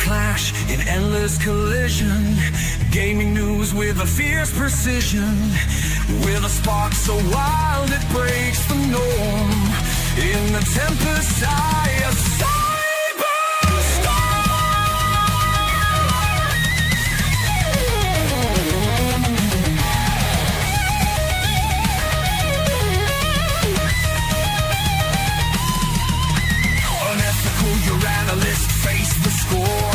clash in endless collision. Gaming news with a fierce precision. With a spark so wild it breaks the norm. In the tempest eye of face the score.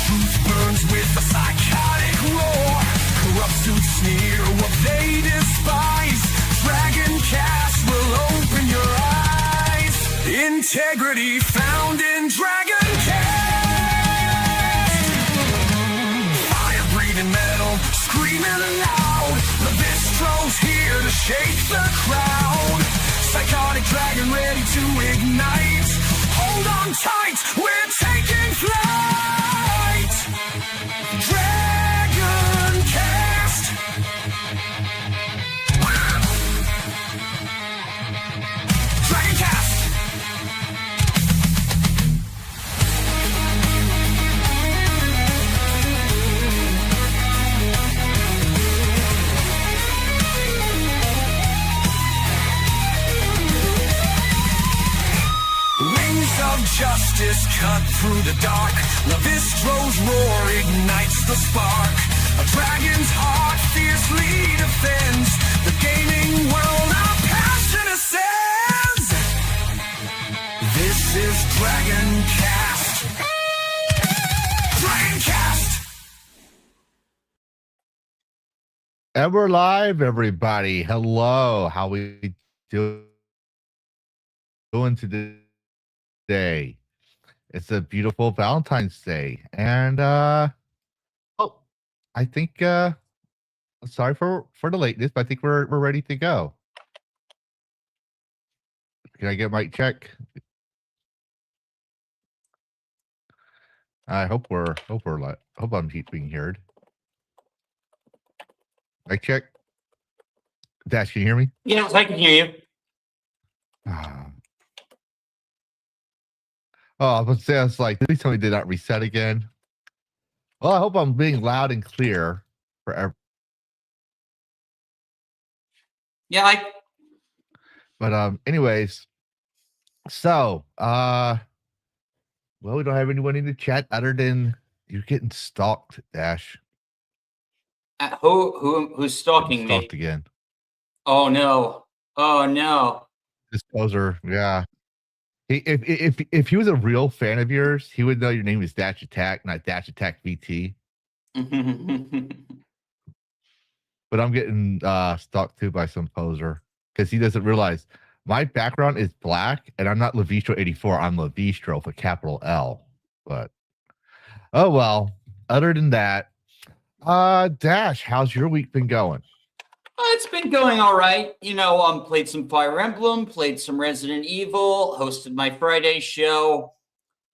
Truth burns with a psychotic roar. Corrupt suits sneer what they despise. Dragoncast will open your eyes. Integrity found in Dragoncast. Fire breathing metal, screaming loud. Lavistro's here to shake the crowd. Psychotic dragon ready to ignite. Hold on tight, we're taking flight! Dragoncast! Dragoncast! Of justice cut through the dark. Lavistro's roar ignites the spark. A dragon's heart fiercely defends the gaming world. Our passion ascends. This is Dragoncast. Dragoncast. And we're live, everybody. Hello. How we doing today? It's a beautiful Valentine's Day, and I think sorry for the lateness, but I think we're ready to go. Can I get mic check? I hope I'm being heard. Mic check. Dash, can you hear me? Yes, I can hear you. Oh, I was saying, it's like, please tell me did not reset again. Well, I hope I'm being loud and clear for everyone. Yeah, But anyways, so well, we don't have anyone in the chat other than you're getting stalked, Dash. Who's stalking me? Stalked again. Oh no! Oh no! This poser, yeah. If he was a real fan of yours, he would know your name is Dash Attack, not Dash Attack VT. But I'm getting stalked too by some poser because he doesn't realize my background is black and I'm not Lavistro 84. I'm Lavistro with a capital L. But oh well. Other than that, Dash, how's your week been going? It's been going all right. You know, played some Fire Emblem, played some Resident Evil, hosted my Friday show.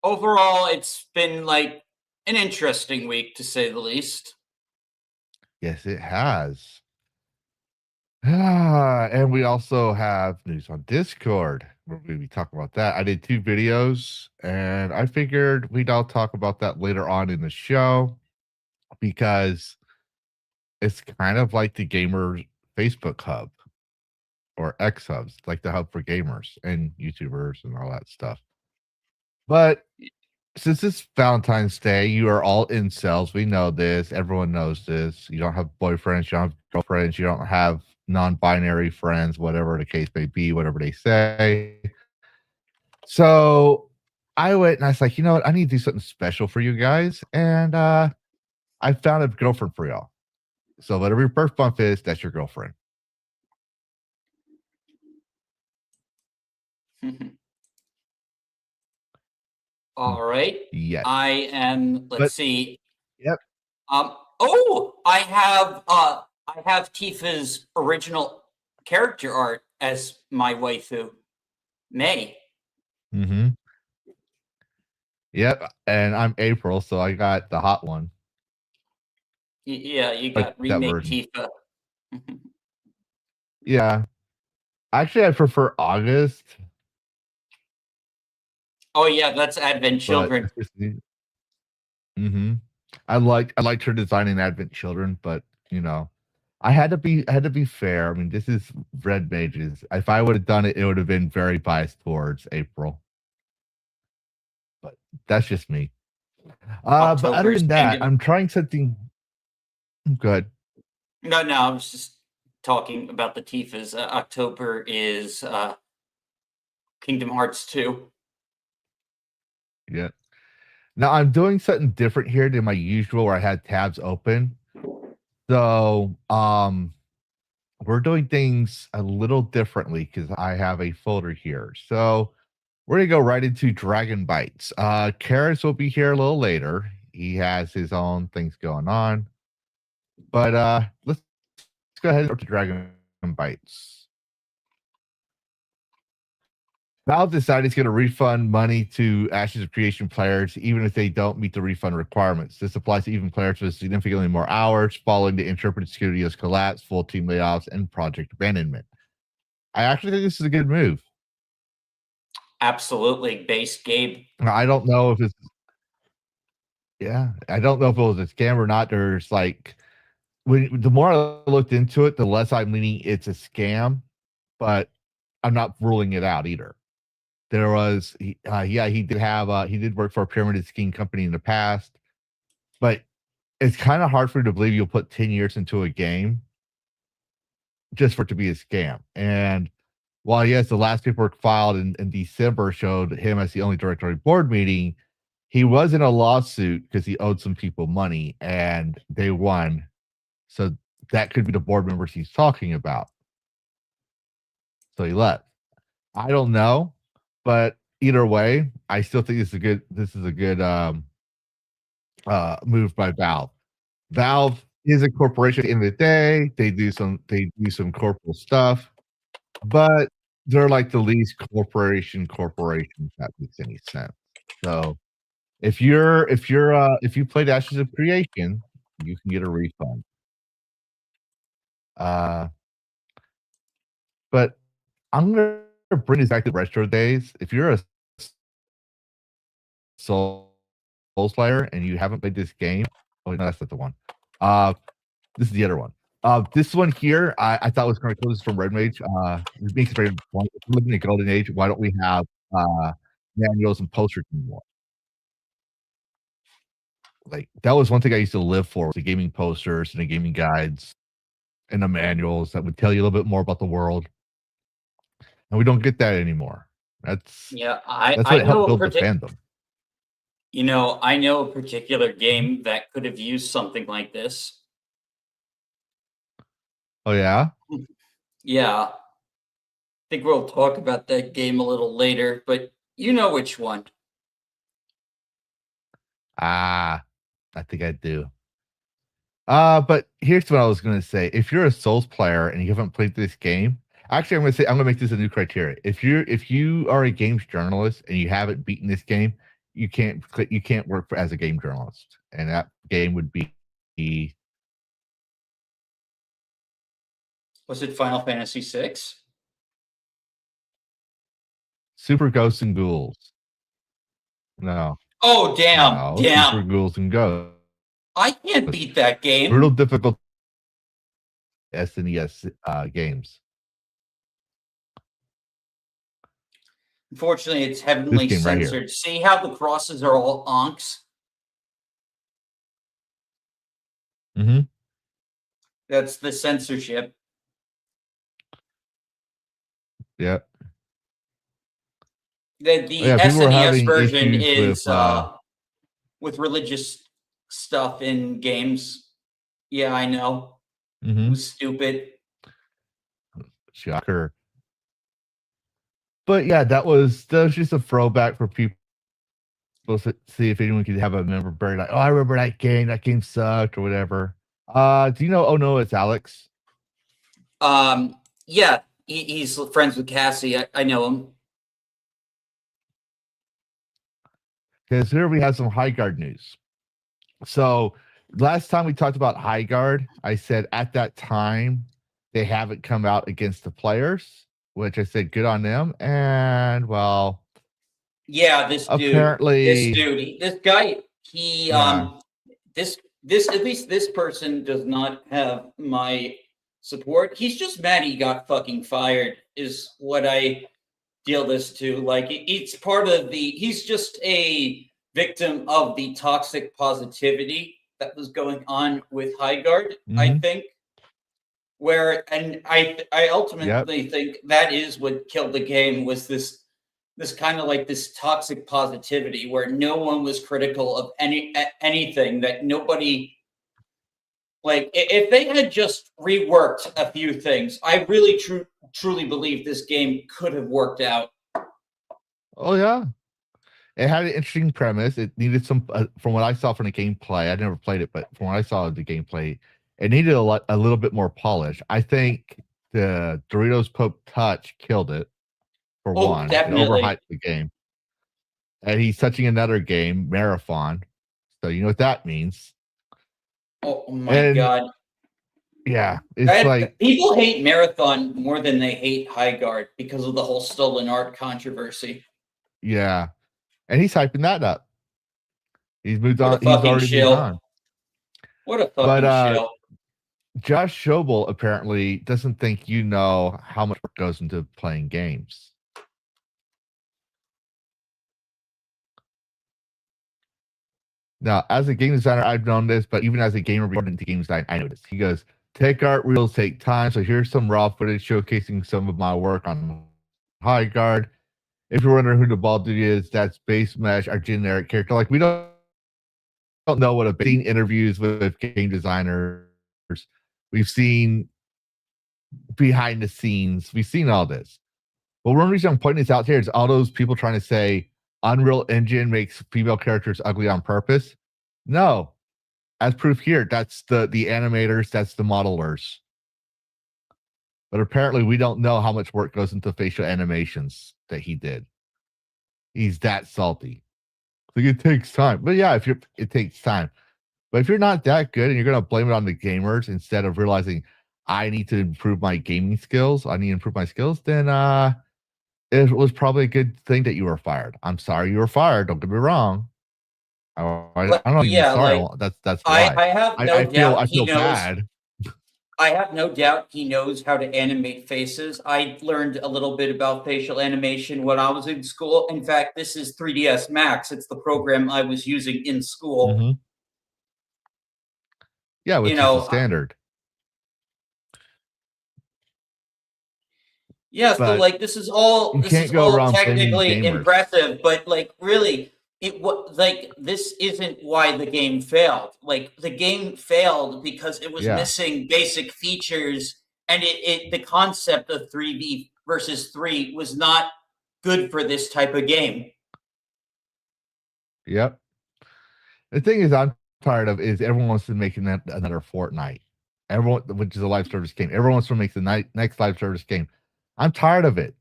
Overall, it's been like an interesting week to say the least. Yes, it has. And we also have news on Discord. We're going to be talking about that. I did 2 videos, and I figured we'd all talk about that later on in the show because it's kind of like the gamer Facebook hub or X hubs, like the hub for gamers and YouTubers and all that stuff. But since it's Valentine's Day, you are all incels. We know this. Everyone knows this. You don't have boyfriends. You don't have girlfriends. You don't have non-binary friends, whatever the case may be, whatever they say. So I went and I was like, you know what? I need to do something special for you guys. And I found a girlfriend for y'all. So whatever your birth month is, that's your girlfriend. All right. Yes. I am. Let's see. Yep. Oh, I have Tifa's original character art as my waifu, May. Mm-hmm. Yep. And I'm April, so I got the hot one. Yeah, you got remake Tifa. Yeah. Actually, I prefer August. Oh yeah, that's Advent Children. Mm-hmm. I liked her designing Advent Children, but I had to be fair. I mean, this is Red Mages. If I would have done it, it would have been very biased towards April. But that's just me. But other October's than that, Kingdom. I'm trying something good. No, I was just talking about the Tifas. October is Kingdom Hearts 2. Yeah. Now I'm doing something different here than my usual where I had tabs open. So we're doing things a little differently because I have a folder here. So we're gonna go right into Dragon Bites. Karrus will be here a little later. He has his own things going on. But let's go ahead and go to Dragon Bites. Valve decided it's going to refund money to Ashes of Creation players, even if they don't meet the refund requirements. This applies to even players with significantly more hours following the Interpreted Studios collapse, full team layoffs, and project abandonment. I actually think this is a good move. Absolutely. Base Gabe. I don't know if it's I don't know if it was a scam or not. There's like the more I looked into it, the less I'm leaning it's a scam, but I'm not ruling it out either. There was he did work for a pyramid scheme company in the past, but it's kind of hard for me to believe you'll put 10 years into a game just for it to be a scam. And while yes, the last paperwork filed in December showed him as the only directory board meeting, he was in a lawsuit because he owed some people money and they won. So that could be the board members he's talking about. So he left. I don't know, but either way, I still think this is a good move by Valve. Valve is a corporation at the end of the day. They do some corporate stuff, but they're like the least corporations that makes any sense. So if you played Ashes of Creation, you can get a refund. But I'm gonna bring this back to retro days. If you're a Souls player and you haven't played this game, oh no, that's not the one. This is the other one. This one here, I thought was kind of cool. This is from Red Mage. It makes it very living in the golden age. Why don't we have manuals and posters anymore? Like that was one thing I used to live for: the gaming posters and the gaming guides and the manuals that would tell you a little bit more about the world. And we don't get that anymore. That's what helped build the fandom. I know a particular game that could have used something like this. Oh yeah? Yeah. I think we'll talk about that game a little later, but you know which one. I think I do. But here's what I was gonna say. If you're a Souls player and you haven't played this game, actually I'm gonna make this a new criteria. If you are a games journalist and you haven't beaten this game, you can't work as a game journalist. And that game would be Was it Final Fantasy VI? Super Ghosts and Ghouls. No. Oh damn. No, Damn. Super Ghouls and Ghosts. I can't beat that game. Brutal difficult SNES games. Unfortunately, it's heavily censored. Right, see how the crosses are all onks? Mm-hmm. That's the censorship. Yeah. The SNES version is with religious stuff in games. Yeah, I know. Mm-hmm. It was stupid. Shocker. But yeah, that was just a throwback for people to see if anyone could have a memory like, oh, I remember that game. That game sucked or whatever. Do you know? Oh no, it's Alex. Yeah, he's friends with Cassie. I know him. Because here we have some High Guard news. So last time we talked about High Guard, I said at that time they haven't come out against the players, which I said good on them. And well, yeah, this guy, He Yeah. this at least this person does not have my support. He's just mad he got fucking fired, is what I deal this to. Like it's part of the. He's just a victim of the toxic positivity that was going on with Highguard. I Mhm. think. And I ultimately think that is what killed the game, was this kind of like this toxic positivity where no one was critical of anything, that nobody, like if they had just reworked a few things, I really truly believe this game could have worked out. Oh yeah. It had an interesting premise. It needed some, from what I saw from the gameplay. I never played it, but from what I saw of the gameplay, it needed a little bit more polish. I think the Doritos Pope Touch killed it. For one, Definitely. it overhyped the game, and he's touching another game, Marathon. So you know what that means. Oh my god! Yeah, it's like people hate Marathon more than they hate Highguard because of the whole stolen art controversy. Yeah. And he's hyping that up. He's moved on. He's already moved on. What a fucking shill. Josh Schobel apparently doesn't think you know how much work goes into playing games. Now, as a game designer, I've known this, but even as a gamer before into game design, I know this. He goes, tech art reels take time, so here's some raw footage showcasing some of my work on Highguard. If you're wondering who the bald dude is, that's Base Mesh, our generic character. Like, we don't know what a seen interviews with game designers. We've seen behind the scenes. We've seen all this. But one reason I'm pointing this out here is all those people trying to say Unreal Engine makes female characters ugly on purpose. No. As proof here, that's the animators, that's the modelers. But apparently we don't know how much work goes into facial animations that he did. He's that salty. Like, it takes time. But yeah, it takes time. But if you're not that good and you're going to blame it on the gamers instead of realizing I need to improve my gaming skills, I need to improve my skills, then it was probably a good thing that you were fired. I'm sorry you were fired. Don't get me wrong. I'm not even sorry. Like, that's why. I have no doubt I feel bad. I have no doubt he knows how to animate faces. I learned a little bit about facial animation when I was in school. In fact, this is 3ds Max. It's the program I was using in school. Mm-hmm. Yeah, which is the standard. Yeah, so like this is all technically impressive, but like really, this isn't why the game failed. Like the game failed because it was missing basic features, and the concept of 3v versus 3 was not good for this type of game. Yep. The thing is, I'm tired of is everyone wants to make another Fortnite. Everyone, which is a live service game. Everyone wants to make the next live service game. I'm tired of it.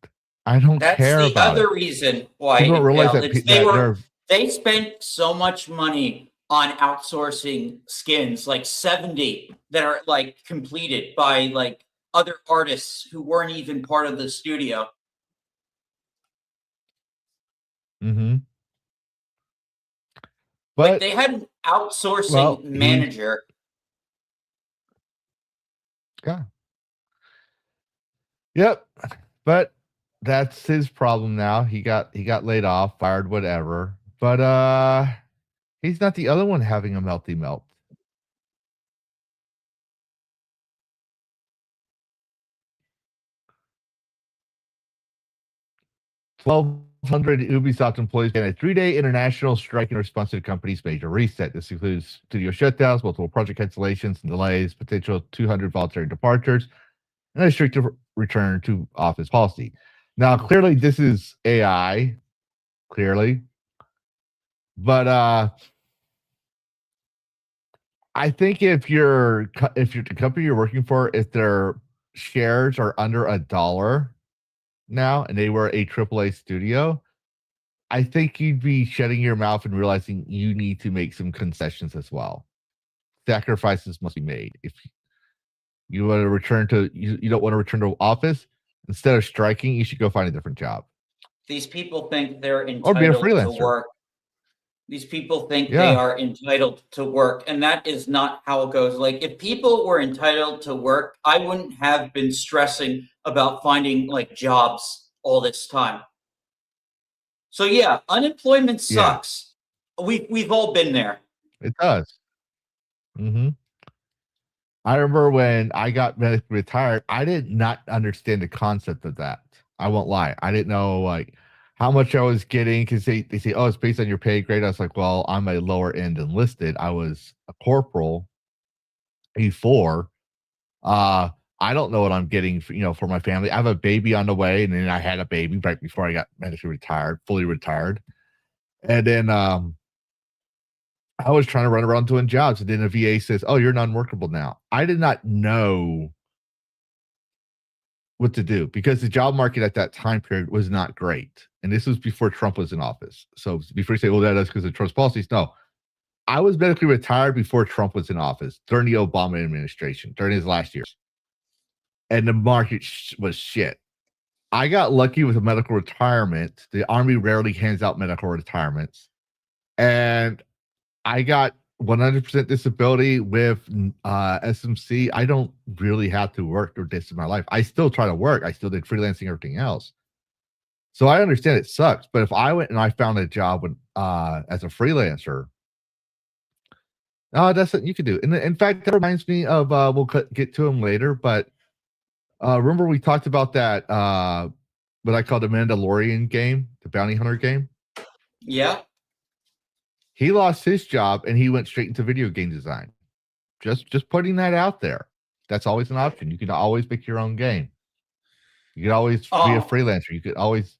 I don't care about it. That's the other reason why people don't realize that they spent so much money on outsourcing skins, like 70 that are like completed by like other artists who weren't even part of the studio. Mm-hmm. But like they had an outsourcing manager. Yeah. Yep. But that's his problem now. He got laid off, fired, whatever. But he's not the other one having a melty melt. $1,200 Ubisoft employees began a 3-day international strike in response to the company's major reset. This includes studio shutdowns, multiple project cancellations and delays, potential 200 voluntary departures, and a strict return to office policy. Now, clearly, this is AI, but I think if you're the company you're working for, if their shares are under $1 now, and they were a AAA studio, I think you'd be shutting your mouth and realizing you need to make some concessions as well. Sacrifices must be made. If you want to return to, you don't want to return to office, instead of striking, you should go find a different job. These people think they're entitled to work. These people think they Yeah. are entitled to work, and that is not how it goes. Like, if people were entitled to work, I wouldn't have been stressing about finding like jobs all this time. So yeah, unemployment Yeah. sucks. We've all been there. It does. Mm-hmm. I remember when I got medically retired, I did not understand the concept of that. I won't lie. I didn't know like how much I was getting because they say, oh, it's based on your pay grade. I was like, well, I'm a lower end enlisted. I was a corporal before. I don't know what I'm getting for, for my family. I have a baby on the way, and then I had a baby right before I got medically retired, fully retired. And then I was trying to run around doing jobs, and then the VA says, "Oh, you're non-workable now." I did not know what to do because the job market at that time period was not great, and this was before Trump was in office. So before you say, "Well, that's because of Trump's policies," no, I was medically retired before Trump was in office during the Obama administration during his last years, and the market was shit. I got lucky with a medical retirement. The Army rarely hands out medical retirements, and I got 100% disability with SMC. I don't really have to work or this in my life. I still try to work. I still did freelancing, everything else. So I understand it sucks. But if I went and I found a job when, as a freelancer, that's what you could do. And in fact, that reminds me of we'll get to him later. But remember we talked about that what I call the Mandalorian game, the bounty hunter game. Yeah. He lost his job and he went straight into video game design. Just putting that out there. That's always an option. You can always pick your own game. You could always be a freelancer. You could always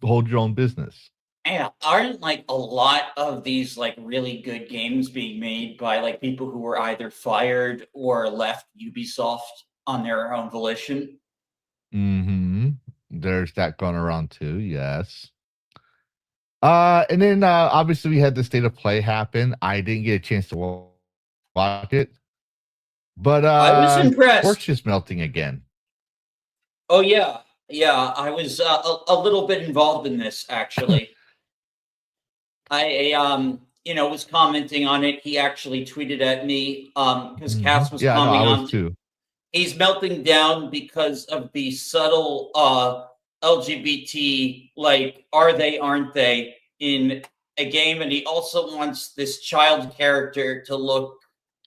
hold your own business. Yeah, aren't like a lot of these like really good games being made by like people who were either fired or left Ubisoft on their own volition? Mm-hmm. There's that going around too, yes. And then obviously we had the state of play happen. I didn't get a chance to watch it. But I was impressed. Porch is melting again. Oh yeah. Yeah, I was a little bit involved in this actually. I was commenting on it. He actually tweeted at me because Cass was commenting I on was too. He's melting down because of the subtle LGBT, like, are they, aren't they, in a game. And he also wants this child character to look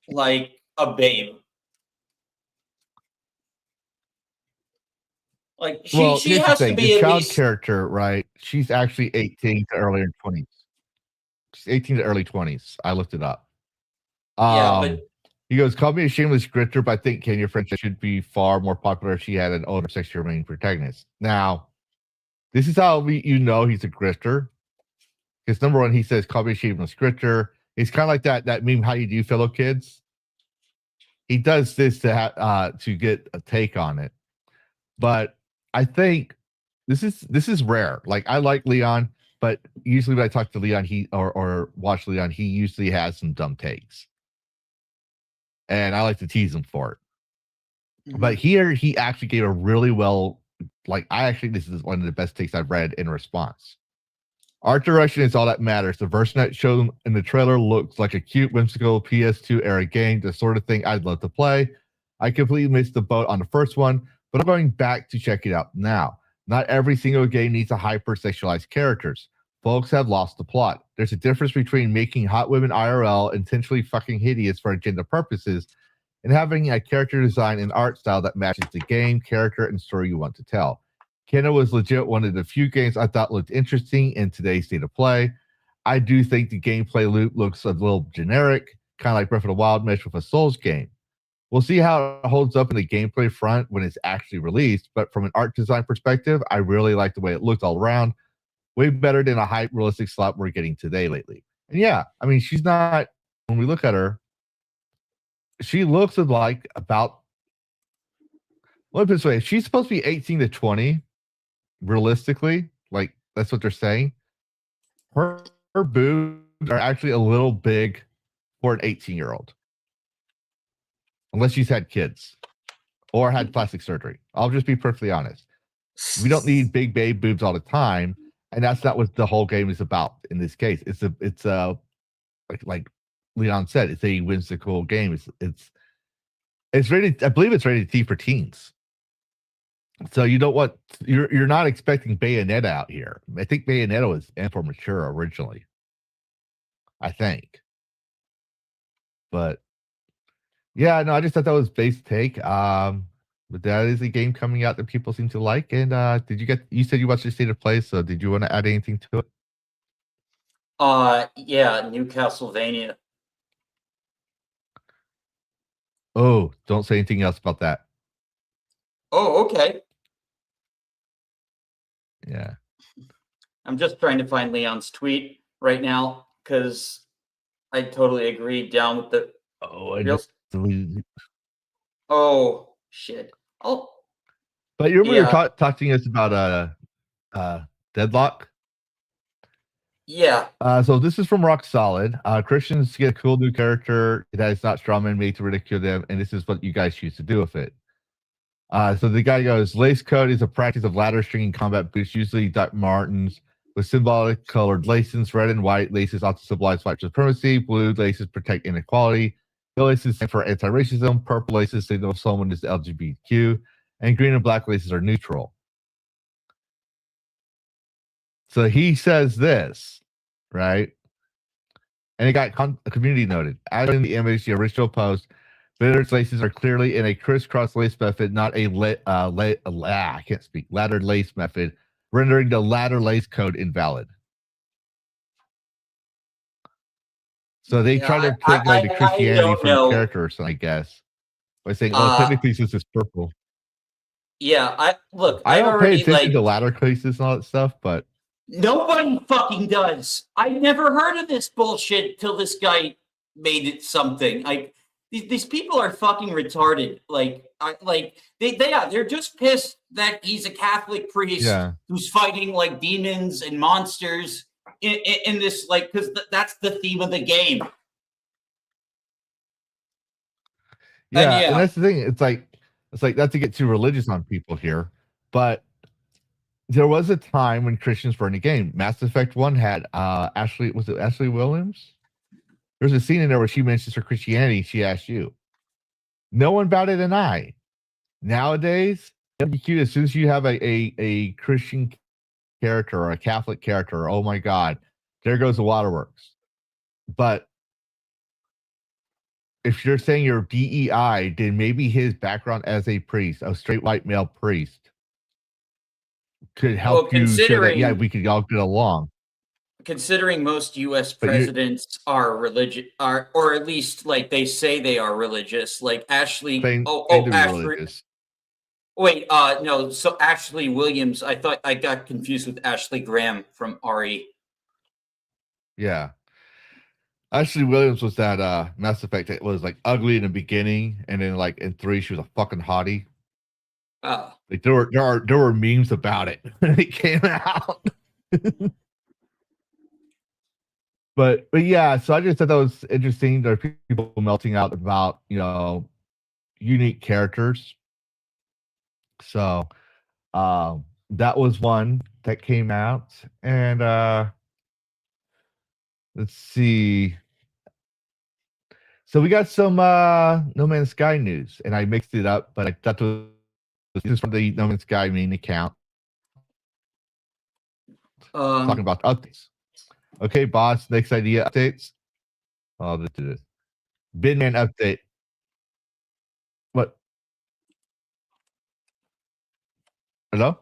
like a babe. Like, she has to be the at child least... character, right? She's actually 18 to early 20s. She's 18 to early 20s. I looked it up. Yeah, but he goes, call me a shameless grifter, but I think Kenya French should be far more popular if she had an older, sexier main protagonist. Now, this is how he's a grifter. Because number one, he says, call me a shameless grifter. It's kind of like that meme, how you do, fellow kids. He does this to get a take on it. But I think this is rare. Like, I like Leon, but usually when I talk to Leon, or watch Leon, he usually has some dumb takes. And I like to tease him for it. Mm-hmm. But here he actually gave a really well, this is one of the best takes I've read in response. Art direction is all that matters. The version that shown in the trailer looks like a cute, whimsical PS2 era game, the sort of thing I'd love to play. I completely missed the boat on the first one, but I'm going back to check it out now. Not every single game needs a hyper-sexualized characters. Folks have lost the plot. There's a difference between making hot women IRL intentionally fucking hideous for agenda purposes and having a character design and art style that matches the game, character, and story you want to tell. Kenna was legit one of the few games I thought looked interesting in today's state of play. I do think the gameplay loop looks a little generic, kind of like Breath of the Wild meshed with a Souls game. We'll see how it holds up in the gameplay front when it's actually released, but from an art design perspective, I really like the way it looked all around. Way better than a hype realistic slot we're getting today lately. And yeah, I mean, she's not, when we look at her, she looks like about, let me put it this way, she's supposed to be 18 to 20, realistically. Like, that's what they're saying. Her boobs are actually a little big for an 18-year-old. Unless she's had kids or had plastic surgery. I'll just be perfectly honest. We don't need big babe boobs all the time. And that's not what the whole game is about in this case. It's like Leon said, it's a whimsical game. It's rated, I believe it's rated T for teens. So you don't want, you're not expecting Bayonetta out here. I think Bayonetta was in for mature originally. I think. But yeah, no, I just thought that was base take. But that is a game coming out that people seem to like. And you said you watched the State of Play, so did you want to add anything to it? Yeah, New Castlevania. Oh, don't say anything else about that. Oh, okay. Yeah. I'm just trying to find Leon's tweet right now because I totally agree. Down with the. Oh shit! Oh. But you remember you were talking to us about Deadlock? Yeah. So this is from Rock Solid. Christians get a cool new character that is not strawman made to ridicule them, and this is what you guys choose to do with it. So the guy goes, lace code is a practice of ladder stringing combat boots, usually Doc Martens, with symbolic colored laces. Red and white laces ought to symbolize white supremacy. Blue laces protect inequality. Yellow laces stand for anti-racism. Purple laces signal someone is LGBTQ. And green and black laces are neutral. So he says this, right? And it got community noted. As in the image, the original post, Bitter's laces are clearly in a crisscross lace method, not a I can't speak, laddered lace method, rendering the ladder lace code invalid. So they try to take the Christianity from the character or something, I guess, by saying, "Oh, technically this is purple." Yeah, I don't pay attention to ladder laces and all that stuff, but nobody fucking does. I never heard of this bullshit till this guy made it something. Like these people are fucking retarded. They're just pissed that he's a Catholic priest who's fighting like demons and monsters in this, like, because that's the theme of the game. Yeah, and that's the thing. It's like not to get too religious on people here, but there was a time when Christians were in the game. Mass Effect 1 had Ashley Williams? There's a scene in there where she mentions her Christianity. She asked you. No one batted an eye. Nowadays, as soon as you have a Christian character or a Catholic character, oh my God, there goes the waterworks. But if you're saying you're DEI, then maybe his background as a priest, a straight white male priest, could help you show that, we could all get along. Considering most U.S. presidents are religious, or at least like they say they are religious, like Ashley. Religious. Wait, no. So Ashley Williams, I thought I got confused with Ashley Graham from RE. Yeah. Ashley Williams was that Mass Effect that was like ugly in the beginning, and then like in 3 she was a fucking hottie. Like there were memes about it when it came out. but yeah, so I just thought that was interesting. There are people melting out about unique characters. So that was one that came out, and let's see. So we got some No Man's Sky news, and I mixed it up, but I thought this is from the No Man's Sky main account. Talking about updates. Okay, boss, next idea updates. Oh, this is Bidman update. What? Hello?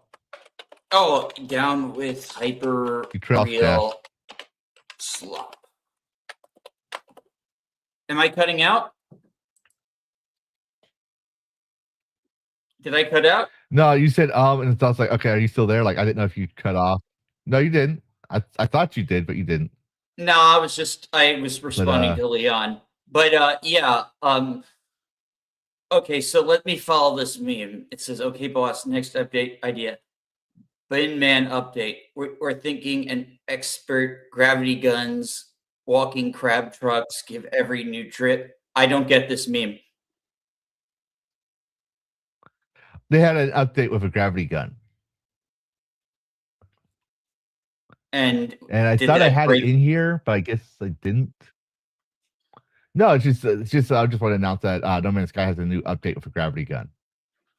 Oh, down with hyper real slop. Am I cutting out? Did I cut out? No, you said and it sounds like, okay, are you still there? Like I didn't know if you cut off. No, you didn't. I thought you did, but you didn't. No, I was responding to Leon. But yeah, okay, so let me follow this meme. It says, okay, boss, next update idea. Bin Man update. We're thinking an expert gravity guns, walking crab trucks, give every new trip. I don't get this meme. They had an update with a gravity gun. And I did thought I that had break? it in here, but I guess I didn't. No, it's just I just want to announce that No Man's Sky has a new update for Gravity Gun.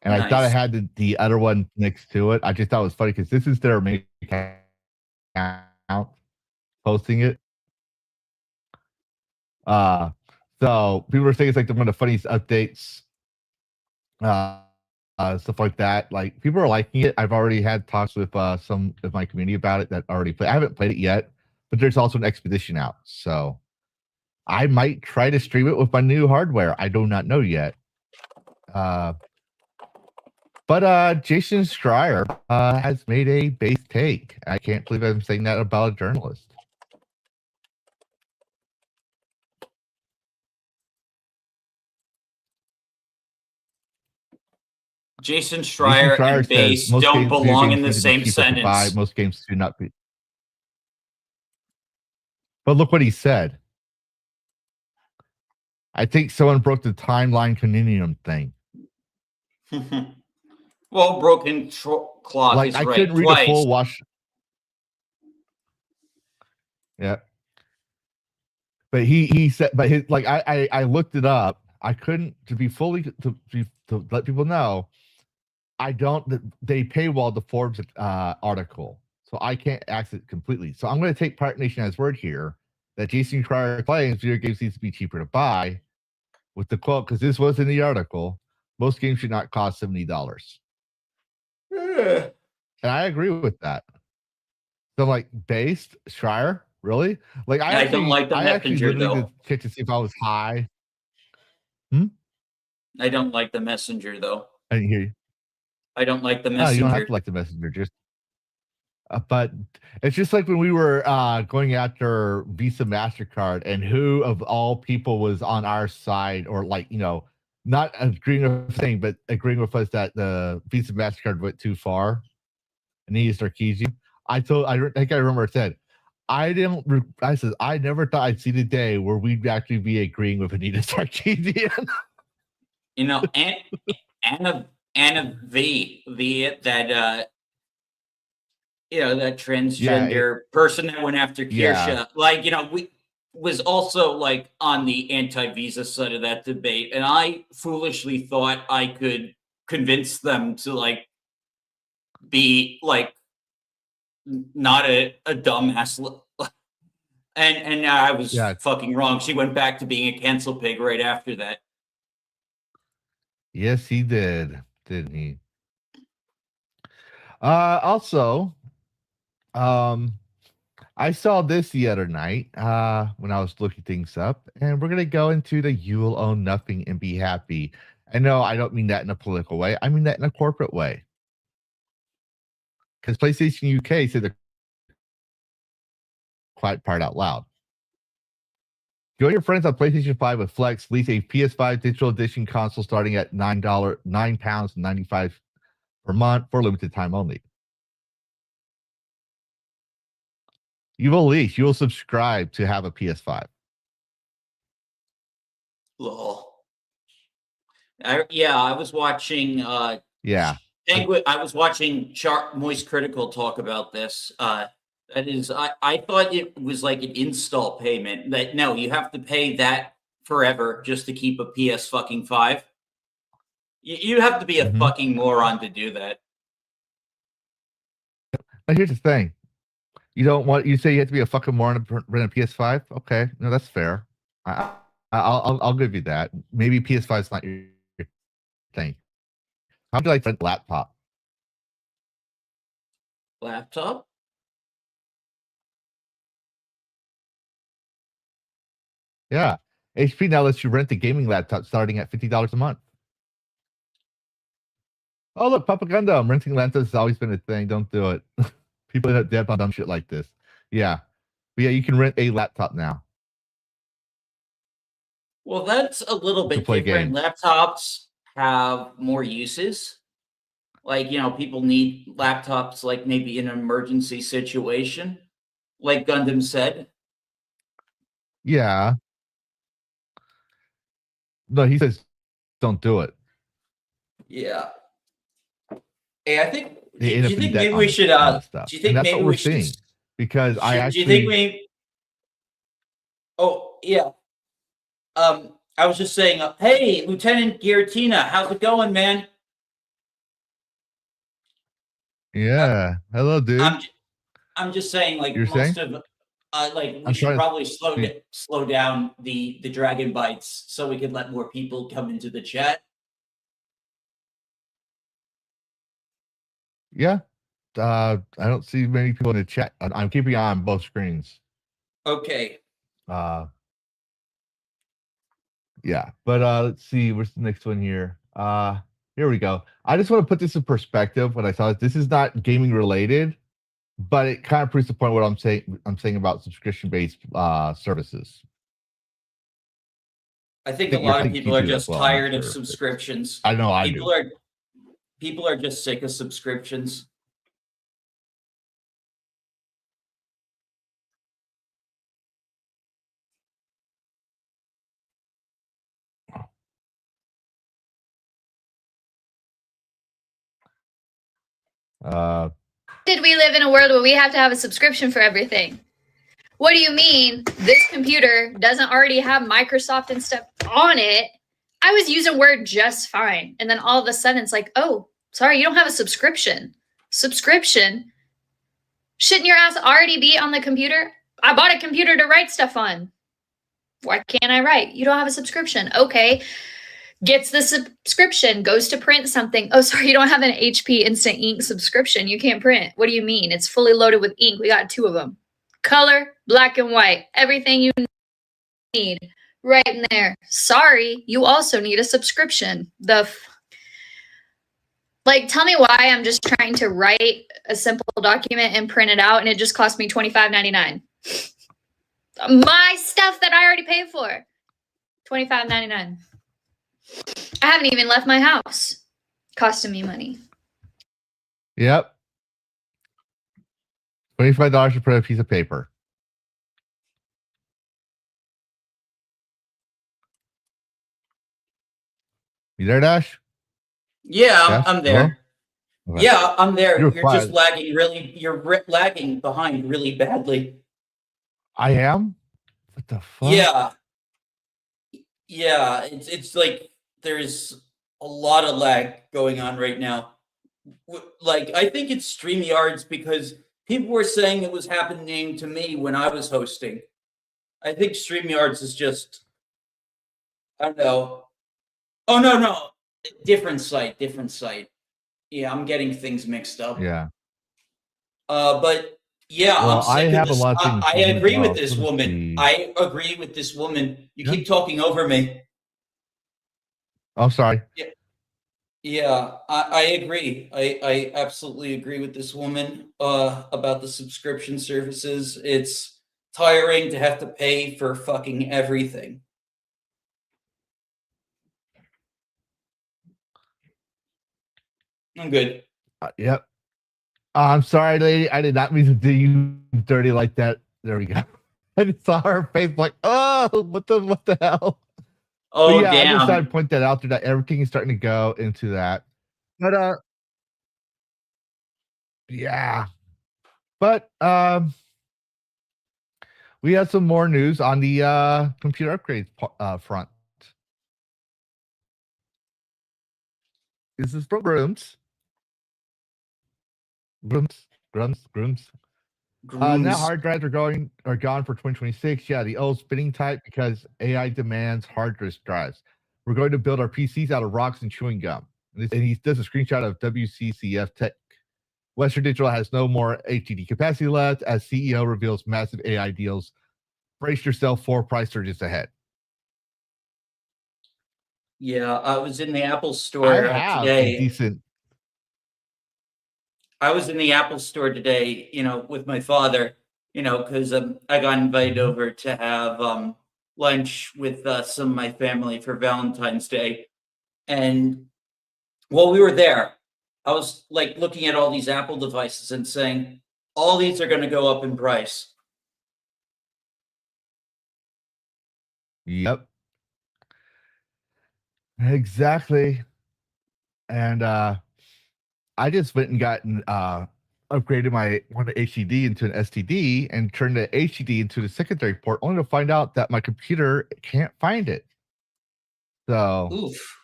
And I thought I Nice. had the other one next to it. I just thought it was funny because this is their main account posting it. So people were saying it's like one of the funniest updates, stuff like that. Like people are liking it. I've already had talks with some of my community about it that already play. I haven't played it yet, but there's also an expedition out, so I might try to stream it with my new hardware. I do not know yet. But Jason Schreier has made a base take. I can't believe I'm saying that about a journalist. Jason Schreier and base don't belong in the same sentence. Most games do not be. But look what he said. I think someone broke the timeline continuum thing. Well, broken clock Like is I right couldn't read twice. a full wash. Yeah. But he said, but his like I looked it up. I couldn't to be fully to let people know. I don't. They paywall the Forbes article, so I can't access it completely. So I'm going to take Pirate Nation as word here that Jason Schreier claims video games needs to be cheaper to buy, with the quote because this was in the article. Most games should not cost $70. And I agree with that. So like based Schreier, really? Like I don't like the messenger though. Check to see if I was high. I don't like the messenger though. I didn't hear you. I don't like the No, messenger. you don't have to like the messenger. Just, but it's just like when we were going after Visa MasterCard, and who of all people was on our side, or like not agreeing with thing, but agreeing with us that the Visa MasterCard went too far, and he used Sarkeesian. I think I remember I said, I said I never thought I'd see the day where we'd actually be agreeing with Anita Sarkeesian. Anna V that that transgender person that went after Kirsha, like we was also like on the anti-visa side of that debate, and I foolishly thought I could convince them to like be like not a dumbass, and I was fucking wrong. She went back to being a cancel pig right after that. Yes, he did, didn't he? Also, I saw this the other night when I was looking things up, and we're gonna go into the "you will own nothing and be happy." I know I don't mean that in a political way. I mean that in a corporate way. Because PlayStation UK said the quiet part out loud. Join your friends on PlayStation 5 with Flex. Lease a PS5 digital edition console starting at £9.95 per month for limited time only. You will lease. You will subscribe to have a PS5. Lol. I was watching. I was watching Moist Critical talk about this. That is, I thought it was like an install payment. That no, you have to pay that forever just to keep a PS fucking 5. You have to be a fucking moron to do that. But here's the thing. You say you have to be a fucking moron to rent a PS5? Okay, no, that's fair. I'll give you that. Maybe PS5 is not your thing. How do you like rent laptop? Laptop? Yeah. HP now lets you rent a gaming laptop starting at $50 a month. Oh, look, propaganda. Renting laptops has always been a thing. Don't do it. People end up dead on dumb shit like this. Yeah. But yeah, you can rent a laptop now. Well, that's a little bit different. Games. Laptops have more uses. Like, people need laptops, like maybe in an emergency situation, like Gundam said. Yeah. No, he says don't do it. Yeah. Hey, I think. Do you think maybe we should? Do you think maybe we should because I Do actually. you think we? Oh yeah. I was just saying, hey, Lieutenant Giratina, how's it going, man? Yeah. Hello, dude. I'm just saying, like You're most saying? of, like we I'm should trying to probably see. slow down the dragon bites so we can let more people come into the chat. Yeah. I don't see many people in the chat. I'm keeping on both screens. Okay. Yeah, but let's see. Where's the next one here? Here we go. I just want to put this in perspective. When I saw this is not gaming related, but it kind of proves the point what I'm saying. I'm saying about subscription based services. I think a lot of people are just tired of sure, subscriptions. I know I do. People are just sick of subscriptions. Did we live in a world where we have to have a subscription for everything? What do you mean this computer doesn't already have Microsoft and stuff on it? I was using Word just fine. And then all of a sudden it's like, oh, sorry, you don't have a subscription. Subscription? Shouldn't your ass already be on the computer? I bought a computer to write stuff on. Why can't I write? You don't have a subscription. Okay. Gets the subscription, goes to print something. Oh, sorry, you don't have an HP Instant Ink subscription. You can't print. What do you mean? It's fully loaded with ink. We got 2 of them. Color, black and white. Everything you need right in there. Sorry, you also need a subscription. Like, tell me why I'm just trying to write a simple document and print it out and it just cost me $25.99. My stuff that I already paid for. $25.99. I haven't even left my house. Costing me money. Yep. $25 to print a piece of paper. You there, Dash? Yeah, I'm there. Okay. Yeah, I'm there. You're quiet. just lagging really. You're lagging behind really badly. I am. What the fuck? Yeah. It's like there's a lot of lag going on right now. Like I think it's StreamYards because people were saying it was happening to me when I was hosting. I think StreamYards is just. I don't know. Oh no. Different site. Yeah, I'm getting things mixed up. Yeah. But yeah, well, I'm sick of this. A lot of things I agree with this woman. I agree with this woman. You keep talking over me. I'm sorry. Yeah, I agree. I absolutely agree with this woman about the subscription services. It's tiring to have to pay for fucking everything. I'm good. Yep. I'm sorry, lady. I did not mean to do you dirty like that. There we go. I just saw her face like, oh, what the hell? Oh, yeah, damn. I just thought I'd point that out there that everything is starting to go into that. But yeah. But we have some more news on the computer upgrades front. This is from Grooms. Now hard drives are gone for 2026. Yeah, the old spinning type because AI demands hard disk drives. We're going to build our PCs out of rocks and chewing gum. And he does a screenshot of WCCF Tech. Western Digital has no more HDD capacity left as CEO reveals massive AI deals. Brace yourself for price surges ahead. Yeah, I was in the Apple store today. I was in the Apple store today, with my father, because I got invited over to have lunch with some of my family for Valentine's Day. And while we were there, I was like looking at all these Apple devices and saying, all these are going to go up in price. Yep. Exactly. And I just went and gotten a upgraded my one HDD into an STD and turned the HDD into the secondary port, only to find out that my computer can't find it. So, Oof.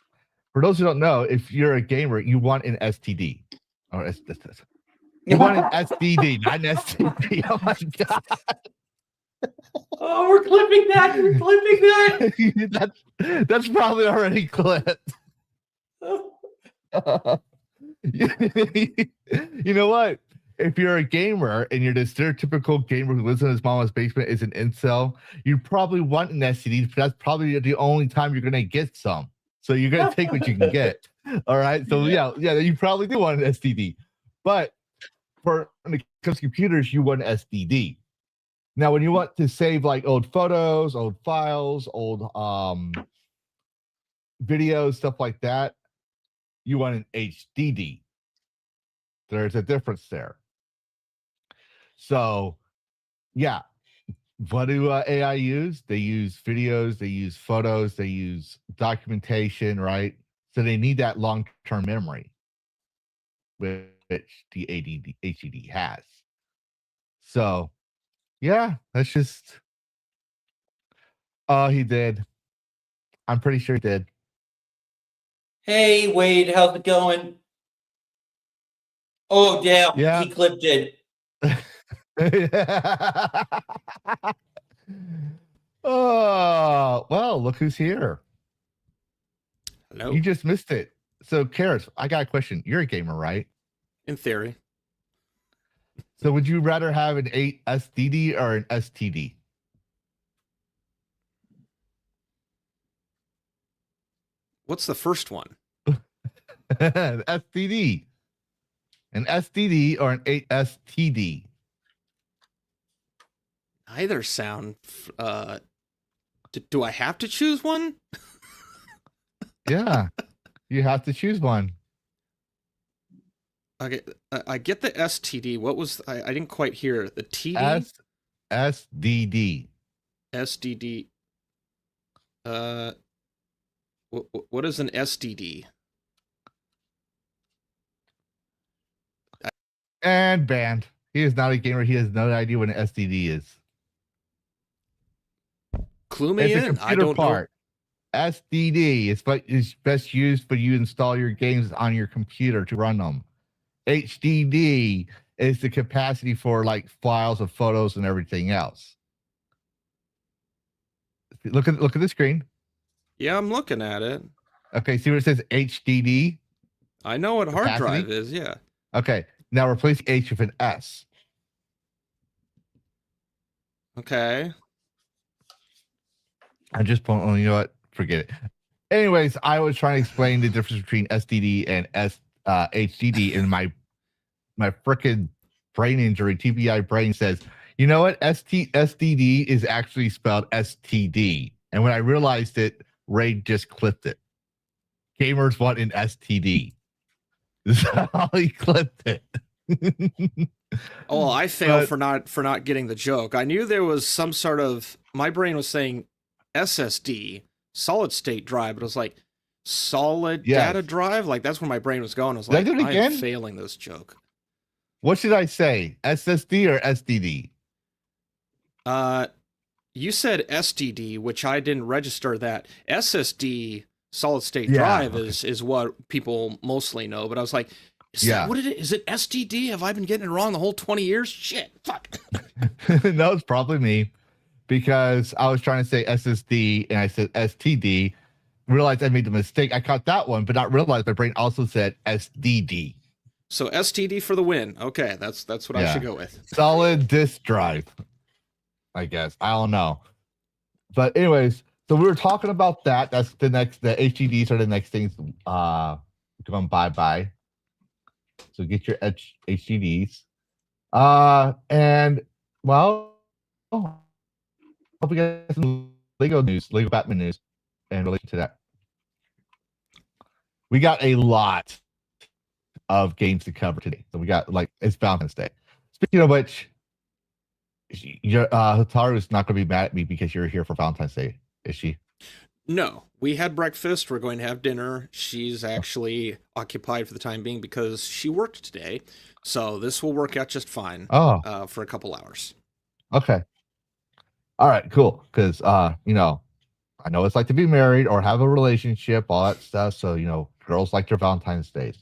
for those who don't know, if you're a gamer, you want an STD. Or you want an SDD, not an STD. Oh my god. Oh, we're clipping that. We're clipping that. That's probably already clipped. You know what? If you're a gamer and you're the stereotypical gamer who lives in his mama's basement, is an incel, you probably want an STD, but that's probably the only time you're gonna get some. So you're gonna take what you can get. All right. So yeah, you probably do want an STD. But when it comes to computers, you want an STD. Now, when you want to save like old photos, old files, old videos, stuff like that, you want an HDD. There's a difference there. So, yeah, what do AI use? They use videos, they use photos, they use documentation, right? So they need that long-term memory, which the HDD has. So, yeah, that's just. Oh, he did. I'm pretty sure he did. Hey, Wade, how's it going? Oh, yeah, he clipped it. Oh, well, look who's here. Hello. You just missed it. So, Karrus, I got a question. You're a gamer, right? In theory. So, would you rather have an 8 SDD or an STD? What's the first one? An STD. An SDD or an 8 STD? Either sound. Do I have to choose one? Yeah, you have to choose one. Okay, I get the STD. What was I didn't quite hear the TD. SDD. SDD. What is an SDD? And banned. He is not a gamer. He has no idea what an SDD is. Clue me in. I don't know. SDD is what is best used for you to install your games on your computer to run them. HDD is the capacity for like files of photos and everything else. Look at the screen. Yeah, I'm looking at it. Okay, see what it says HDD? I know what capacity? hard drive is, yeah. Okay, now replace H with an S. Okay. I just you know what? Forget it. Anyways, I was trying to explain the difference between SDD and HDD, and my freaking brain injury, TBI brain says, you know what? SDD is actually spelled STD. And when I realized it, Ray just clipped it. Gamers want an STD. That's how he clipped it. Oh, I failed for not getting the joke. I knew there was some sort of, my brain was saying SSD, solid state drive, but it was like solid data drive. Like that's where my brain was going. I was like, I am failing this joke. What should I say? SSD or SDD? You said STD, which I didn't register that. SSD, solid state drive, is what people mostly know. But I was like, is that what it is? Is it STD? Have I been getting it wrong the whole 20 years? Shit, fuck. No, it's probably me, because I was trying to say SSD and I said STD. Realized I made the mistake. I caught that one, but not realized my brain also said SDD. So STD for the win. Okay, that's what I should go with. Solid disk drive, I guess. I don't know. But anyways, so we were talking about that. That's the HDDs are the next things going bye-bye. So get your HDDs. And well, hope we get some Lego Batman news in relation to that. We got a lot of games to cover today. So we got it's Valentine's Day. Speaking of which, Hotaru is not going to be mad at me because you're here for Valentine's Day, is she? No, we had breakfast. We're going to have dinner. She's actually occupied for the time being because she worked today. So this will work out just fine. For a couple hours. Okay. All right, cool. Because you know, I know it's like to be married or have a relationship, all that stuff. So, you know, girls like their Valentine's Days.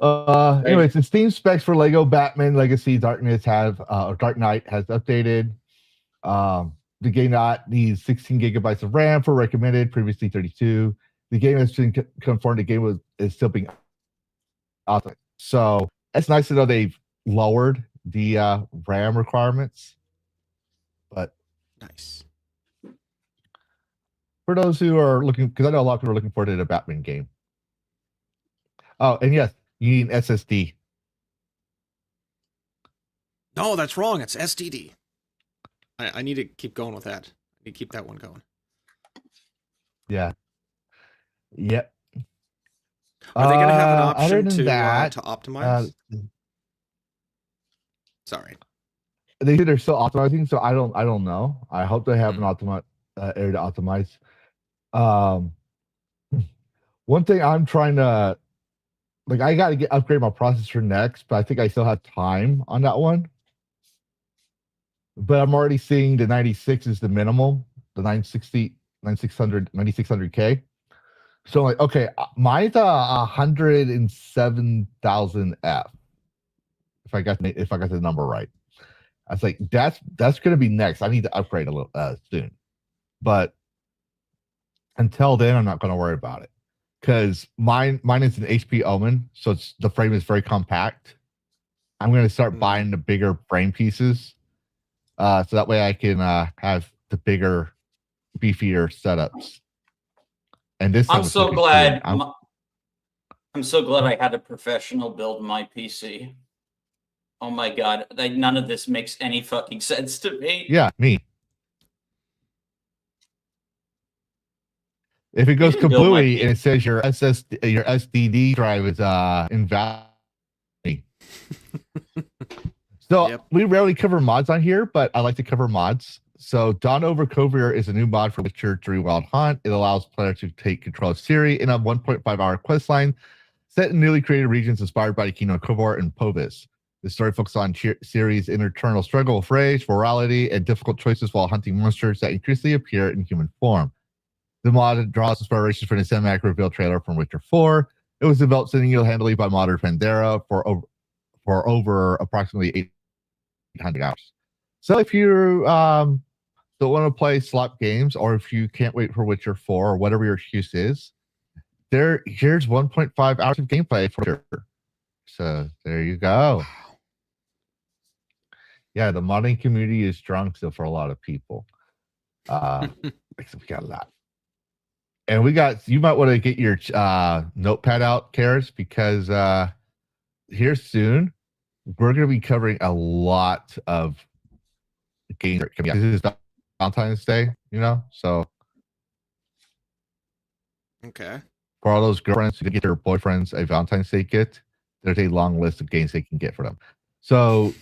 Anyways, the Steam specs for Lego Batman Legacy Dark Knight has updated. The game needs 16 gigabytes of RAM for recommended, previously 32. The game has been confirmed. The game is still being awesome. So it's nice to know they've lowered the RAM requirements. But nice. For those who are looking, because I know a lot of people are looking forward to the Batman game. Oh, and yes, you need an SSD. No, that's wrong. It's SDD. I need to keep going with that. I need to keep that one going. Yeah. Yep. Are they going to have an option to optimize? Sorry. They said they're still optimizing, so I don't know. I hope they have an area to optimize. One thing I'm trying to I got to upgrade my processor next, but I think I still have time on that one. But I'm already seeing the 96 is the minimal, the 9600K. So like, okay, mine's 107,000F. If I got the number right. I was like, that's gonna be next. I need to upgrade a little soon. But until then, I'm not gonna worry about it. Because mine is an HP Omen, so the frame is very compact. I'm gonna start buying the bigger frame pieces. So that way I can have the bigger, beefier setups. And this I'm so glad. I'm so glad I had a professional build my PC. Oh my god, none of this makes any fucking sense to me. Yeah, me. If it goes kablooey and it says your SSD drive is invalid. So we rarely cover mods on here, but I like to cover mods. So Dawn Over Courier is a new mod for Witcher 3 Wild Hunt. It allows players to take control of Ciri in a 1.5-hour questline set in newly created regions inspired by the Kingdom of Kovor and Povis. The story focuses on Ciri's internal struggle with rage, morality, and difficult choices while hunting monsters that increasingly appear in human form. The mod draws inspiration from the cinematic reveal trailer from Witcher 4. It was developed single-handedly by modder Pandera for over approximately 800 hours. So if you don't want to play slot games, or if you can't wait for Witcher 4 or whatever your excuse is, here's 1.5 hours of gameplay for Witcher. So there you go. Yeah, the modding community is strong still for a lot of people. We got a lot. And you might want to get your notepad out, Karrus, because here soon, we're going to be covering a lot of games. This is Valentine's Day, so. Okay. For all those girlfriends who get their boyfriends a Valentine's Day gift, there's a long list of games they can get for them. So,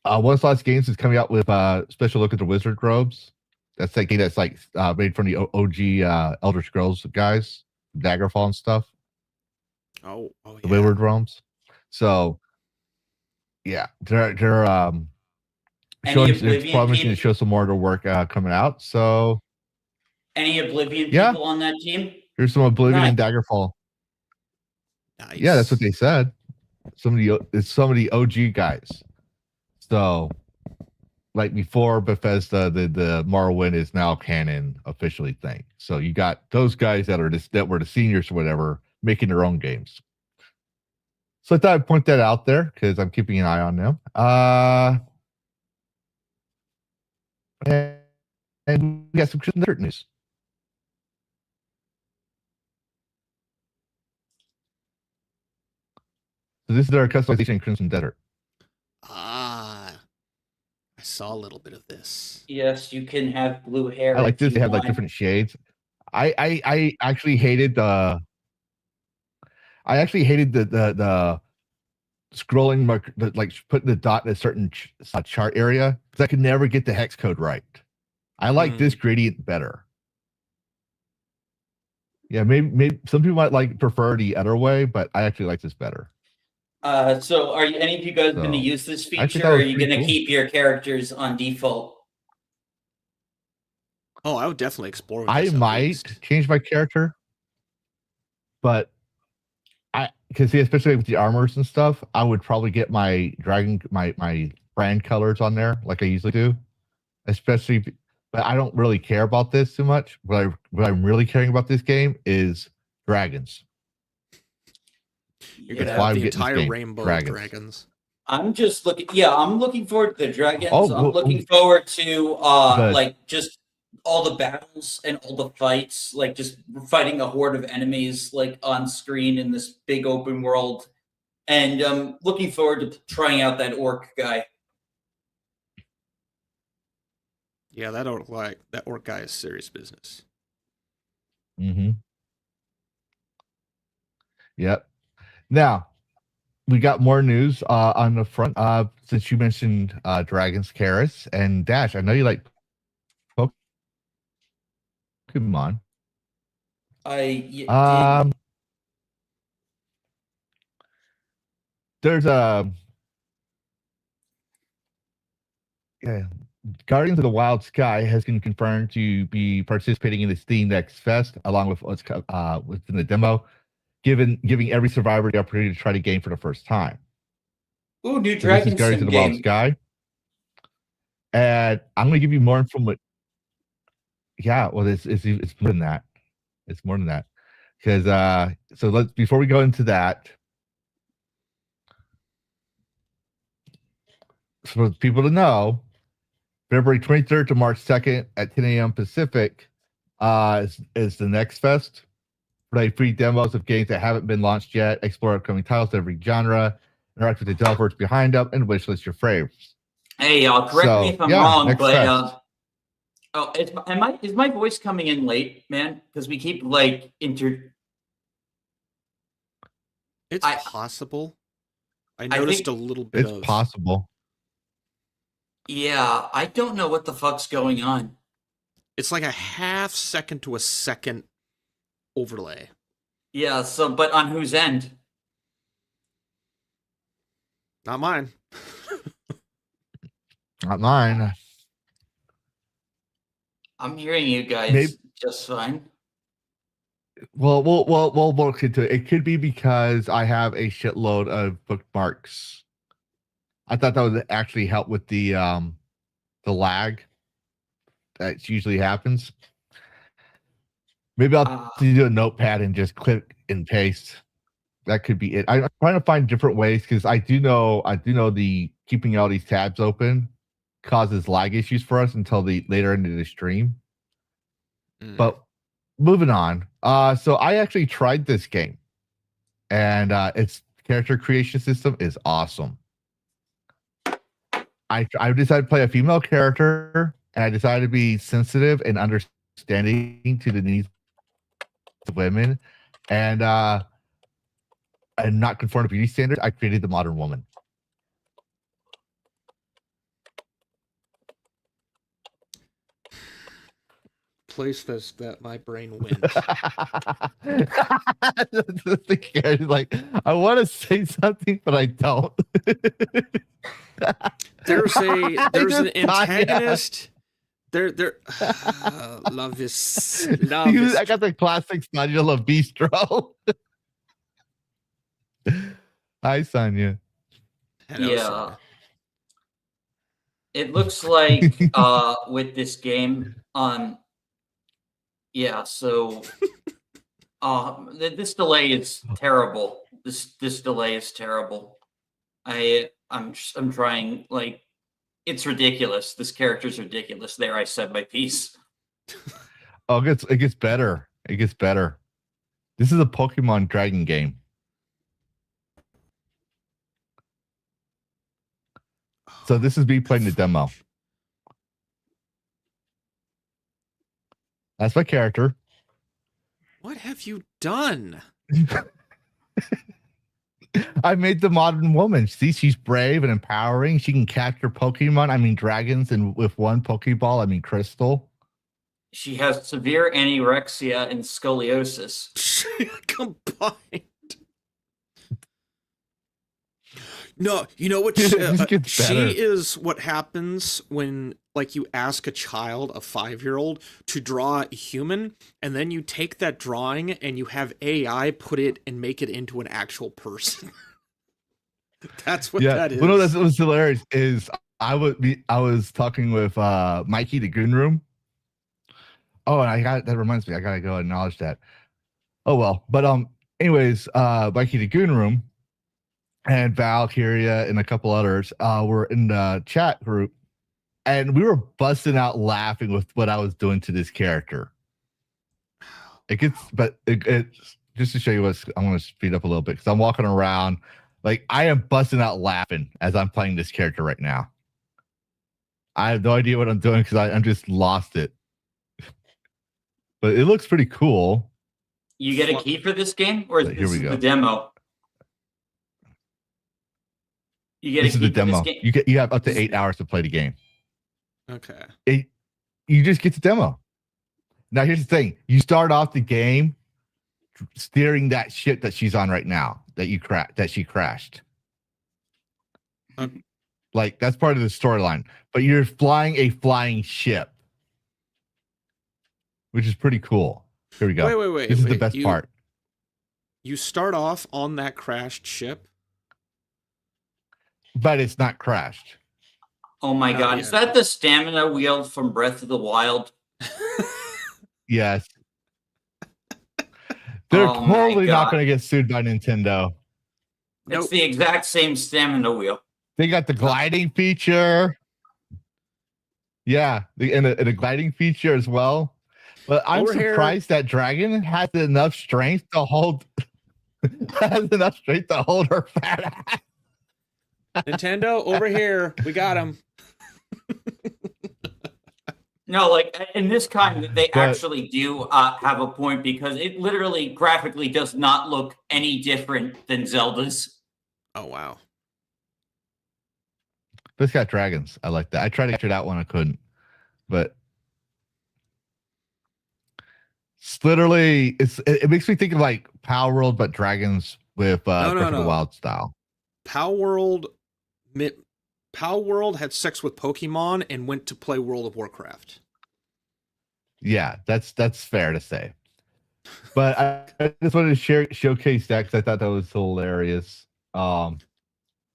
One Slots Games is coming out with a special look at the Wizard Robes. That's that game that's made from the OG Elder Scrolls guys, Daggerfall and stuff. Oh yeah. The Wayward Realms. So, yeah, they're promising to show some more of their work coming out. So, any Oblivion people on that team? There's some Oblivion and Daggerfall. Nice. Yeah, that's what they said. It's some of the OG guys. So, like before Bethesda, the Morrowind is now canon officially thing. So you got those guys that were the seniors or whatever making their own games. So I thought I'd point that out there because I'm keeping an eye on them. And we got some Crimson Desert news. So this is our customization in Crimson Desert. I saw a little bit of this. Yes, you can have blue hair. I like this. They have like different shades. I actually hated the scrolling putting the dot in a certain chart area because I could never get the hex code right. I like this gradient better. Yeah, maybe some people might prefer the other way, but I actually like this better. So are any of you guys going to So, use this I think feature, that or are was you pretty going to cool. keep your characters on default? Oh, I would definitely explore with I this at might least. change my character, but because especially with the armors and stuff, I would probably get my my brand colors on there like I usually do. But I don't really care about this too much. What I'm really caring about this game is dragons. You're gonna That's why have I'm the getting this entire game, rainbow of dragons. dragons. I'm just looking. Yeah, I'm looking forward to the dragons. Oh, I'm well, looking forward to the- like just all the battles and all the fights, like just fighting a horde of enemies like on screen in this big open world. And looking forward to trying out that orc guy. Yeah, that orc guy is serious business. Mm-hmm. Yep. Now we got more news on the front. Since you mentioned dragons, Karrus, and Dash, I know you like Pokemon. Did. There's a Guardians of the Wild Sky has been confirmed to be participating in the Steam Next Fest, along with what's within the demo, giving every survivor the opportunity to try the game for the first time. Ooh, new So this Dragon is Guardians Sim of the Wild game. Sky, and I'm going to give you more information. Yeah, well, it's more than that. It's more than that, because so let's before we go into that. For people to know, February 23rd to March 2nd at 10 a.m. Pacific is the Next Fest. Play free demos of games that haven't been launched yet, explore upcoming titles of every genre, interact with the developers behind them, and wishlist your favorites. Hey, correct me if I'm wrong, Next but Fest. is my voice coming in late, man? Because we keep like It's possible. I noticed a little bit. It's possible. Yeah, I don't know what the fuck's going on. It's like a half second to a second overlay. Yeah, so but on whose end? Not mine. Not mine. I'm hearing you guys just fine. Well, we'll look into it. It could be because I have a shitload of bookmarks. I thought that would actually help with the lag that usually happens. Maybe I'll do a notepad and just click and paste. That could be it. I'm trying to find different ways because I do know the keeping all these tabs open causes lag issues for us until the later into the stream. But moving on. So I actually tried this game, and its character creation system is awesome. I decided to play a female character, and I decided to be sensitive and understanding to the needs of women, and not conform to beauty standards. I created the modern woman. Place this that my brain went. Like, I want to say something, but I don't. There's an antagonist. There love is love. I got the classic Sonya Lavistro. Hi, Sonya. Hello, Yeah. Sonya. It looks like with this game, yeah, so this delay is terrible. This delay is terrible. I'm trying, like, it's ridiculous. This character's ridiculous. There, I said my piece. Oh, it gets better. It gets better. This is a Pokemon Dragon game. So this is me playing the demo. That's my character. What have you done? I made the modern woman. See, she's brave and empowering. She can capture Pokemon. I mean, dragons, and with one Pokeball, I mean, crystal. She has severe anorexia and scoliosis. Combined. No, you know what? It just gets She better. is what happens when, like, you ask a child, a 5-year-old, to draw a human, and then you take that drawing and you have AI put it and make it into an actual person. That's what that is. Well, no, that's what's hilarious is I was talking with Mikey the Goon Room. Oh, and that reminds me, I gotta go acknowledge that. Oh well, but anyways, Mikey the Goon Room and Valkyria and a couple others were in the chat group, and we were busting out laughing with what I was doing to this character. It just to show you what I'm going to speed up a little bit because I'm walking around like I am busting out laughing as I'm playing this character right now. I have no idea what I'm doing because I'm just lost it. But it looks pretty cool. You get a key for this game, or is Here we this go. the demo? You get This a is key the demo. for this game? You have up to 8 hours to play the game. Okay. You just get the demo. Now here's the thing: you start off the game steering that ship that she's on right now that she crashed. Like that's part of the storyline. But you're flying a flying ship, which is pretty cool. Here we go. Wait. This is the best part. You start off on that crashed ship, but it's not crashed. Oh my god, is that the stamina wheel from Breath of the Wild? Yes. They're Oh my totally not God. going to get sued by Nintendo. It's the exact same stamina wheel. They got the gliding feature. Yeah, and a gliding feature as well. But I'm Over here- surprised that Dragon has enough strength to hold her fat ass. Nintendo, over here. We got him. No, like in this kind, they actually do have a point because it literally graphically does not look any different than Zelda's. Oh, wow. But it's got dragons. I like that. I tried to capture that one. I couldn't. But it's literally, it makes me think of like Power World, but dragons with Breath of the Wild style. Power World had sex with Pokemon and went to play World of Warcraft. Yeah, that's fair to say. But I just wanted to showcase that because I thought that was hilarious.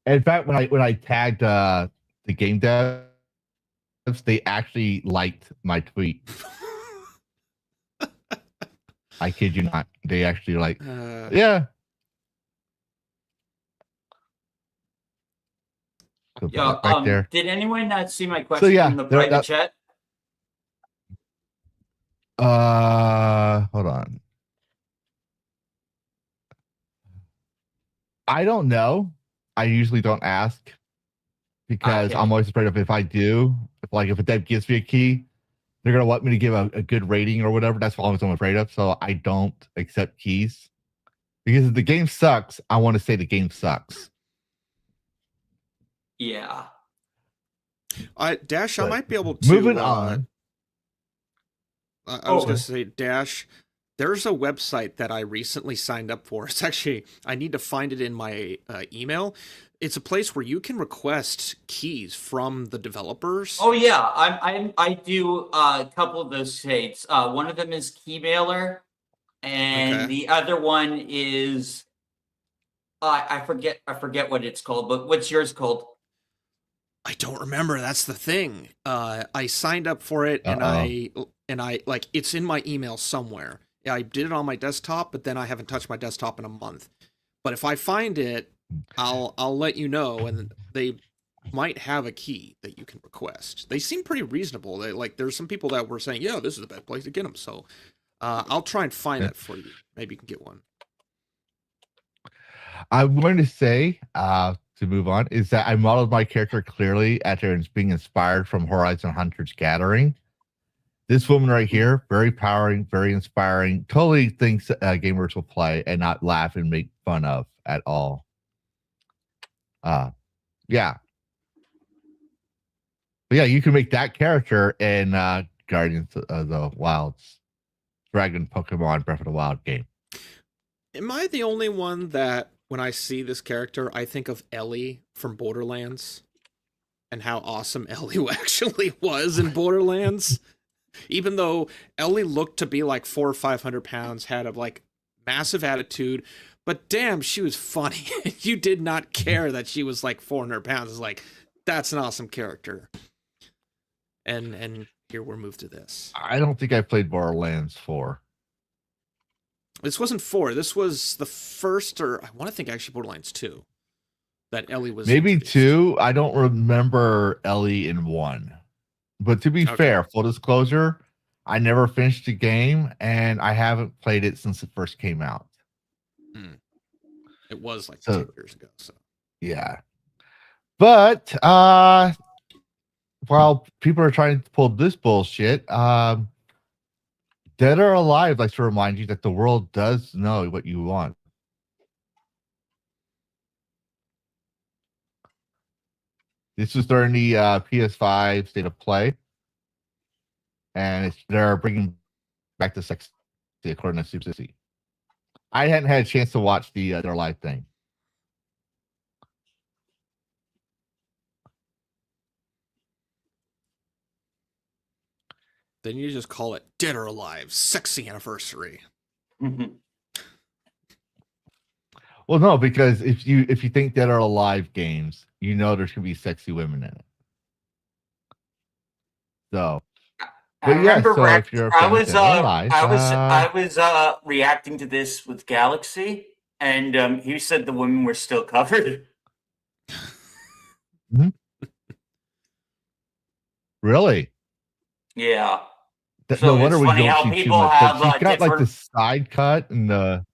In fact, when I tagged the game devs, they actually liked my tweet. I kid you not. They actually yeah. Yeah, there. did anyone not see my question in the there- private chat? Hold on. I don't know. I usually don't ask because I'm always afraid of if I do, if a dev gives me a key, they're gonna want me to give a good rating or whatever. That's what I'm afraid of. So I don't accept keys because if the game sucks, I want to say the game sucks. Yeah. Dash, I might be able to. Moving on. I was going to say, Dash, there's a website that I recently signed up for. It's actually, I need to find it in my email. It's a place where you can request keys from the developers. Oh yeah, I do a couple of those sites. One of them is Keymailer, and the other one is I forget what it's called. But what's yours called? I don't remember. That's the thing. I signed up for it, and I like it's in my email somewhere. I did it on my desktop, but then I haven't touched my desktop in a month. But if I find it, I'll let you know, and they might have a key that you can request. They seem pretty reasonable. There's some people that were saying, "Yeah, this is the best place to get them." So I'll try and find that for you. Maybe you can get one. I'm going to say to move on is that I modeled my character clearly after being inspired from Horizon Hunters Gathering. This woman right here, very empowering, very inspiring, totally thinks gamers will play and not laugh and make fun of at all. Yeah. But yeah, you can make that character in Guardians of the Wild's Dragon Pokemon Breath of the Wild game. Am I the only one that when I see this character, I think of Ellie from Borderlands and how awesome Ellie actually was in Borderlands. Even though Ellie looked to be like 400 or 500 pounds, had a like massive attitude, but damn, she was funny. You did not care that she was like 400 pounds. It's like, that's an awesome character. And here we're moved to this. I don't think I played Borderlands 4. This wasn't 4. This was the first, or I want to think actually Borderlands 2. That Ellie was Maybe introduced. 2. I don't remember Ellie in 1. But to be fair, full disclosure, I never finished the game, and I haven't played it since it first came out. It was like 10 years ago. So yeah. But while people are trying to pull this bullshit, Dead or Alive likes to remind you that the world does know what you want. This was during the PS5 State of Play, and they're bringing back the sex according to Super. I hadn't had a chance to watch the Dead or Alive thing. then you just call it Dead or Alive Sexy Anniversary. Well, no, because if you think Dead or Alive games, you know there's gonna be sexy women in it. So, I remember if you're a fan of Dead or Alive, I was reacting to this with Galaxy, and he said the women were still covered. Really? Yeah. So So no wonder it's we funny don't how see too people much. have, But she's got like the different- side cut and the.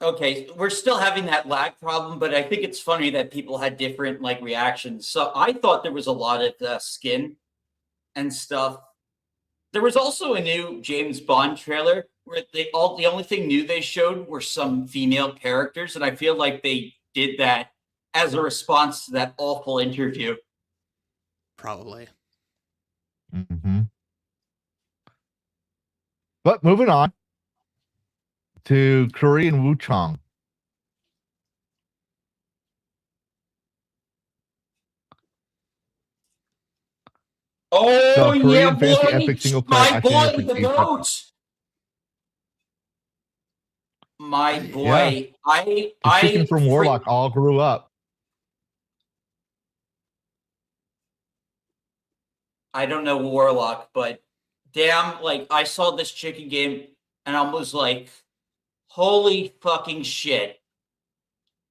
Okay, we're still having that lag problem, but I think it's funny that people had different like reactions. So I thought there was a lot of skin and stuff. There was also a new James Bond trailer where the only thing new they showed were some female characters, and I feel like they did that as a response to that awful interview. Probably. Mm-hmm. But moving on to Korean Wuchang. Oh, So, Korean yeah, fantasy boy! epic single player My action boy, epic the game goat! My boy, The chicken from Warlock all grew up. I don't know Warlock, but damn, like I saw this chicken game and I was like, holy fucking shit.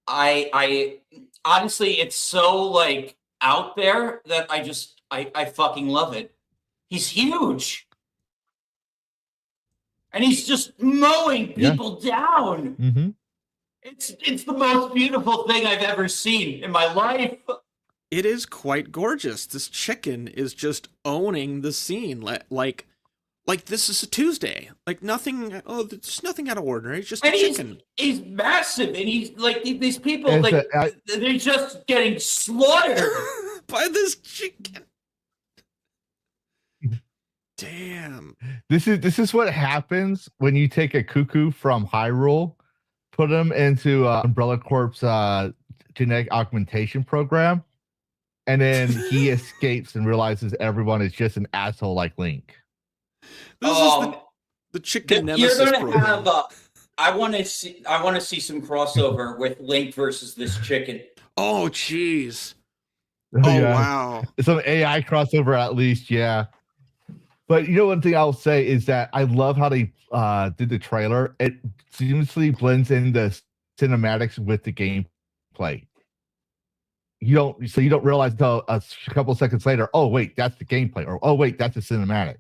I honestly, it's so like out there that I fucking love it. He's huge. And he's just mowing people down. Mm-hmm. It's the most beautiful thing I've ever seen in my life. It is quite gorgeous. This chicken is just owning the scene. Like this is a Tuesday. Like nothing. Oh, there's nothing out of ordinary. It's just a chicken. He's massive, and he's like these people. And like they're just getting slaughtered by this chicken. Damn. This is what happens when you take a cuckoo from Hyrule, put him into Umbrella Corp's genetic augmentation program, and then he escapes and realizes everyone is just an asshole like Link. This is the chicken nemesis you're gonna program. have. I want to see some crossover with Link versus this chicken. Oh, jeez. Oh, Yeah. wow. Some AI crossover at least, yeah. But you know, one thing I'll say is that I love how they did the trailer. It seamlessly blends in the cinematics with the gameplay. You don't realize until a couple seconds later, oh wait, that's the gameplay, or oh wait, that's the cinematic.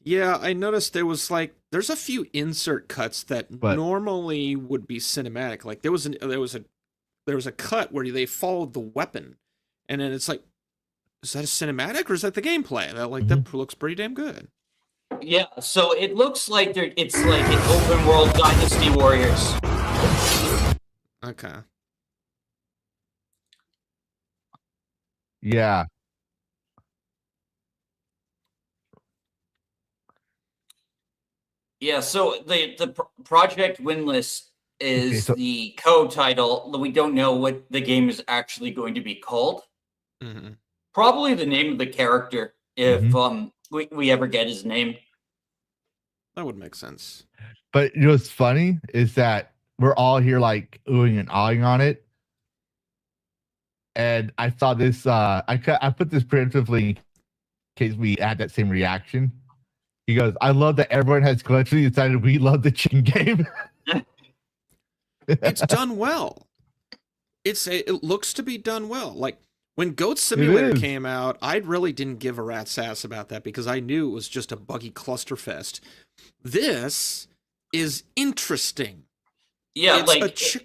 Yeah, I noticed there's a few insert cuts that normally would be cinematic. Like there was a cut where they followed the weapon, and then it's like, is that a cinematic or is that the gameplay? That that looks pretty damn good. Yeah, so it looks like it's like an open world Dynasty Warriors. Okay. Yeah. Yeah, so the project win list is so- the co-title. We don't know what the game is actually going to be called. Mhm. Probably the name of the character, if we ever get his name. That would make sense. But you know what's funny is that we're all here like oohing and awing on it. And I saw this, I put this preemptively in case we had that same reaction. He goes, I love that everyone has collectively decided we love the chicken game. It's done well. It looks to be done well. Like when Goat Simulator came out, I really didn't give a rat's ass about that because I knew it was just a buggy clusterfest. This is interesting. Yeah, It's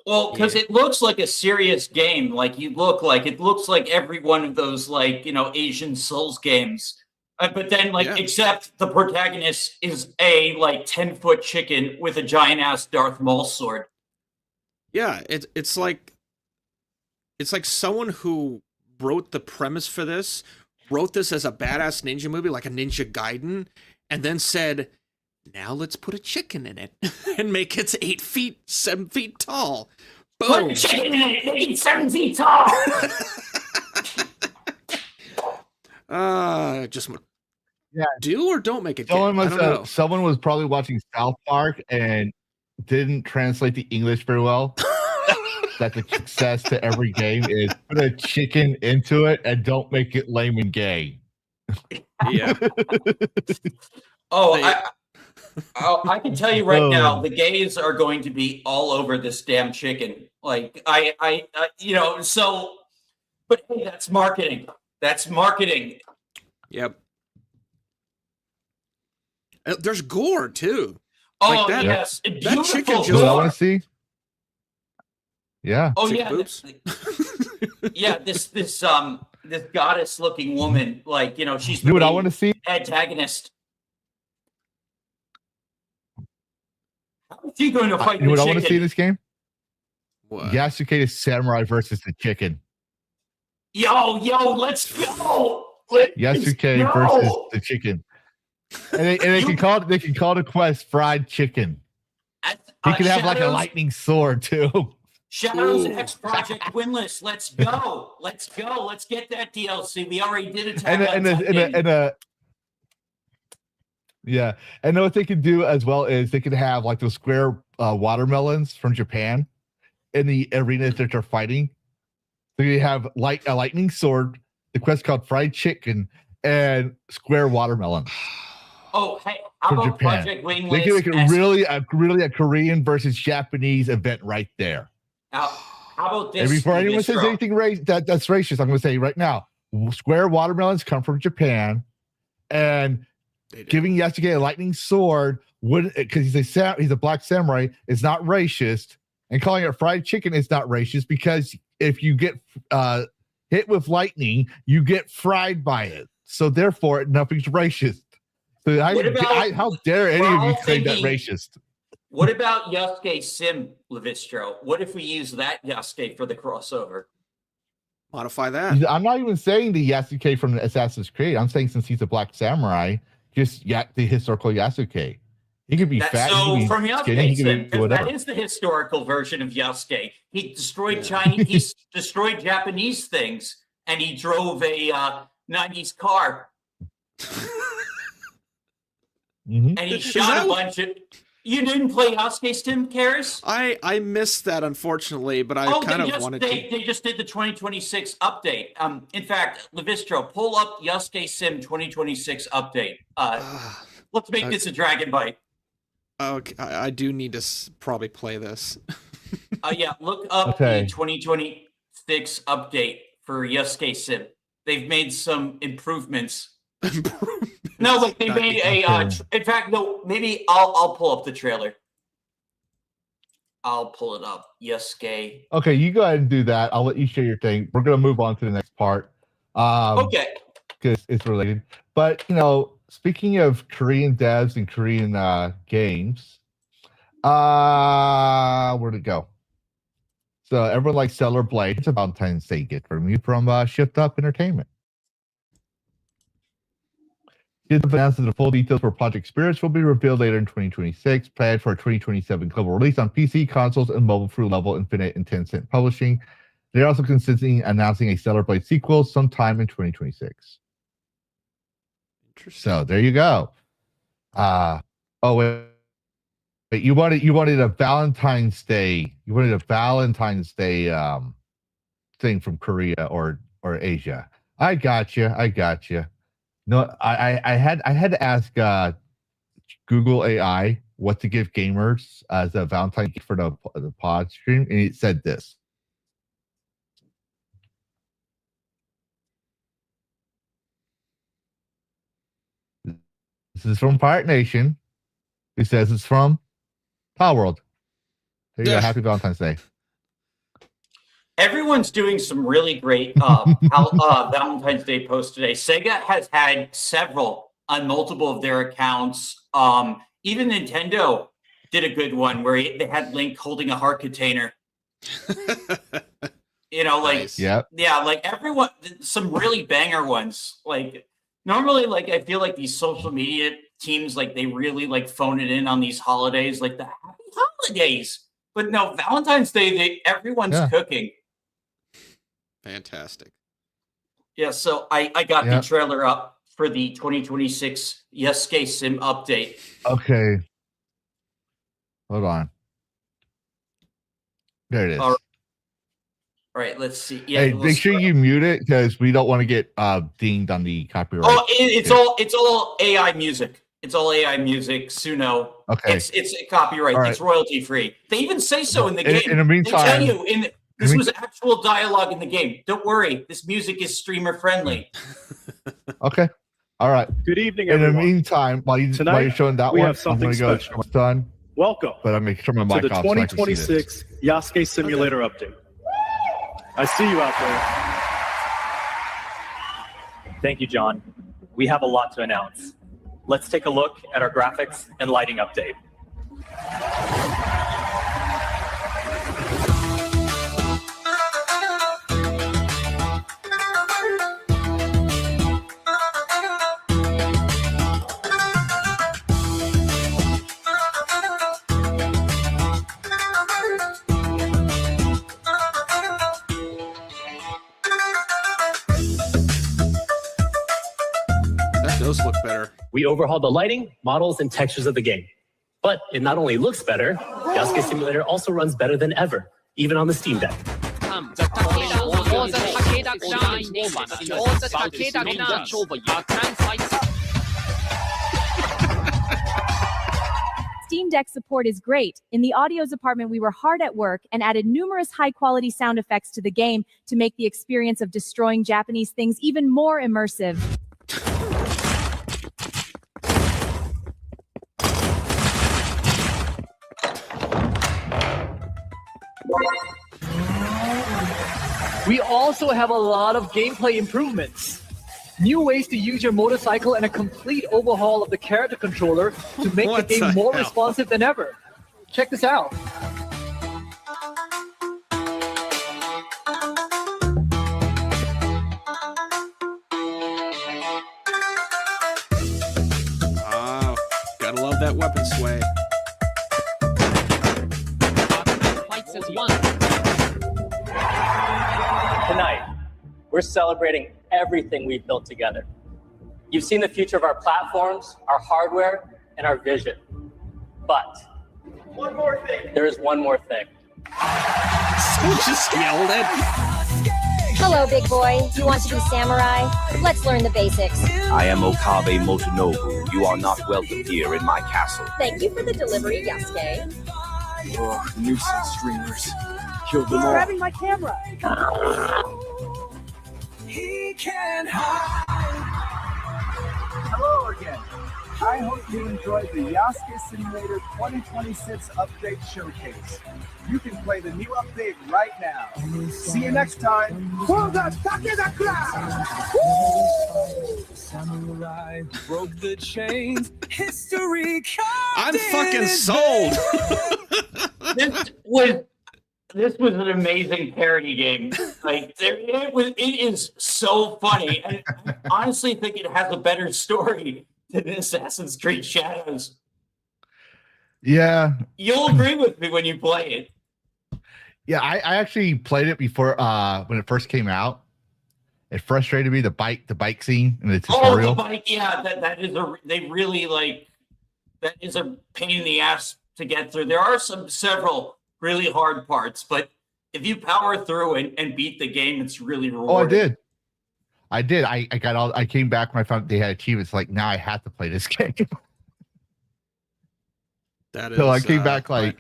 well, because it looks like a serious game. Like it looks like every one of those Asian Souls games. But then except the protagonist is a 10-foot chicken with a giant ass Darth Maul sword. Yeah, it's like someone who wrote the premise for this, wrote this as a badass ninja movie, like a Ninja Gaiden, and then said, now let's put a chicken in it and make it 8 feet, 7 feet tall. Boom. Put a chicken in it, make it 7 feet tall. Just Yeah. do or don't make it. Someone was probably watching South Park and didn't translate the English very well. That the success to every game is put a chicken into it and don't make it lame and gay. Yeah. I can tell you right now, the gays are going to be all over this damn chicken. But hey, that's marketing. That's marketing. Yep. There's gore too. Oh, like that, yes. That chicken just. I want to see. Yeah. Oh, chicken yeah. This goddess-looking woman, she's what I want to see. Antagonist. How is she going to fight? You know what I want to see in this game? What? Yasuke Samurai versus the chicken. Yo, let's go. Yasuke versus the chicken. And they can call the quest fried chicken. He can have like a lightning sword too. Shadows X Project Winless. Let's go. Let's get that DLC. We already did Attack on Titan. Yeah, and what they can do as well is they can have like those square watermelons from Japan in the arenas that they're fighting. So you have a lightning sword, the quest called fried chicken, and square watermelon. Oh, hey, how about Japan. Project Wingless? They can make it really a Korean versus Japanese event right there. How about this? And before anyone says Lavistro? anything that's racist, I'm going to say right now, square watermelons come from Japan, and giving Yasuke a lightning sword would, because he's a black samurai, is not racist, and calling it fried chicken is not racist because if you get hit with lightning, you get fried by it. So therefore, nothing's racist. So how dare any of you say that racist? What about Yasuke Sim, Lavistro? What if we use that Yasuke for the crossover? Modify that. I'm not even saying the Yasuke from the Assassin's Creed. I'm saying since he's a black samurai, just the historical Yasuke. He could be fat. So from Yasuke Sim, that is the historical version of Yasuke. He destroyed he destroyed Japanese things, and he drove a 90s car. And he shot a bunch of. You didn't play Yasuke Sim, Karrus? I missed that, unfortunately, but I wanted to. They just did the 2026 update. In fact, Lavistro, pull up Yasuke Sim 2026 update. Let's make this a Dragon Bite. Okay, I do need to probably play this. Yeah, look up the 2026 update for Yasuke Sim. They've made some improvements. No, like they made in fact, no. Maybe I'll pull up the trailer. I'll pull it up. Yasuke. Okay, you go ahead and do that. I'll let you share your thing. We're gonna move on to the next part. Okay. Because it's related. But speaking of Korean devs and Korean games, where'd it go? So everyone likes Stellar Blade. It's a Valentine's Day gift from you from Shift Up Entertainment. Kids have announced that the full details for Project Spirits will be revealed later in 2026, planned for a 2027 global release on PC, consoles, and mobile through Level Infinite and Tencent Publishing. They're also considering announcing a Stellar Blade sequel sometime in 2026. Interesting. So there you go. Wait, you wanted a Valentine's Day. You wanted a Valentine's Day thing from Korea or Asia. I got you. No, I had to ask Google AI what to give gamers as a Valentine's gift for the pod stream, and it said this. This is from Pirate Nation. Who says it's from Power World. There you go. Happy Valentine's Day. Everyone's doing some really great Valentine's Day posts today. Sega has had several on multiple of their accounts. Even Nintendo did a good one where they had Link holding a heart container. Nice. Yeah, like everyone, some really banger ones. Like normally, like I feel like these social media teams, like they really like phone it in on these holidays, like the happy holidays. But no, Valentine's Day, everyone's cooking. Fantastic. Yeah, so I got the trailer up for the 2026 Yasuke Sim update. Okay. Hold on. There it is. All right, let's see. Yeah, hey, make sure you mute it because we don't want to get dinged on the copyright. Oh, it's all AI music. It's all AI music. Suno. Okay. It's copyright. Right. It's royalty free. They even say so in the game. In the meantime, they tell you this was actual dialogue in the game. Don't worry, this music is streamer friendly. Okay. All right. Good evening, everyone. In the meantime, while you're showing that we one, have something I'm going to go. It's done. Welcome. But I'm making sure my mic to the off 2026 Yasuke Simulator update. I see you out there. Thank you, John. We have a lot to announce. Let's take a look at our graphics and lighting update. Those look better. We overhauled the lighting, models, and textures of the game. But it not only looks better, Yasuke Simulator also runs better than ever, even on the Steam Deck. Steam Deck support is great. In the audio department, we were hard at work and added numerous high-quality sound effects to the game to make the experience of destroying Japanese things even more immersive. We also have a lot of gameplay improvements. New ways to use your motorcycle and a complete overhaul of the character controller to make the game more responsive than ever. Check this out. Oh, gotta love that weapon sway. Tonight, we're celebrating everything we've built together. You've seen the future of our platforms, our hardware, and our vision. But one more thing. There is one more thing. So just yelled at. Hello, big boy. Do you want to be samurai? Let's learn the basics. I am Okabe Motonobu. You are not welcome here in my castle. Thank you for the delivery, Yasuke. Oh, nuisance streamers. Kill them all. Grabbing my camera. He can hide. Hello again. I hope you enjoyed the Yasuke Simulator 2026 Update Showcase. You can play the new update right now. See you next time. For the Samurai broke the chains. History. I'm fucking sold. This was an amazing parody game. Like it is so funny, and I honestly think it has a better story to Assassin's Creed Shadows. Yeah. You'll agree with me when you play it. Yeah, I actually played it before when it first came out. It frustrated me, the bike scene in the tutorial. Oh, the bike, yeah, that is that is a pain in the ass to get through. There are several really hard parts, but if you power through and beat the game, it's really rewarding. Oh, I did. I came back when I found they had achievements. Like, now I have to play this game. That is. So I came back like.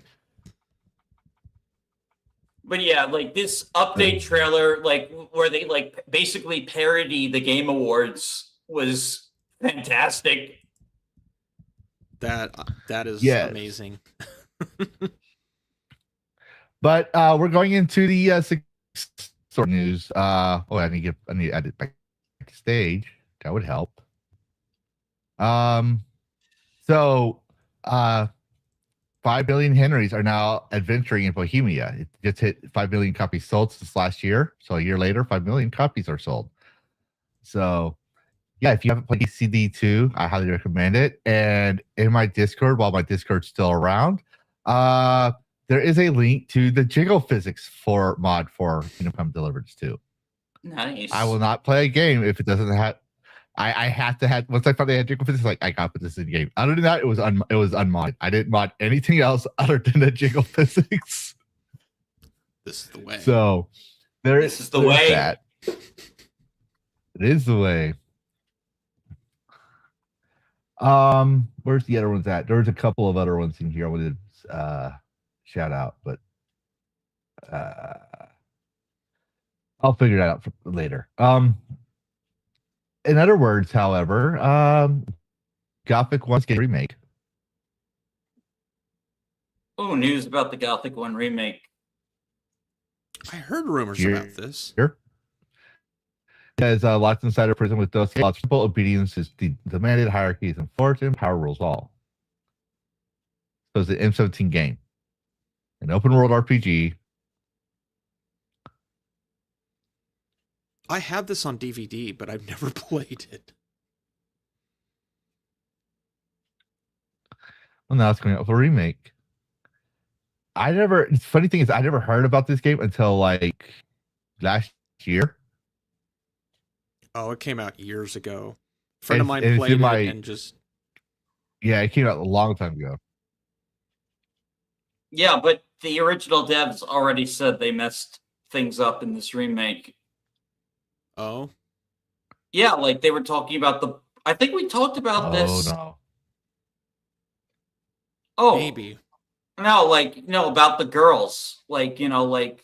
But yeah, like this update trailer, like where they like basically parody the Game Awards, was fantastic. That is amazing. But we're going into the sort of news. I need to add it backstage. That would help. So 5 billion Henrys are now adventuring in Bohemia. It just hit 5 million copies sold since last year. So a year later, 5 million copies are sold. So yeah, if you haven't played CD2, I highly recommend it. And in my Discord, while my Discord's still around, there is a link to the jiggle physics for mod for Kingdom Come Deliverance 2. Nice. I will not play a game if it doesn't have. I have to have. Once I found they had jiggle physics, like I got to put this in the game. Other than that, it was unmodded. I didn't mod anything else other than the jiggle physics. This is the way. So this is the way. That. It is the way. Where's the other ones at? There's a couple of other ones in here I wanted to shout out, but I'll figure that out later. In other words, however, Gothic 1's getting a remake. Oh, news about the Gothic 1 remake. I heard rumors about this. As locked inside a prison with those simple obedience is demanded, hierarchy is enforced, and power rules all. So it's an M17 game, an open world RPG. I have this on DVD, but I've never played it. Well, now it's going out for a remake. The funny thing is, I never heard about this game until like last year. Oh, it came out years ago. A friend of mine played it and just. Yeah, it came out a long time ago. Yeah, but the original devs already said they messed things up in this remake. Oh? Yeah, like they were talking about I think we talked about this. No. Oh, maybe. No, about the girls. Like people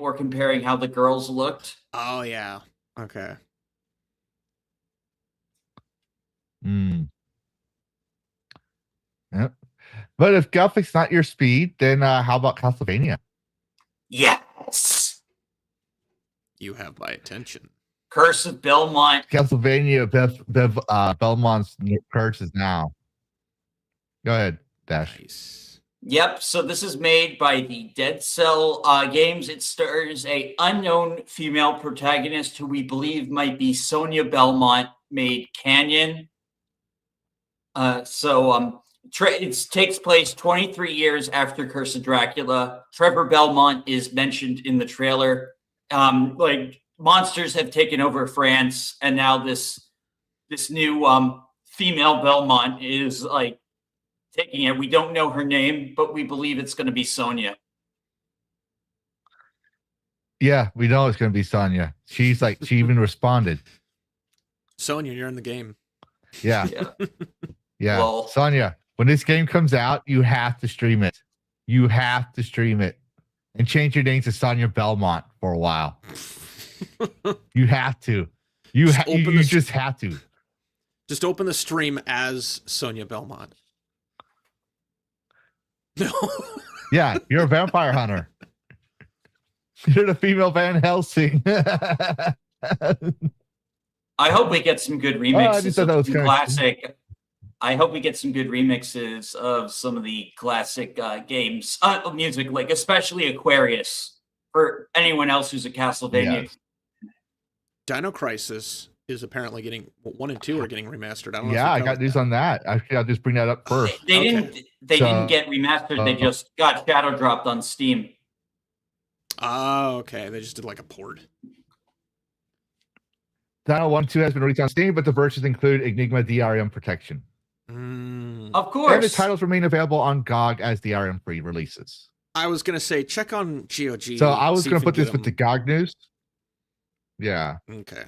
were comparing how the girls looked. Oh, yeah. Okay. Yep. But if Gothic's not your speed, then how about Castlevania? Yes. You have my attention. Curse of Belmont. Castlevania Belmont's curse is now. Go ahead, Dash. Nice. Yep. So this is made by the Dead Cell Games. It stars a unknown female protagonist who we believe might be Sonia Belmont, made Canyon. It takes place 23 years after Curse of Dracula. Trevor Belmont is mentioned in the trailer. Monsters have taken over France, and now this new female Belmont is taking it. We don't know her name, but we believe it's going to be Sonia. Yeah, we know it's going to be Sonia. She even responded. Sonia, you're in the game. Yeah. Yeah. Well, Sonia, when this game comes out, you have to stream it. You have to stream it and change your name to Sonia Belmont for a while. You have to. You just have to. Just open the stream as Sonia Belmont. No. Yeah, you're a vampire hunter. You're the female Van Helsing. I hope we get some good remixes of some classic. I hope we get some good remixes of some of the classic games, music, especially Aquarius. For anyone else who's a Castlevania. Yeah. Dino Crisis is apparently getting 1 and 2 are getting remastered. I don't know. Yeah, I got news on that. Actually, I'll just bring that up first. They didn't get remastered. They just got shadow dropped on Steam. Oh, okay. They just did like a port. Dino 1 2 has been released on Steam, but the versions include Enigma DRM protection. Of course. And the titles remain available on GOG as DRM free releases. I was gonna say check on GOG. So I was gonna put this with the GOG news. Yeah. Okay.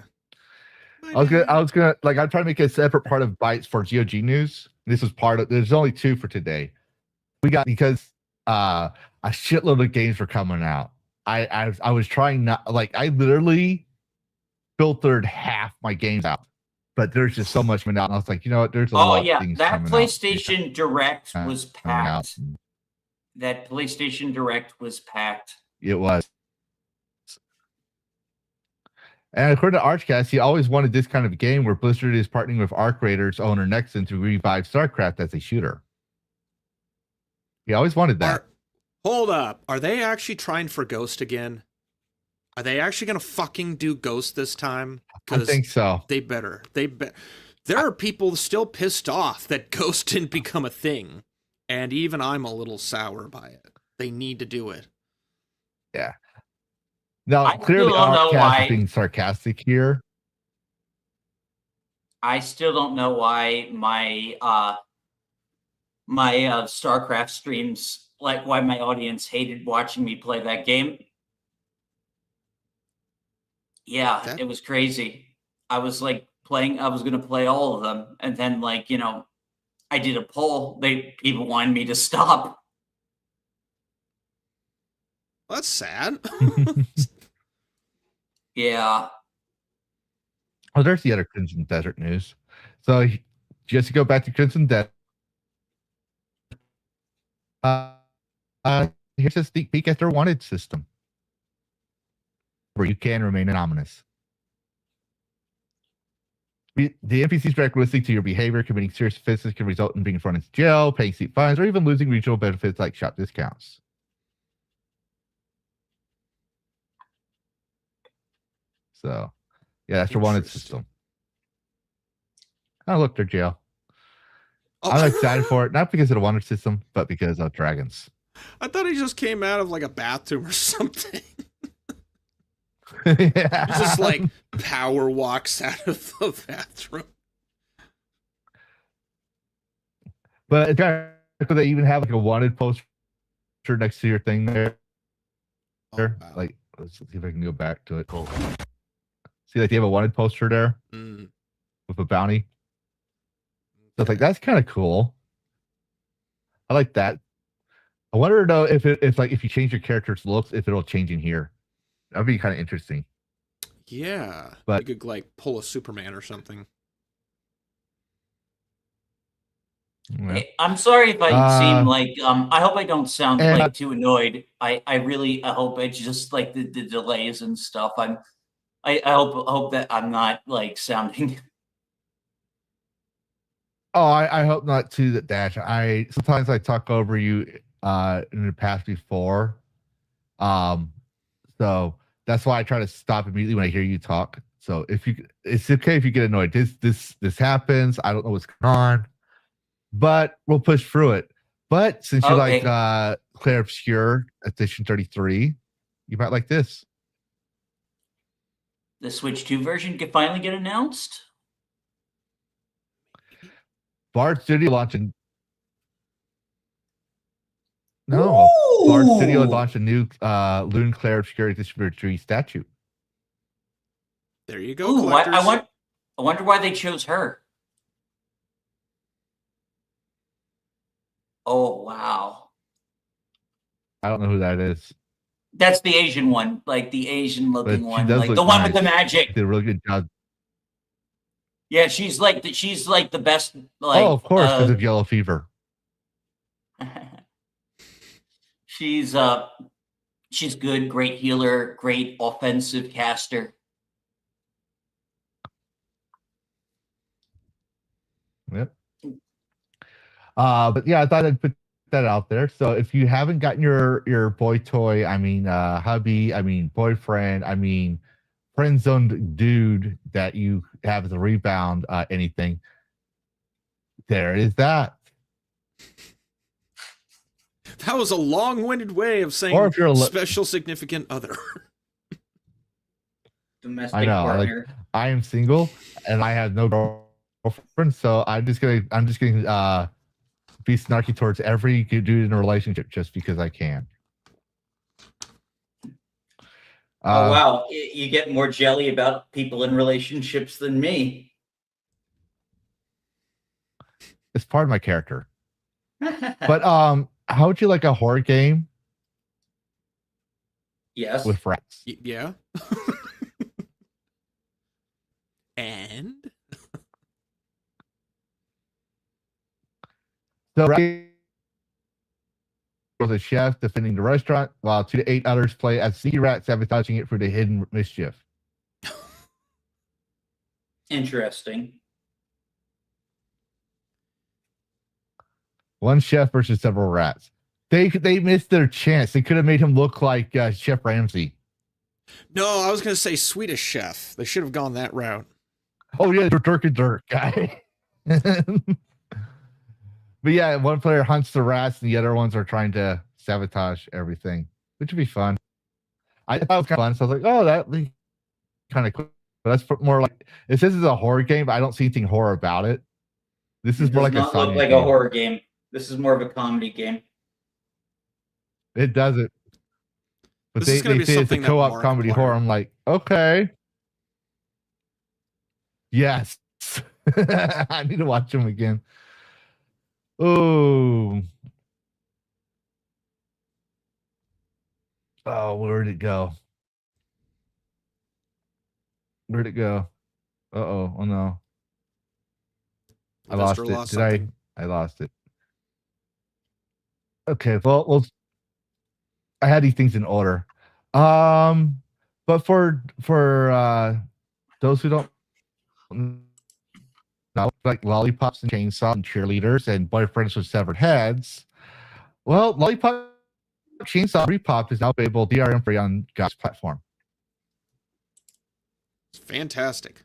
I was gonna like I'm trying to make a separate part of Bytes for GOG news. This was part of there's only 2 for today. We got because a shitload of games were coming out. I was trying not like I literally filtered half my games out, but there's just so much coming out. And I was like, you know what? There's a lot of things. That PlayStation Direct was packed. That PlayStation Direct was packed. It was. And according to Archcast, he always wanted this kind of game where Blizzard is partnering with Arc Raiders owner Nexon to revive StarCraft as a shooter. He always wanted that. Hold up. Are they actually trying for Ghost again? Are they actually going to fucking do Ghost this time? I think so. They better. There are people still pissed off that Ghost didn't become a thing. And even I'm a little sour by it. They need to do it. Yeah. Now, clearly, Archcast is being sarcastic here. I still don't know why my StarCraft streams, like why my audience hated watching me play that game. Yeah, it was crazy. I was like I was going to play all of them. And then like, you know, I did a poll. People wanted me to stop. Well, that's sad. Yeah. Oh, there's the other Crimson Desert news. So just to go back to Crimson Desert. Here's a sneak peek at their wanted system, where you can remain anonymous. The NPCs react listening to your behavior. Committing serious offenses can result in being thrown into jail, paying steep fines, or even losing regional benefits like shop discounts. So, yeah, that's your wanted system. Oh, look, they're jail. Oh. I'm excited for it, not because of the wanted system, but because of dragons. I thought he just came out of like a bathroom or something. Yeah. He just like power walks out of the bathroom. But they even have like a wanted poster next to your thing there. Oh, wow. Like, let's see if I can go back to it. Cool. See, like they have a wanted poster there with a bounty. So it's like that's kind of cool. I like that. I wonder though if you change your character's looks, if it'll change in here. That'd be kind of interesting. Yeah, but you could like pull a Superman or something. Yeah. I'm sorry if I seem like I hope I don't sound like too annoyed. I hope it's just like the delays and stuff. I hope that I'm not like sounding. Oh, I hope not too. That Dash. Sometimes I talk over you in the past before, so that's why I try to stop immediately when I hear you talk. So it's okay if you get annoyed. This happens. I don't know what's going on, but we'll push through it. But since you like Clair Obscure Edition 33, you might like this. The Switch 2 version can finally get announced. Bard Studio launching. No, Bard Studio launched a new Loon Clair Obscure Edition 33 statue. There you go. Ooh, I wonder why they chose her. Oh wow! I don't know who that is. That's the Asian one, like the Asian looking one, like look the one nice. with the magic. Did a really good job. Yeah, she's like the best. Like, oh, of course, because of yellow fever. She's good, great healer, great offensive caster. Yep. But yeah, I thought I'd put that out there. So if you haven't gotten your boy toy, hubby, boyfriend, friend zoned dude that you have as a rebound anything. There is that. That was a long-winded way of saying Or if you're special significant other. Domestic I know. partner. I am single and I have no girlfriend, so I'm just gonna be snarky towards every dude in a relationship just because I can. Oh wow, you get more jelly about people in relationships than me. It's part of my character. But how would you like a horror game? Yes. With rats. Yeah. And so was a chef defending the restaurant while 2 to 8 others play as sea rat sabotaging it for the hidden mischief. Interesting. One chef versus several rats. They missed their chance. They could have made him look like Chef Ramsay. no, I was going to say Swedish Chef. They should have gone that route. Oh yeah, Dirk and Dirk guy. But yeah, one player hunts the rats and the other ones are trying to sabotage everything, which would be fun. I thought it was kind of fun, so I was like, oh, that'd be kind of cool. But that's more like, it says it's a horror game, but I don't see anything horror about it. This is more like Does a not look like a horror game. This is more of a comedy game. It doesn't. But This is they gonna be say it's a something that co-op Mark comedy will horror. learn. I'm like, okay. Yes. I need to watch them again. Oh. Oh, where'd it go? Where'd it go? Uh-oh. Oh no. I lost Lavistro it. lost Did something. I lost it. Okay, well, I had these things in order. But for those who don't know, like lollipops and chainsaws and cheerleaders and boyfriends with severed heads, well, lollipop, chainsaw, repop is now available DRM free on God's platform. It's fantastic.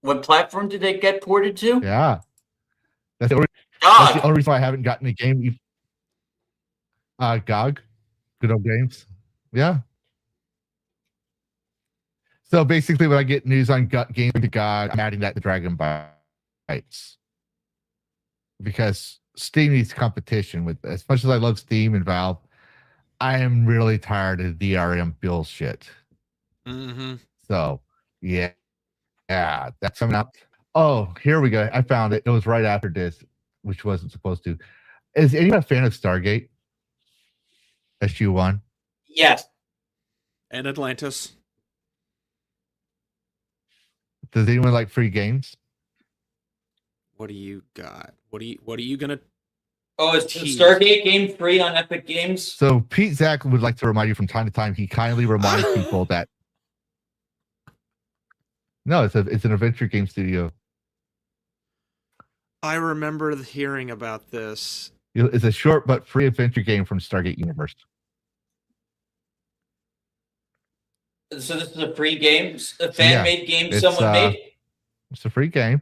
What platform did they get ported to? Yeah, that's the only reason why I haven't gotten a game. GOG, good old games. Yeah. So basically, when I get news on Game to God, I'm adding that to Dragon Bites because Steam needs competition. With as much as I love Steam and Valve, I am really tired of DRM bullshit. Mm-hmm. So yeah, that's coming up. Oh, here we go. I found it. It was right after this, which wasn't supposed to. Is anyone a fan of Stargate? SG-1? Yes. And Atlantis. Does anyone like free games? What do you got? What are you gonna? Oh, is the Jeez. Stargate game free on Epic Games? So Pete Zach would like to remind you from time to time. He kindly reminds people that no, it's an adventure game studio. I remember hearing about this. It's a short but free adventure game from Stargate Universe. So this is a free game, a fan-made game someone made? It's a free game.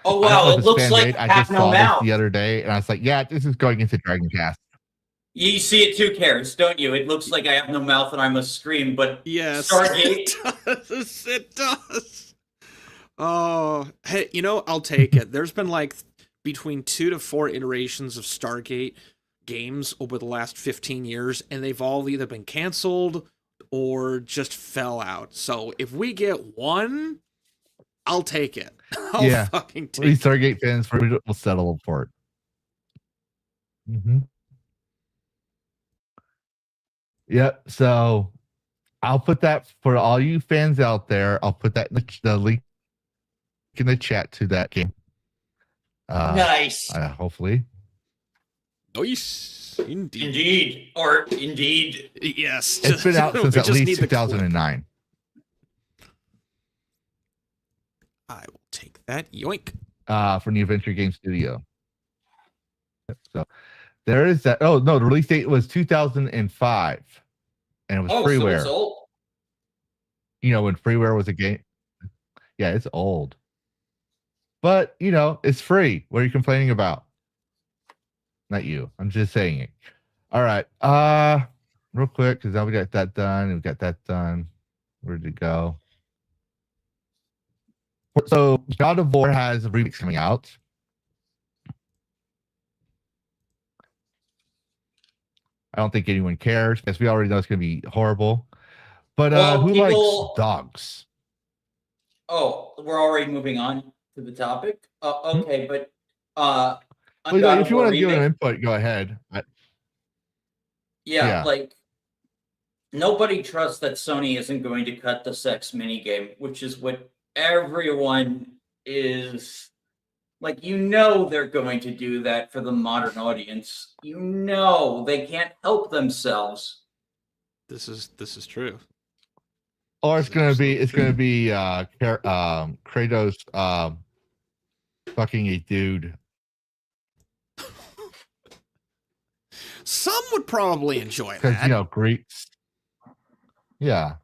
Oh, wow, it looks like I Have just No saw Mouth. this the other day, and I was like, yeah, this is going into Dragoncast. You see it too, Karrus, don't you? It looks like I have no mouth and I must scream, but Yes, Stargate. It does. Oh, hey, I'll take it. There's been like between 2 to 4 iterations of Stargate games over the last 15 years, and they've all either been canceled or just fell out. So if we get one, I'll take it. I'll fucking take These it. Stargate fans will settle for it. Mm-hmm. Yep. So I'll put that for all you fans out there. I'll put that in the link in the chat to that game. Nice. Nice. Hopefully. Indeed. Indeed. Yes. It's been out since at least 2009. I will take that. Yoink. From the Adventure Game Studio. So there is that. Oh no, the release date was 2005. and it was So freeware. it's old. You know, when freeware was a game. Yeah, it's old. But, you know, it's free. What are you complaining about? Not you. I'm just saying it. All right. Real quick, because now we got that done and we got that done. Where did it go? So God of War has a remix coming out. I don't think anyone cares because we already know it's going to be horrible. But who likes dogs? Oh, we're already moving on to the topic. Okay, but if you want to give an input, go ahead. Yeah, like nobody trusts that Sony isn't going to cut the sex minigame, which is what everyone is like. You know they're going to do that for the modern audience. You know they can't help themselves. This is true. Or it's gonna be Kratos fucking a dude. Some would probably enjoy that. Because, you know, Greeks. Yeah.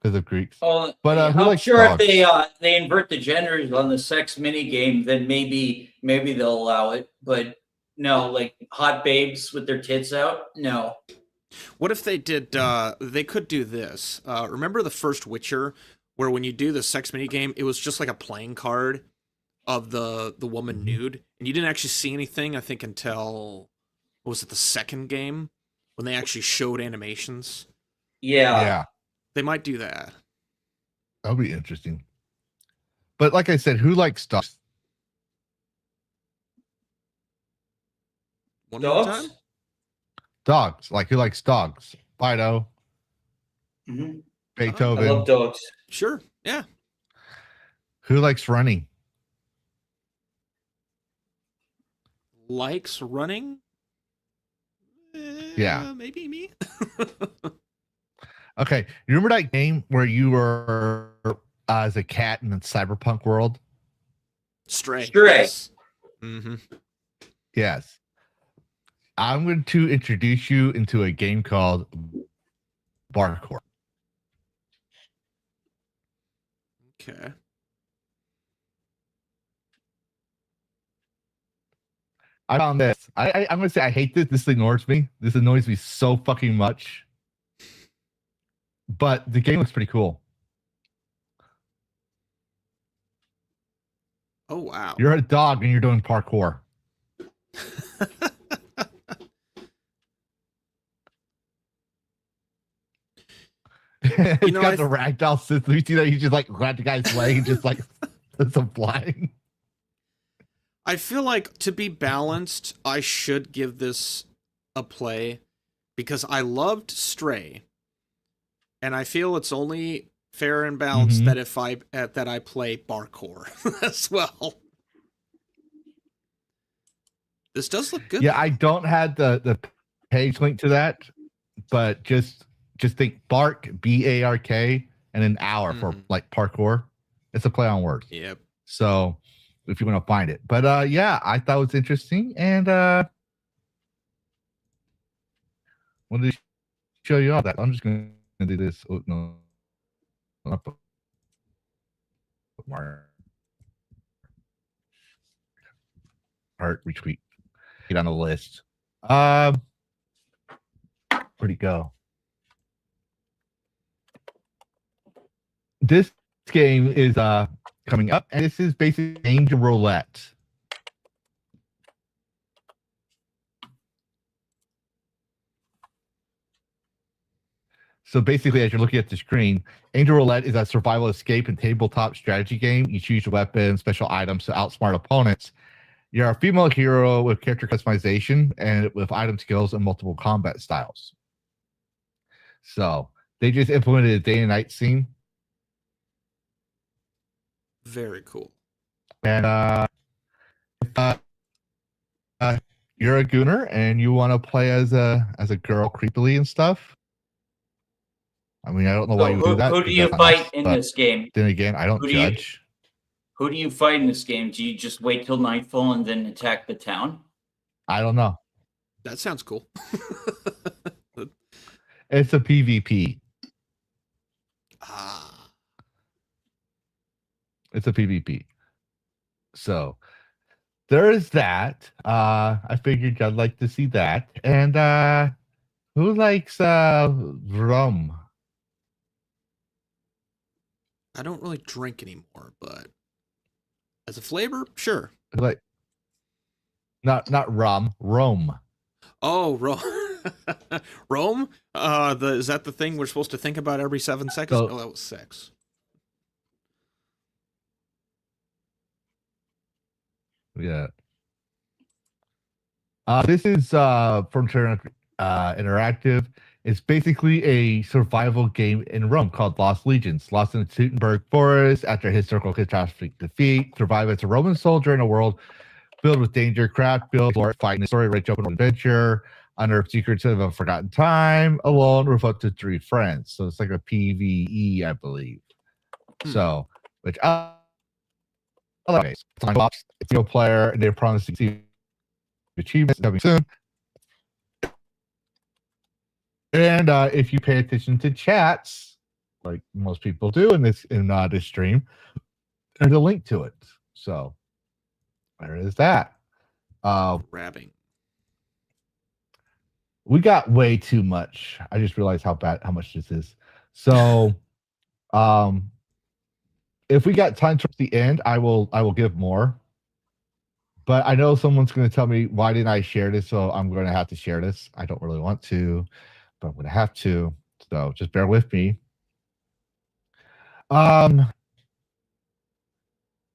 Because of Greeks. Oh, but I'm sure dogs? If they invert the genders on the sex mini game, then maybe they'll allow it. But no, like hot babes with their tits out, no. What if they did? They could do this. Remember the first Witcher, where when you do the sex mini game, it was just like a playing card of the woman nude, and you didn't actually see anything. I think until was it the second game when they actually showed animations? Yeah. They might do that. That'll be interesting. But like I said, who likes dogs? One more time? Dogs. Like, who likes dogs? Fido. Beethoven. I love dogs. Sure. Yeah. Who likes running? Likes running? Yeah. Maybe me. Okay. You remember that game where you were as a cat in the cyberpunk world? Stray. Yes. Mm-hmm. Yes. I'm going to introduce you into a game called Barcore. Okay. I found this. I'm going to say I hate this. This ignores me. This annoys me so fucking much. But the game looks pretty cool. Oh, wow. You're a dog and you're doing parkour. It's got the ragdoll system. You see that? You just like grab the guy's leg and just like does some flying. I feel like to be balanced, I should give this a play because I loved Stray, and I feel it's only fair and balanced that if I play Barcore as well. This does look good. Yeah, I don't have the page link to that, but just think Bark, B-A-R-K, and an hour for like parkour. It's a play on words. Yep. So if you want to find it. But yeah, I thought it was interesting, and wanted to show you all that. I'm just gonna do this. Oh no. Heart retweet. Get on the list. Where'd it go? This game is coming up, and this is basically Angel Roulette. So basically, as you're looking at the screen, Angel Roulette is a survival escape and tabletop strategy game. You choose your weapons, special items to outsmart opponents. You're a female hero with character customization and with item skills and multiple combat styles. So they just implemented a day and night scene. Very cool. And you're a gooner and you want to play as a girl creepily and stuff. I mean, I don't know why you would do that. Who do you fight in this game? Then again, I don't judge. Who do you fight in this game? Do you just wait till nightfall and then attack the town? I don't know. That sounds cool. It's a PvP. It's a PvP. So there is that. I figured I'd like to see that. And who likes rum? I don't really drink anymore, but as a flavor, sure. Like not rum, Rome. Oh, Rome. Rome? Is that the thing we're supposed to think about every 7 seconds? So, oh, that was 6. Yeah. This is from Turner Interactive. It's basically a survival game in Rome called Lost Legions. Lost in the Teutoburg Forest after a historical catastrophic defeat. Survive as a Roman soldier in a world filled with danger, craft, build, lore, fighting, story, rich, open adventure, unearth secrets of a forgotten time, alone, or with up to 3 friends. So it's like a PvE, I believe. So, which it's on Ops, it's a player, and they're promising to see achievements coming soon. And if you pay attention to chats, like most people do in this stream, there's a link to it. So there is that. Grabbing. We got way too much. I just realized how much this is. So if we got time towards the end, I will give more. But I know someone's going to tell me, why didn't I share this? So I'm going to have to share this. I don't really want to, but I'm going to have to. So just bear with me.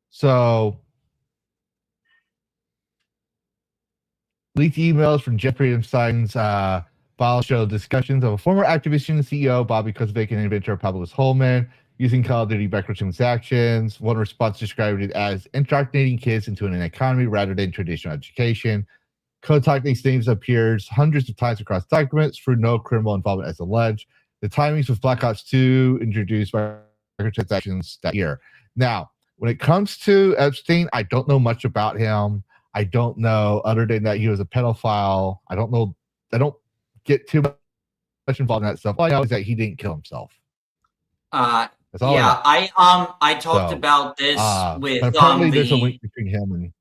So leaked emails from Jeffrey Epstein's files show discussions of a former Activision CEO, Bobby Kotick, and inventor Pablo Holman, using Call of Duty microtransactions. One response described it as indoctrinating kids into an economy rather than traditional education. Kotick's names appears hundreds of times across documents through no criminal involvement as alleged. The timings with Black Ops 2 introduced microtransactions that year. Now, when it comes to Epstein, I don't know much about him. I don't know, other than that he was a pedophile. I don't know. I don't get too much involved in that stuff. All I know is that he didn't kill himself. That's all I talked about this with apparently there's a link between him and.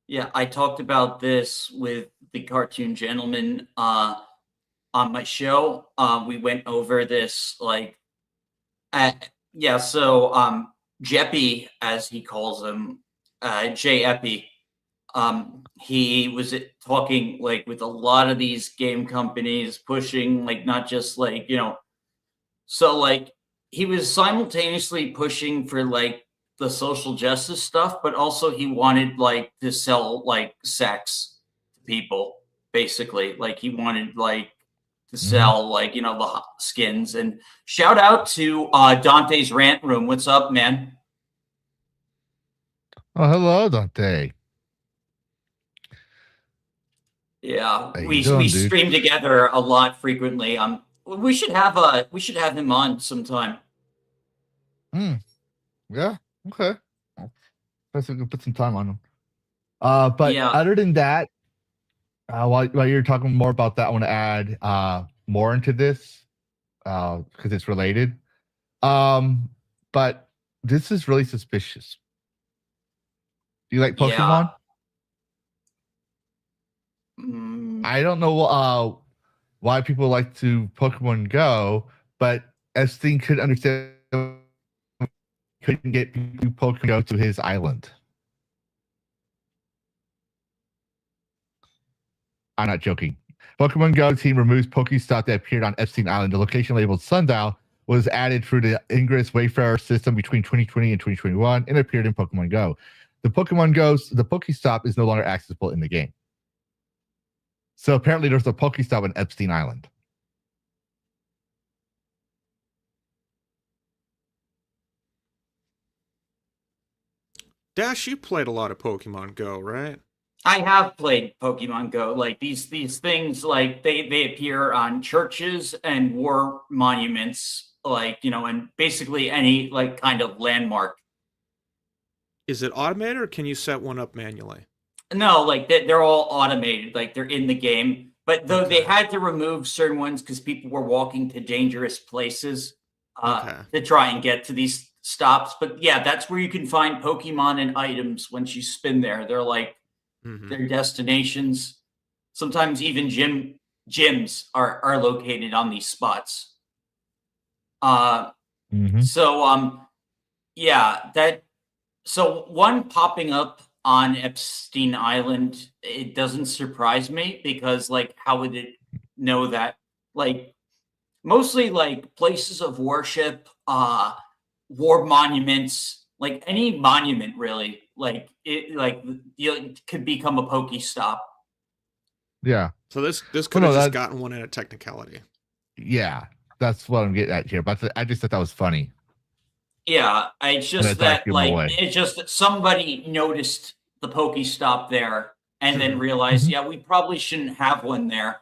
Yeah, I talked about this with the Cartoon Gentleman on my show. We went over this so Jeppy, as he calls him, J Epi, he was talking with a lot of these game companies pushing not just so he was simultaneously pushing for the social justice stuff, but also he wanted to sell sex to people, basically. He wanted to sell the skins. And shout out to Dante's Rant Room. What's up, man? Oh, hello, Dante. Yeah, we stream together a lot frequently. We should have him on sometime. Yeah. Okay. I think we'll put some time on him. But other than that, while you're talking more about that, I want to add more into this because it's related. But this is really suspicious. Do you like Pokemon? Yeah. I don't know why people like to Pokemon Go, but Epstein could understand. Couldn't get Pokemon Go to his island. I'm not joking. Pokemon Go team removes Pokestop that appeared on Epstein Island. The location labeled Sundial was added through the Ingress Wayfarer system between 2020 and 2021 and appeared in Pokemon Go. The Pokestop is no longer accessible in the game. So apparently there's a Pokestop on Epstein Island. Dash, you played a lot of Pokemon Go, right? I have played Pokemon Go. These things, they appear on churches and war monuments, and basically any kind of landmark. Is it automated, or can you set one up manually? No, they're all automated. They're in the game. But though they had to remove certain ones because people were walking to dangerous places to try and get to these stops. But yeah, that's where you can find Pokemon and items once you spin there. They're like their destinations. Sometimes even gyms are located on these spots. So so one popping up on Epstein Island, it doesn't surprise me because like how would it know that? Like mostly like places of worship, war monuments, like any monument really, like it could become a Pokestop. Yeah. So this could have just gotten one in a technicality. Yeah, that's what I'm getting at here. But I just thought that was funny. Yeah, it's just that it's just that somebody noticed the Pokestop there and then realized, yeah, we probably shouldn't have one there.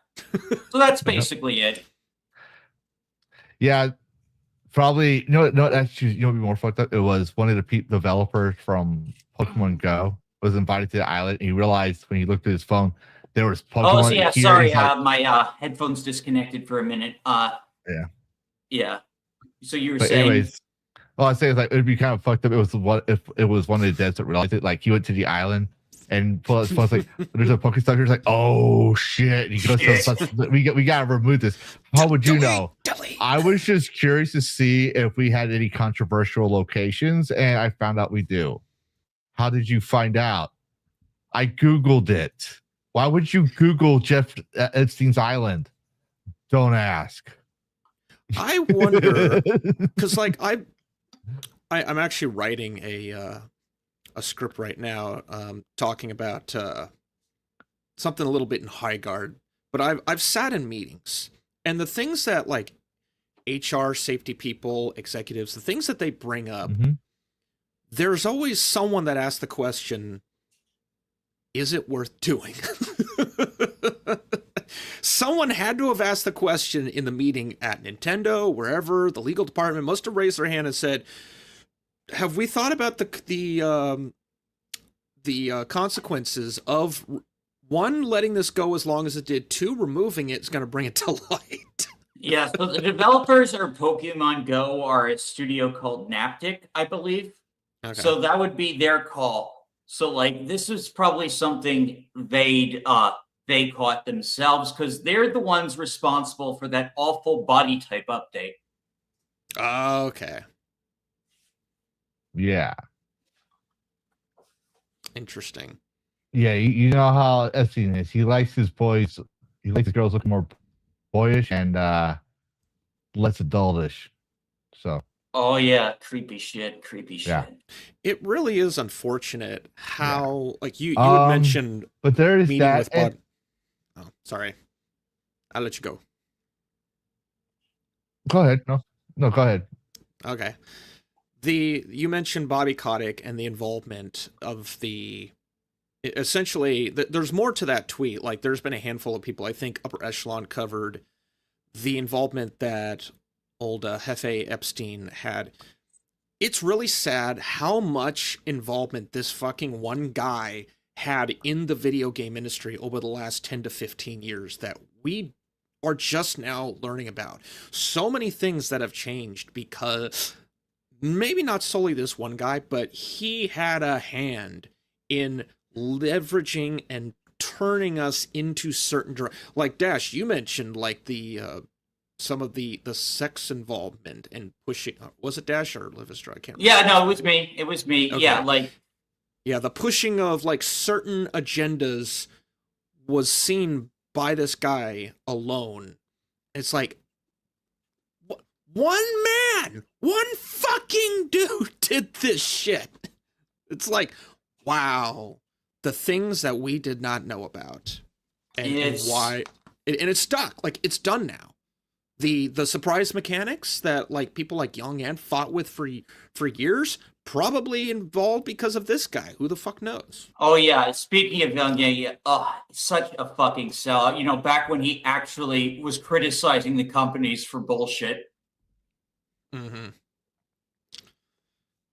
So that's basically it. Yeah, probably. No, actually, you know, what would be more fucked up. It was one of the developers from Pokemon Go was invited to the island. And he realized when he looked at his phone, there was Pokemon. Oh, yeah, sorry, my headphones disconnected for a minute. Yeah. So you were saying. Anyways, well, I say it's like it'd be kind of fucked up. It was if it was one of the devs that realized it. Like he went to the island and pulled out his phone. It's like there's a Pokestop here. It's like, oh shit! And he goes, we gotta remove this. How would you know? I was just curious to see if we had any controversial locations, and I found out we do. How did you find out? I Googled it. Why would you Google Jeff Epstein's Island? Don't ask. I wonder because like I'm actually writing a script right now talking about something a little bit in high guard, but I've sat in meetings and the things that like HR safety people, executives, the things that they bring up, there's always someone that asks the question, is it worth doing? Someone had to have asked the question in the meeting at Nintendo, wherever, the legal department must have raised their hand and said, have we thought about the consequences of one, letting this go as long as it did, two, removing it is going to bring it to light? Yeah, so the developers of Pokemon Go are a studio called Naptic, I believe. Okay. So that would be their call. So like this is probably something they caught themselves because they're the ones responsible for that awful body type update. Okay. Yeah. Interesting. Yeah, you know how Epstein is. He likes his boys. He likes the girls looking more boyish and less adultish. So. Oh yeah, creepy shit. Yeah. It really is unfortunate how like you had mentioned. But there is that. Oh, sorry. I'll let you go. Go ahead. No, go ahead. Okay. You mentioned Bobby Kotick and the involvement of essentially, there's more to that tweet. Like, there's been a handful of people, I think Upper Echelon covered the involvement that old Jefe Epstein had. It's really sad how much involvement this fucking one guy had in the video game industry over the last 10 to 15 years that we are just now learning about. So many things that have changed because maybe not solely this one guy, but he had a hand in leveraging and turning us into certain like Dash, you mentioned like the some of the sex involvement and pushing. Was it Dash or Lavistro? I can't remember. Yeah, no, it was me. It was me. Okay. Yeah, the pushing of like certain agendas was seen by this guy alone. It's like one man, one fucking dude did this shit. It's like, wow, the things that we did not know about and why, and it's stuck. Like, it's done now. The surprise mechanics that like people like Young Ant fought with for years, probably involved because of this guy. Who the fuck knows? Oh yeah, speaking of Young Ant, such a fucking sellout. You know, back when he actually was criticizing the companies for bullshit. Mm-hmm.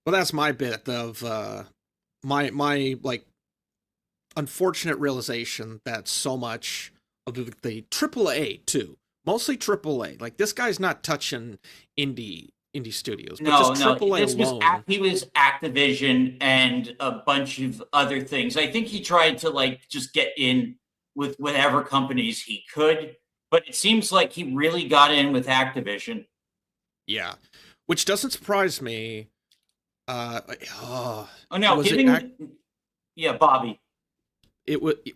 Well, that's my bit of my like unfortunate realization that so much the AAA too. Mostly AAA. Like this guy's not touching indie studios, but just AAA alone. He was Activision and a bunch of other things. I think he tried to like just get in with whatever companies he could, but it seems like he really got in with Activision. Yeah, which doesn't surprise me. Bobby.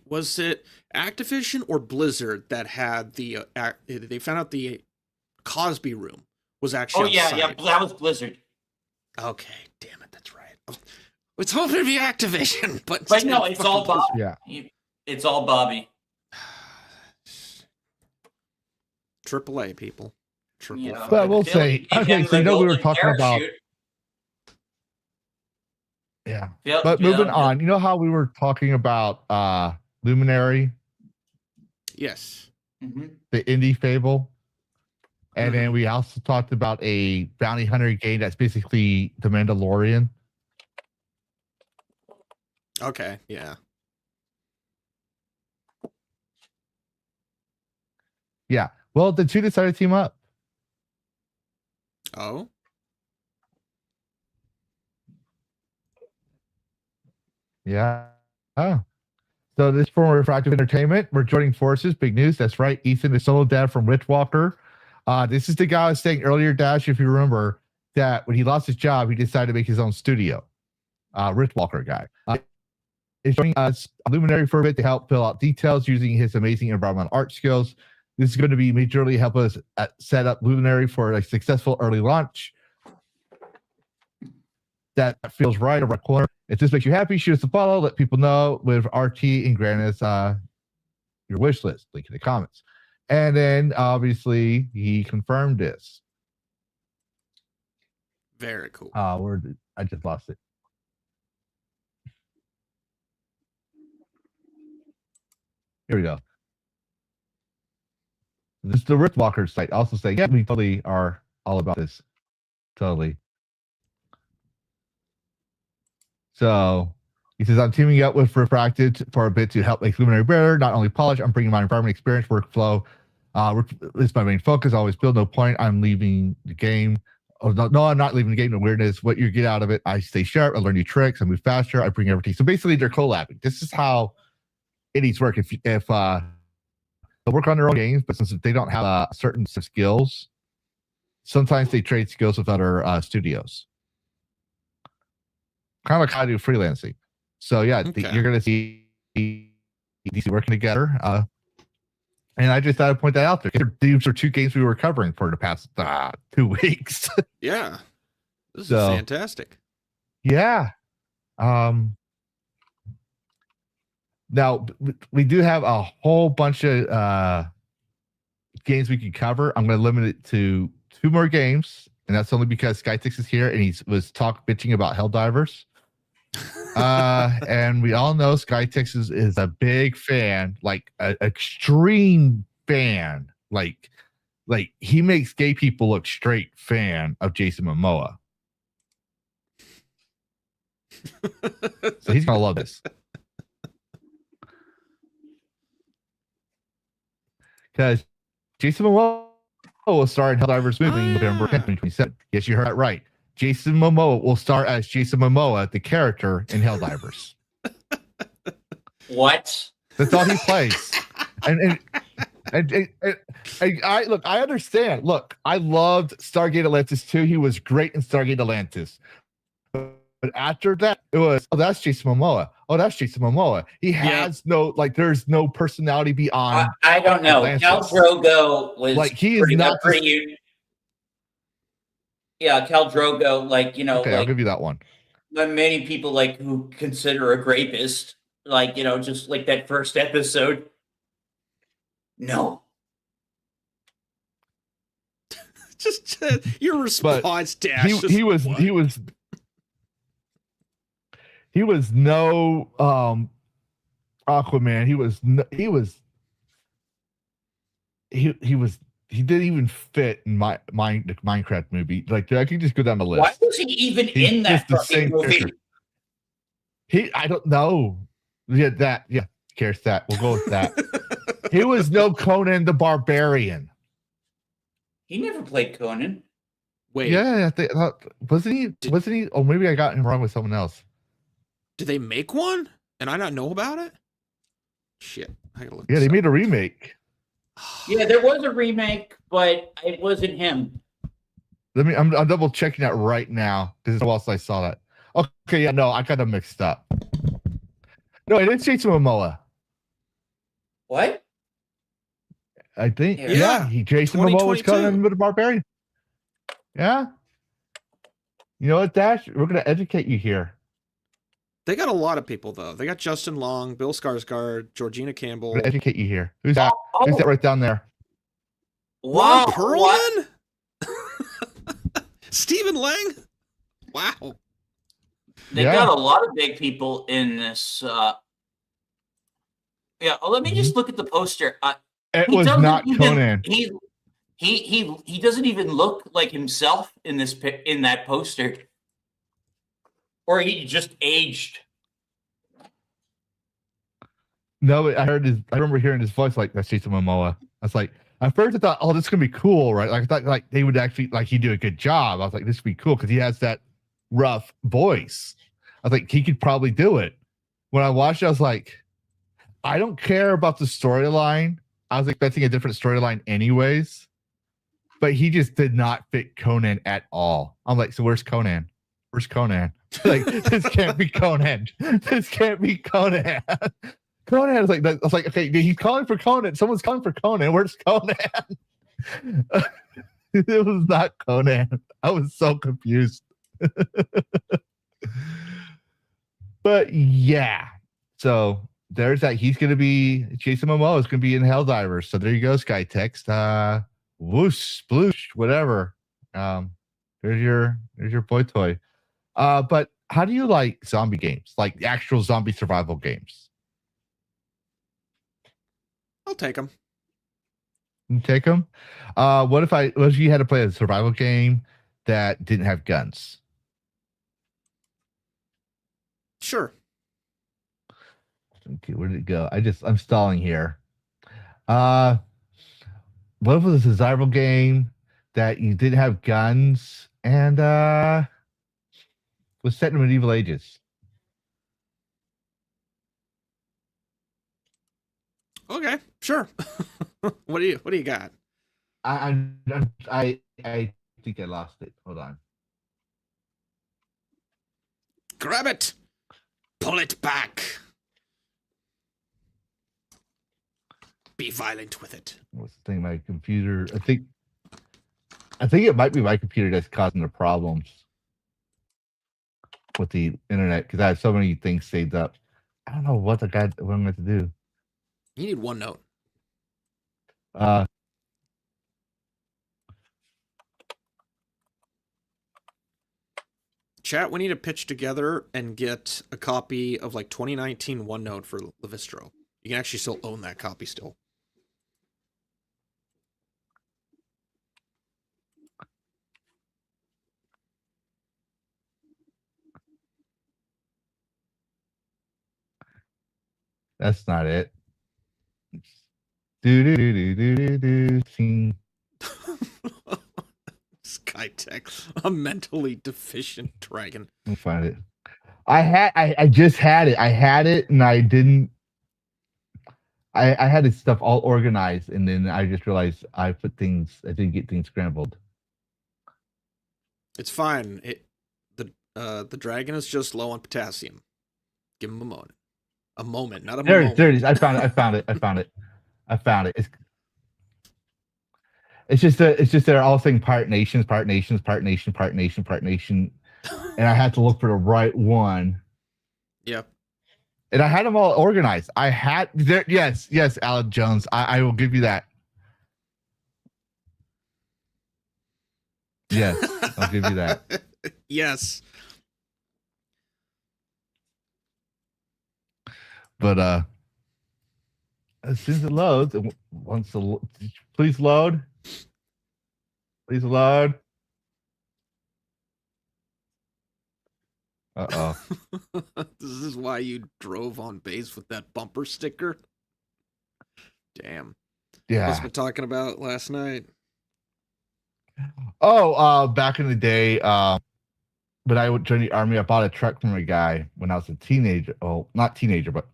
Was it Activision or Blizzard that had they found out the Cosby Room was actually that was Blizzard. Okay, damn it, that's right. It's hoping to be Activision, but no, it's all Bobby. Yeah, it's all Bobby. AAA people. Yeah, but we'll say okay. So we were talking about. Yeah. But moving on, you know how we were talking about Luminary? Yes. Mm-hmm. The indie fable. And then we also talked about a bounty hunter game that's basically The Mandalorian. Okay, yeah. Yeah. Well, the two decided to team up. Oh? Yeah. Oh. So this from Refractive Entertainment, we're joining forces. Big news. That's right. Ethan is solo dad from Richwalker. This is the guy I was saying earlier, Dash, if you remember, that when he lost his job, he decided to make his own studio. Richwalker guy. Is joining us Luminary for a bit to help fill out details using his amazing environmental art skills. This is going to be majorly help us set up Luminary for a successful early launch. That feels right around the corner. If this makes you happy, shoot us a follow. Let people know with RT and grant us your wish list. Link in the comments. And then obviously he confirmed this. Very cool. I just lost it. Here we go. This is the Richwalker site. Also saying, yeah, we totally are all about this. Totally. So he says, I'm teaming up with Refracted for a bit to help make Luminary better. Not only polish, I'm bringing my environment experience, workflow. It's my main focus. Always build. No point. I'm leaving the game. Oh, no, I'm not leaving the game. The weirdness, what you get out of it. I stay sharp. I learn new tricks. I move faster. I bring everything. So basically, they're collabing. This is how indies work. If they work on their own games, but since they don't have certain skills, sometimes they trade skills with other studios. Kind of like how I do freelancing. So yeah, you're going to see DC working together. And I just thought I'd point that out there. These are two games we were covering for the past 2 weeks. Yeah. This is fantastic. Yeah. Now, we do have a whole bunch of games we can cover. I'm going to limit it to 2 more games, and that's only because Skytix is here and he was bitching about Helldivers. And we all know Skytix is a big fan, like an extreme fan. Like he makes gay people look straight fan of Jason Momoa. So he's going to love this. Because Jason Momoa will star in Helldivers movie November 10th, 2027. Yes, you heard that right. Jason Momoa will star as Jason Momoa, the character in Helldivers. What? That's all he plays. And I understand. Look, I loved Stargate Atlantis too. He was great in Stargate Atlantis. But after that, it was, oh, that's Jason Momoa. Oh, that's Jason Momoa. He has there's no personality beyond. I don't know. Khal Drogo was like, he is not pretty. Yeah, Khal Drogo, Okay, I'll give you that one. Many people who consider a rapist, just like that first episode. No. just your response, Dash. He was no Aquaman. He didn't even fit in my Minecraft movie. Like, I can just go down the list. Why was he even in that fucking movie? I don't know. Yeah, cares that. We'll go with that. He was no Conan the Barbarian. He never played Conan. Wait. Yeah, wasn't he? Wasn't he? Oh, maybe I got him wrong with someone else. Did they make one and I not know about it? Shit. I gotta look. Yeah, they made a remake. Yeah, there was a remake, but it wasn't him. I'm double checking that right now because who else I saw that. Okay, yeah, no, I got them mixed up. No, it is Jason Momoa. What? I think, Yeah. Jason Momoa was 2022. Conan the Barbarian. Yeah. You know what, Dash? We're going to educate you here. They got a lot of people, though. They got Justin Long, Bill Skarsgård, Georgina Campbell. We're going to educate you here. Who's that? Who's that right down there? Wow. Ron Perlman? Stephen Lang? Wow. They got a lot of big people in this. Yeah, let me just look at the poster. It He was doesn't not even- Conan. He doesn't even look like himself in that poster, or he just aged. No, I remember hearing his voice like that's Jason Momoa. I was like, at first I thought, oh, this is gonna be cool, right? Like I thought like they would actually like he'd do a good job. I was like, this would be cool because he has that rough voice. I was like, he could probably do it. When I watched it, I was like, I don't care about the storyline. I was expecting a different storyline anyways. But he just did not fit Conan at all. I'm like, so where's Conan? Where's Conan? Like, this can't be Conan. This can't be Conan. Conan is like, I was like, okay, he's calling for Conan. Someone's calling for Conan. Where's Conan? It was not Conan. I was so confused. But yeah, so there's that. He's gonna be Jason Momoa is gonna be in Helldivers. So there you go, Sky Text. Whoosh, sploosh, whatever. There's your boy toy. But how do you like zombie games, like actual zombie survival games? I'll take them. You take them. What if you had to play a survival game that didn't have guns? Sure. Okay, where did it go? I'm stalling here. What if it was a survival game that you didn't have guns and was set in medieval ages? Okay, sure. What do you got? I think I lost it. Hold on. Grab it. Pull it back. Be violent with it. What's the thing? My computer. I think it might be my computer that's causing the problems with the internet because I have so many things saved up. I don't know what I'm going to do. You need OneNote. Chat, we need to pitch together and get a copy of like 2019 OneNote for Lavistro. You can actually still own that copy still. That's not it. Do. Skytech, a mentally deficient dragon. I'll find it. I just had it. I had it and I didn't. I had this stuff all organized and then I just realized I didn't get things scrambled. It's fine. The dragon is just low on potassium. Give him a moment. A moment, not a moment. There it is. I found it. It's just they're all saying part nation, and I had to look for the right one. Yep. And I had them all organized. I had there. Yes, Alan Jones. I will give you that. Yes, I'll give you that. Yes. But as soon as it loads, it wants to. Please load. Please load. Uh-oh. This is why you drove on base with that bumper sticker. Damn. Yeah. What's been talking about last night? Oh, back in the day, when I would join the army, I bought a truck from a guy when I was a teenager. Oh, not teenager, but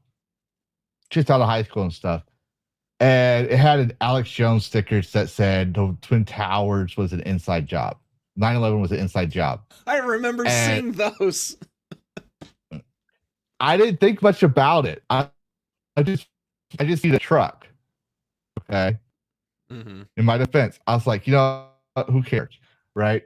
just out of high school and stuff. And it had an Alex Jones sticker that said the Twin Towers was an inside job. 9/11 was an inside job. I remember seeing those. I didn't think much about it. I just see the truck. Okay. Mm-hmm. In my defense, I was like, you know, who cares, right?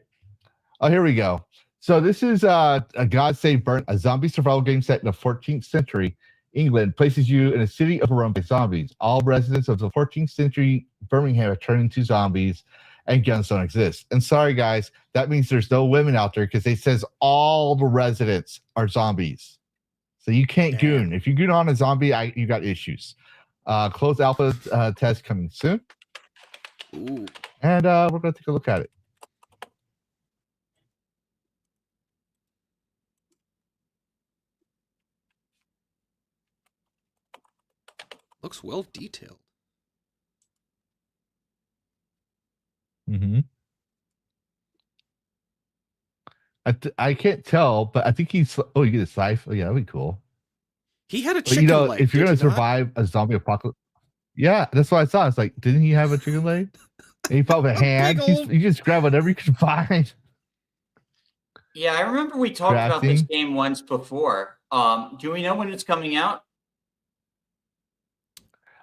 Oh, here we go. So this is a God Save Burn, a zombie survival game set in the 14th century England, places you in a city overrun by zombies. All residents of the 14th century Birmingham have turned into zombies, and guns don't exist. And sorry, guys, that means there's no women out there because it says all the residents are zombies. So you can't goon. If you goon on a zombie, you got issues. Closed alpha test coming soon. Ooh. And we're going to take a look at it. Looks well detailed. Mm-hmm. I can't tell, but I think he's. Oh, you get a scythe. Oh, yeah, that'd be cool. He had a But, chicken leg. if you're going to survive a zombie apocalypse, yeah, that's what I saw. It's like, didn't he have a chicken leg? And he fought with a hand. You just grab whatever you can find. Yeah, I remember we talked about this game once before. Do we know when it's coming out?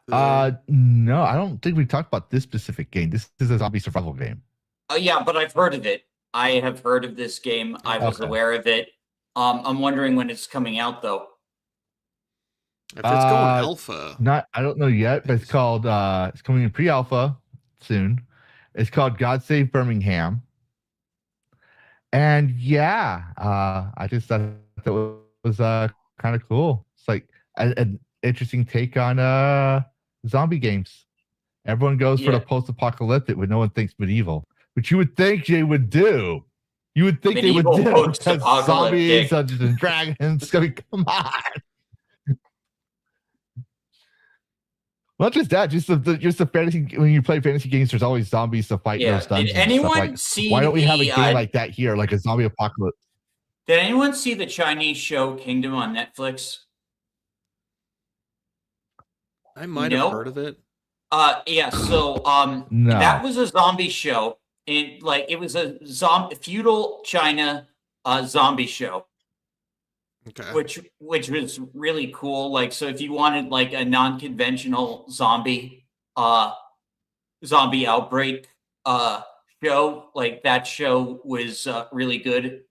No, I don't think we talked about this specific game. This is a zombie survival game. Oh, yeah, but I've heard of it. I have heard of this game. I was aware of it. I'm wondering when it's coming out, though. If it's going alpha. I don't know yet, but it's called, it's coming in pre-alpha soon. It's called God Save Birmingham. And yeah, I just thought that was kind of cool. It's like an interesting take on zombie games. Everyone goes for the post-apocalyptic when no one thinks medieval, which you would think they would do. You would think medieval they would do. Zombies, Dungeons and Dragons. I mean, come on. Not just that, just the fantasy. When you play fantasy games, there's always zombies to fight those dungeons. Did anyone see? Why don't we have a game like that here, like a zombie apocalypse? Did anyone see the Chinese show Kingdom on Netflix? I might have heard of it. Yeah. So, no. That was a zombie show, and like it was a feudal China zombie show. Okay. Which was really cool. Like, so if you wanted like a non-conventional zombie outbreak show, like that show was really good.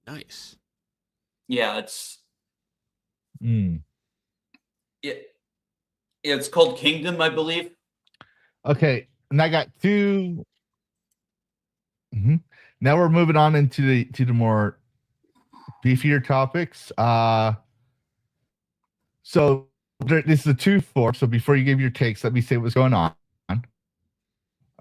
Nice. Yeah, it's it's called Kingdom, I believe. Okay, and I got two. Now we're moving on into the more beefier topics. So this is a 2-4. So before you give your takes, let me say what's going on.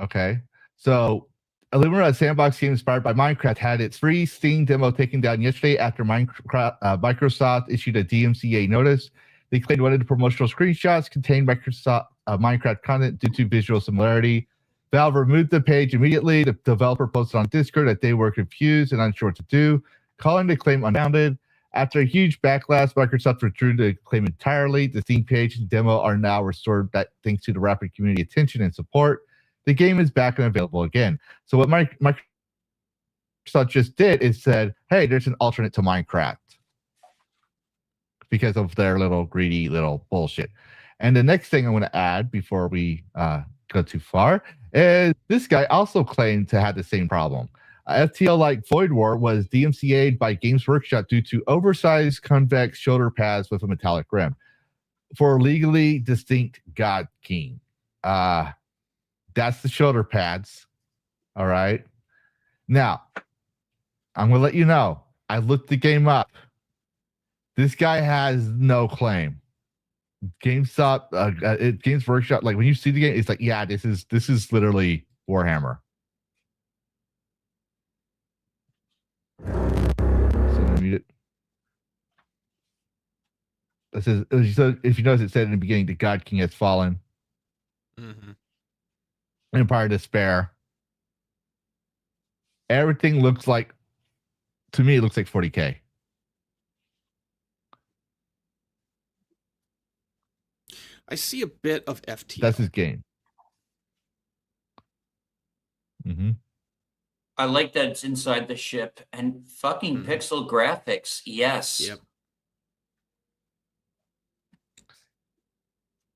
Okay. So Illumina, a sandbox game inspired by Minecraft, had its free Steam demo taken down yesterday after Microsoft issued a DMCA notice. They claimed one of the promotional screenshots contained Minecraft content due to visual similarity. Valve removed the page immediately. The developer posted on Discord that they were confused and unsure what to do, calling the claim unfounded. After a huge backlash, Microsoft withdrew the claim entirely. The Steam page and demo are now restored thanks to the rapid community attention and support. The game is back and available again. So what Microsoft just did is said, hey, there's an alternate to Minecraft because of their little greedy little bullshit. And the next thing I want to add before we go too far is this guy also claimed to have the same problem. FTL like Void War was DMCA'd by Games Workshop due to oversized convex shoulder pads with a metallic rim for legally distinct God King. That's the shoulder pads. All right. Now, I'm going to let you know, I looked the game up. This guy has no claim. GameStop, Games Workshop, like when you see the game, it's like, yeah, this is literally Warhammer. So let me mute it. It says, so if you notice, it said in the beginning, the God King has fallen. Mm-hmm. Empire of Despair. Everything looks like, to me, it looks like 40K. I see a bit of FTL. That's his game. Mm-hmm. I like that it's inside the ship and fucking pixel graphics. Yes. Yep.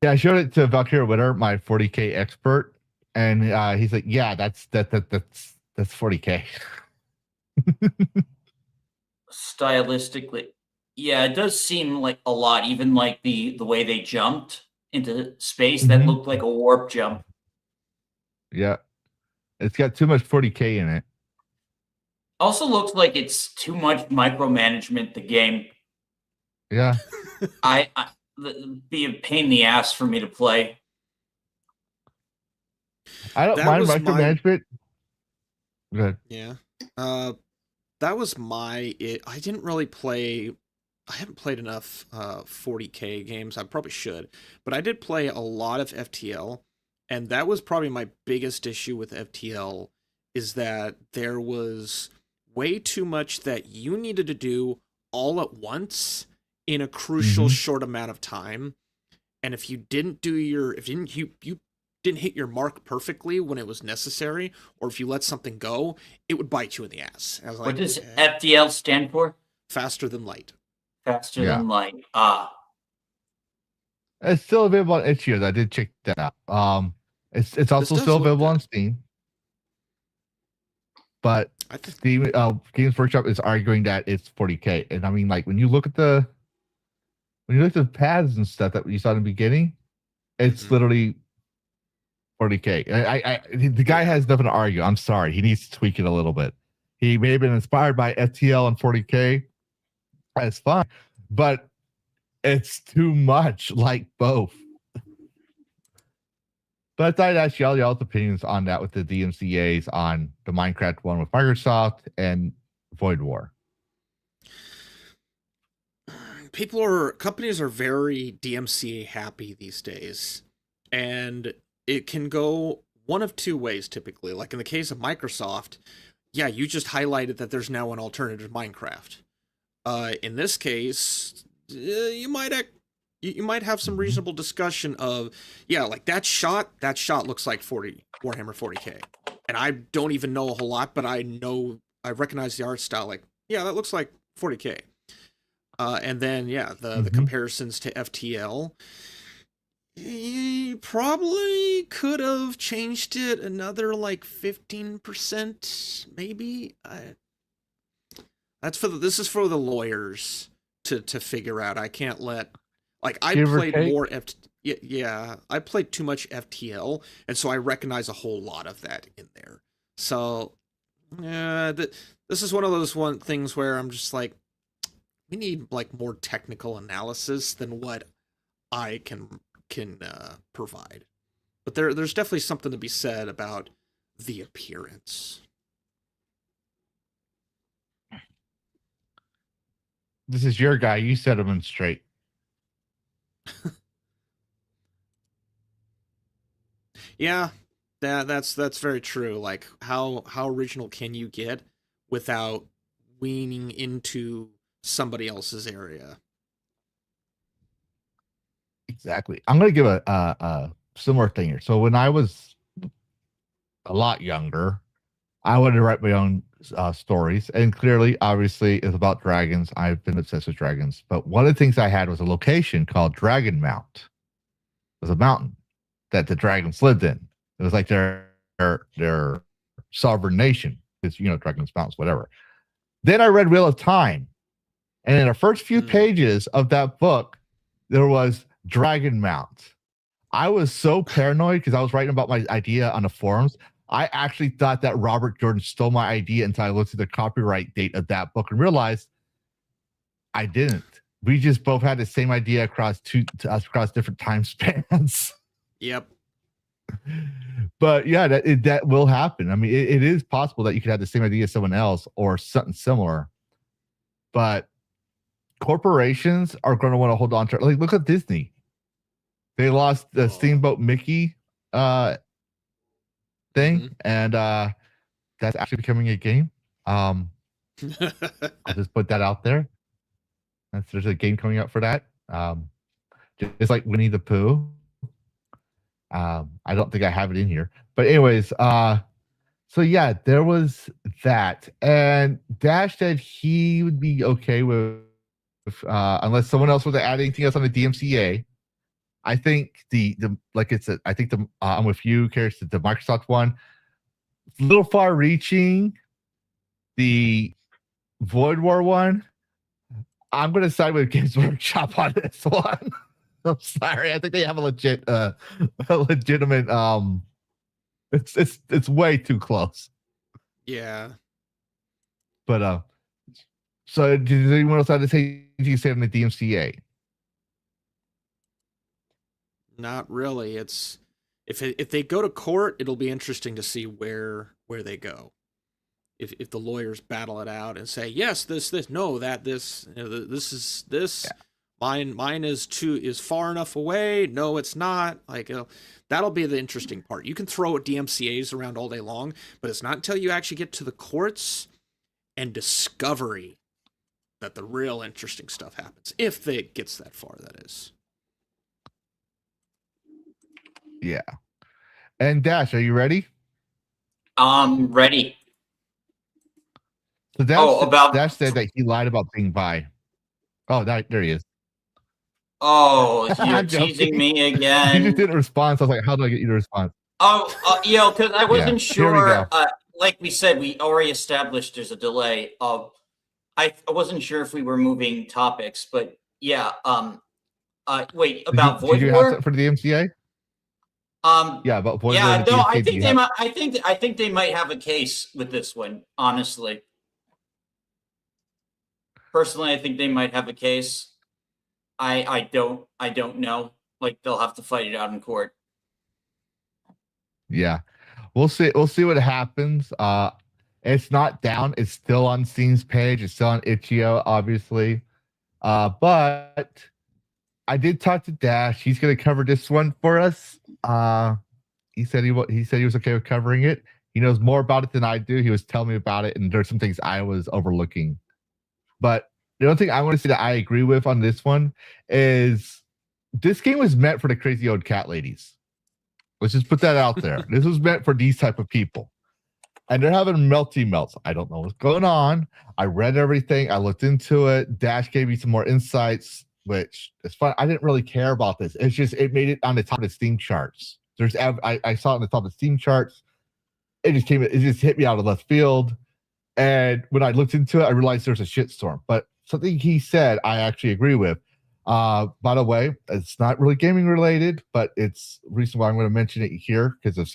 Yeah, I showed it to Valkyrie Witter, my 40K expert, and he's like, "Yeah, that's 40K." Stylistically, yeah, it does seem like a lot. Even like the way they jumped into space, that looked like a warp jump. Yeah, it's got too much 40K in it. Also looks like it's too much micromanagement. The game. Yeah. Be a pain in the ass for me to play. I don't mind micromanagement. Good. Yeah. That was I didn't really play. I haven't played enough 40K games. I probably should, but I did play a lot of FTL, and that was probably my biggest issue with FTL is that there was way too much that you needed to do all at once in a crucial short amount of time. And if you didn't do you didn't hit your mark perfectly when it was necessary, or if you let something go, it would bite you in the ass. I was like, what does FTL stand for? Faster than light. Faster than light. It's still available on itch.io. I did check that out. It's also still available on Steam. But Steam Games Workshop is arguing that it's 40K. And I mean, like, when you look at the paths and stuff that you saw in the beginning, it's literally 40K. The guy has nothing to argue. I'm sorry. He needs to tweak it a little bit. He may have been inspired by FTL and 40K. That's fine. But it's too much like both. But I'd ask y'all's opinions on that with the DMCAs on the Minecraft one with Microsoft and Void War. Companies are very DMCA happy these days, and it can go one of two ways typically. Like in the case of Microsoft, yeah, you just highlighted that there's now an alternative to Minecraft. In this case, you might have some reasonable discussion of, yeah, like that shot looks like Warhammer 40K, and I don't even know a whole lot, but I recognize the art style. Like, yeah, that looks like 40K. And then, yeah, the comparisons to FTL, you probably could have changed it another like 15%, maybe. This is for the lawyers to figure out. I can't let, like, I played more I played too much FTL, and so I recognize a whole lot of that in there. So, this is one of those things where I'm just like, we need like more technical analysis than what I can provide. But there's definitely something to be said about the appearance. This is your guy. You set him in straight. Yeah, that's very true. Like, how original can you get without weaning into somebody else's area? Exactly. I'm going to give a similar thing here. So when I was a lot younger, I wanted to write my own stories, and clearly, obviously, it's about dragons. I've been obsessed with dragons, but one of the things I had was a location called Dragon Mount. It was a mountain that the dragons lived in. It was like their sovereign nation. It's, dragons, mountains, whatever. Then I read Wheel of Time, and in the first few pages of that book, there was Dragon Mount. I was so paranoid because I was writing about my idea on the forums. I actually thought that Robert Jordan stole my idea until I looked at the copyright date of that book and realized I didn't. We just both had the same idea across different time spans. Yep. But yeah, that will happen. I mean, it is possible that you could have the same idea as someone else or something similar. But corporations are going to want to hold on to. Like, look at Disney. They lost the Steamboat Mickey thing, and that's actually becoming a game. I'll just put that out there. There's a game coming out for that. Just like Winnie the Pooh. I don't think I have it in here, but anyways, so yeah, there was that, and Dash said he would be okay with unless someone else was to add anything else on the DMCA. I think the like it's I think the I'm with you, Karrus, the Microsoft one. It's a little far reaching. The Void War one, I'm gonna side with Games Workshop on this one. I'm sorry. I think they have a legitimate it's way too close. Yeah. But so does anyone else have to say anything on the DMCA? Not really. It's if they go to court, it'll be interesting to see where they go. If the lawyers battle it out and say, yes, this, no, that, this, you know, this is this. Yeah. Mine is far enough away. No, it's not. Like, that'll be the interesting part. You can throw DMCAs around all day long, but it's not until you actually get to the courts and discovery that the real interesting stuff happens. If it gets that far, that is. Yeah. And Dash, are you ready? Ready. So Dash said that he lied about being bi. Oh, there he is. Oh, you're teasing me again. You just didn't respond. So I was like, how do I get you to respond? Oh, yeah, because I wasn't sure. Like we said, we already established there's a delay. I wasn't sure if we were moving topics, but yeah. Wait, about Void War? Did you have that for the MCA? Yeah, about Void War. Yeah, no, I think they might. I think they might have a case with this one. Honestly, personally, I think they might have a case. I don't know. Like, they'll have to fight it out in court. Yeah, we'll see. We'll see what happens. It's not down. It's still on Steam's page. It's still on itch.io, obviously. But I did talk to Dash. He's going to cover this one for us. He said he was okay with covering it. He knows more about it than I do. He was telling me about it, and there's some things I was overlooking. But the only thing I want to say that I agree with on this one is this game was meant for the crazy old cat ladies. Let's just put that out there. This was meant for these type of people. And they're having melty melts. I don't know what's going on. I read everything. I looked into it. Dash gave me some more insights, which is fun. I didn't really care about this. It's just, it made it on the top of the Steam charts. I saw it on the top of the Steam charts. It just hit me out of left field. And when I looked into it, I realized there's a shitstorm. But something he said, I actually agree with. By the way, it's not really gaming related, but it's the reason why I'm going to mention it here because of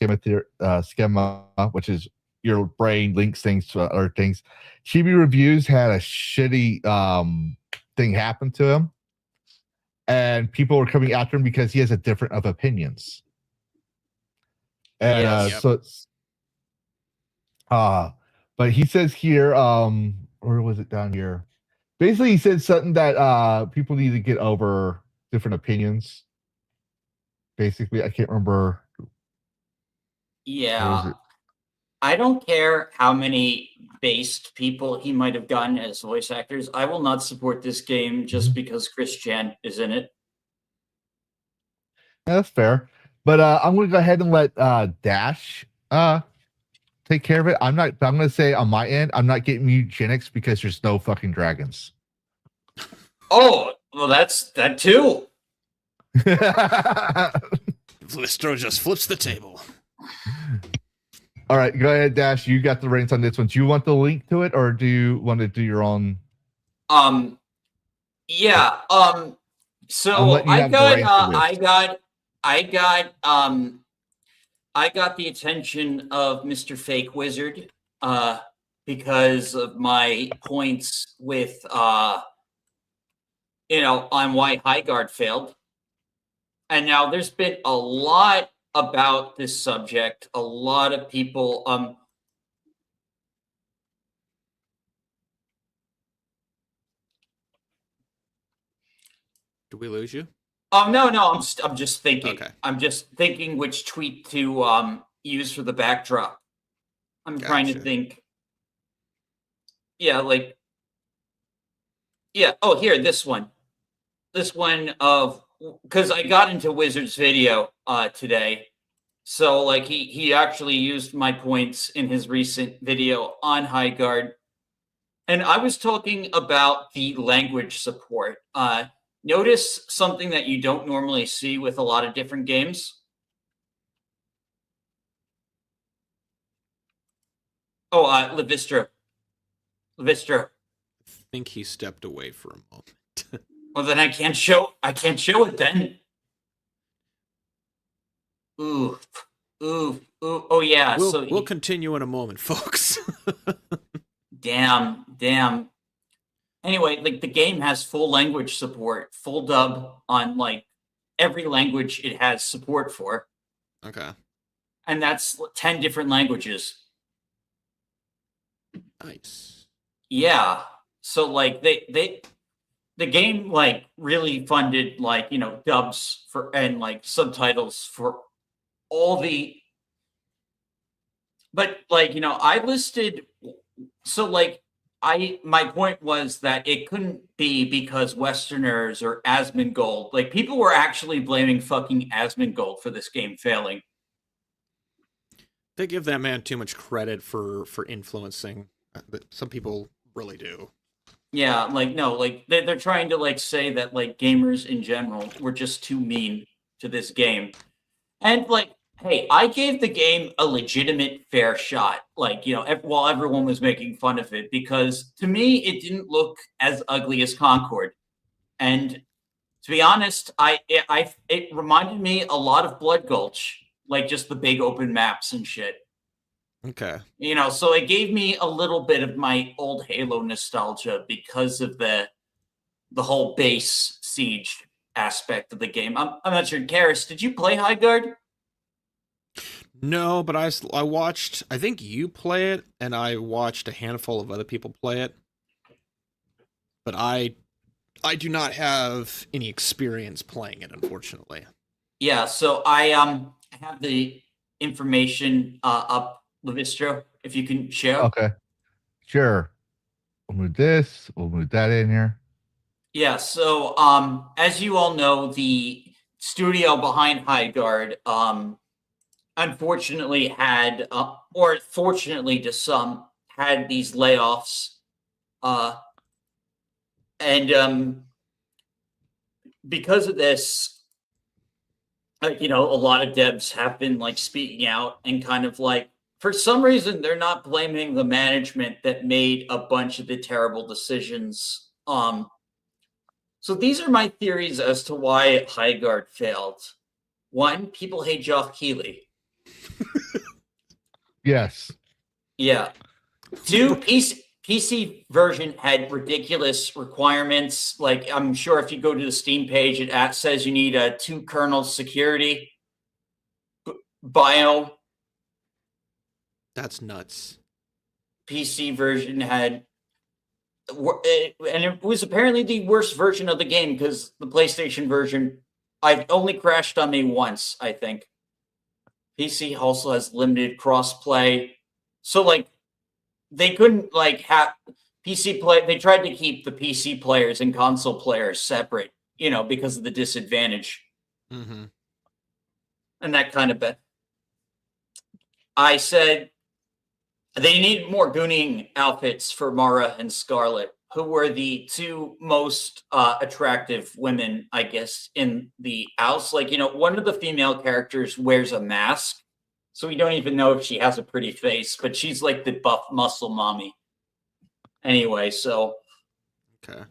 schema, which is your brain links things to other things. Chibi Reviews had a shitty thing happen to him, and people were coming after him because he has a different of opinions. And so it's but he says here, or was it down here? Basically, he said something that people need to get over different opinions. Basically, I can't remember. Yeah. I don't care how many based people he might have gotten as voice actors. I will not support this game just because Chris Chan is in it. Yeah, that's fair. But I'm going to go ahead and let Dash take care of it. I'm going to say on my end, I'm not getting Mewgenics because there's no fucking dragons. Oh, well, that's that too. Lavistro just flips the table. All right, go ahead, Dash. You got the reins on this one. Do you want the link to it, or do you want to do your own? Yeah. So I got the attention of Mr. Fake Wizard because of my points with on why High Guard failed. And now there's been a lot about this subject. A lot of people Did we lose you? Oh no, I'm just thinking. Okay. I'm just thinking which tweet to use for the backdrop. I'm trying to think. Yeah, like. Yeah. Oh, here, this one. This one of because I got into Wizard's video today. So like he actually used my points in his recent video on High Guard. And I was talking about the language support. Notice something that you don't normally see with a lot of different games. Oh, Lavistro. Lavistro. I think he stepped away for a moment. Well, then I can't show it then. Ooh. Oh yeah. We'll continue in a moment, folks. Damn. Anyway, like the game has full language support, full dub on like every language it has support for. Okay. And that's 10 different languages. Nice. Yeah. So like the game like really funded like, dubs for and like subtitles for all the but like, I listed so like my point was that it couldn't be because Westerners or Asmongold, like people were actually blaming fucking Asmongold for this game failing. They give that man too much credit for influencing. Some people really do. Yeah, like no, like they're trying to like say that like gamers in general were just too mean to this game. And like, hey, I gave the game a legitimate fair shot, like, while everyone was making fun of it, because to me, it didn't look as ugly as Concord. And to be honest, it reminded me a lot of Blood Gulch, like just the big open maps and shit. Okay. So it gave me a little bit of my old Halo nostalgia because of the whole base siege aspect of the game. I'm not sure. Karrus, did you play High Guard? No, but I watched, I think you play it, and I watched a handful of other people play it. But I do not have any experience playing it, unfortunately. Yeah, so I have the information up, Lavistro, if you can share. Okay. Sure. We'll move this, we'll move that in here. Yeah, so as you all know, the studio behind High Guard unfortunately had, or fortunately to some, had these layoffs. And because of this, a lot of devs have been like speaking out and kind of like, for some reason, they're not blaming the management that made a bunch of the terrible decisions. So these are my theories as to why High Guard failed. One, people hate Geoff Keighley. Yes. Yeah. Two, PC version had ridiculous requirements. Like, I'm sure if you go to the Steam page, it says you need a 2 kernel security bio. That's nuts. PC version had, and it was apparently the worst version of the game because the PlayStation version, I only crashed on me once, I think. PC also has limited crossplay. So like they couldn't like have PC play. They tried to keep the PC players and console players separate, because of the disadvantage. Mm-hmm. And that kind of bit. I said they need more gooning outfits for Mara and Scarlet, who were the 2 most attractive women, I guess, in the house. Like, one of the female characters wears a mask, so we don't even know if she has a pretty face, but she's like the buff muscle mommy. Anyway, so. Okay.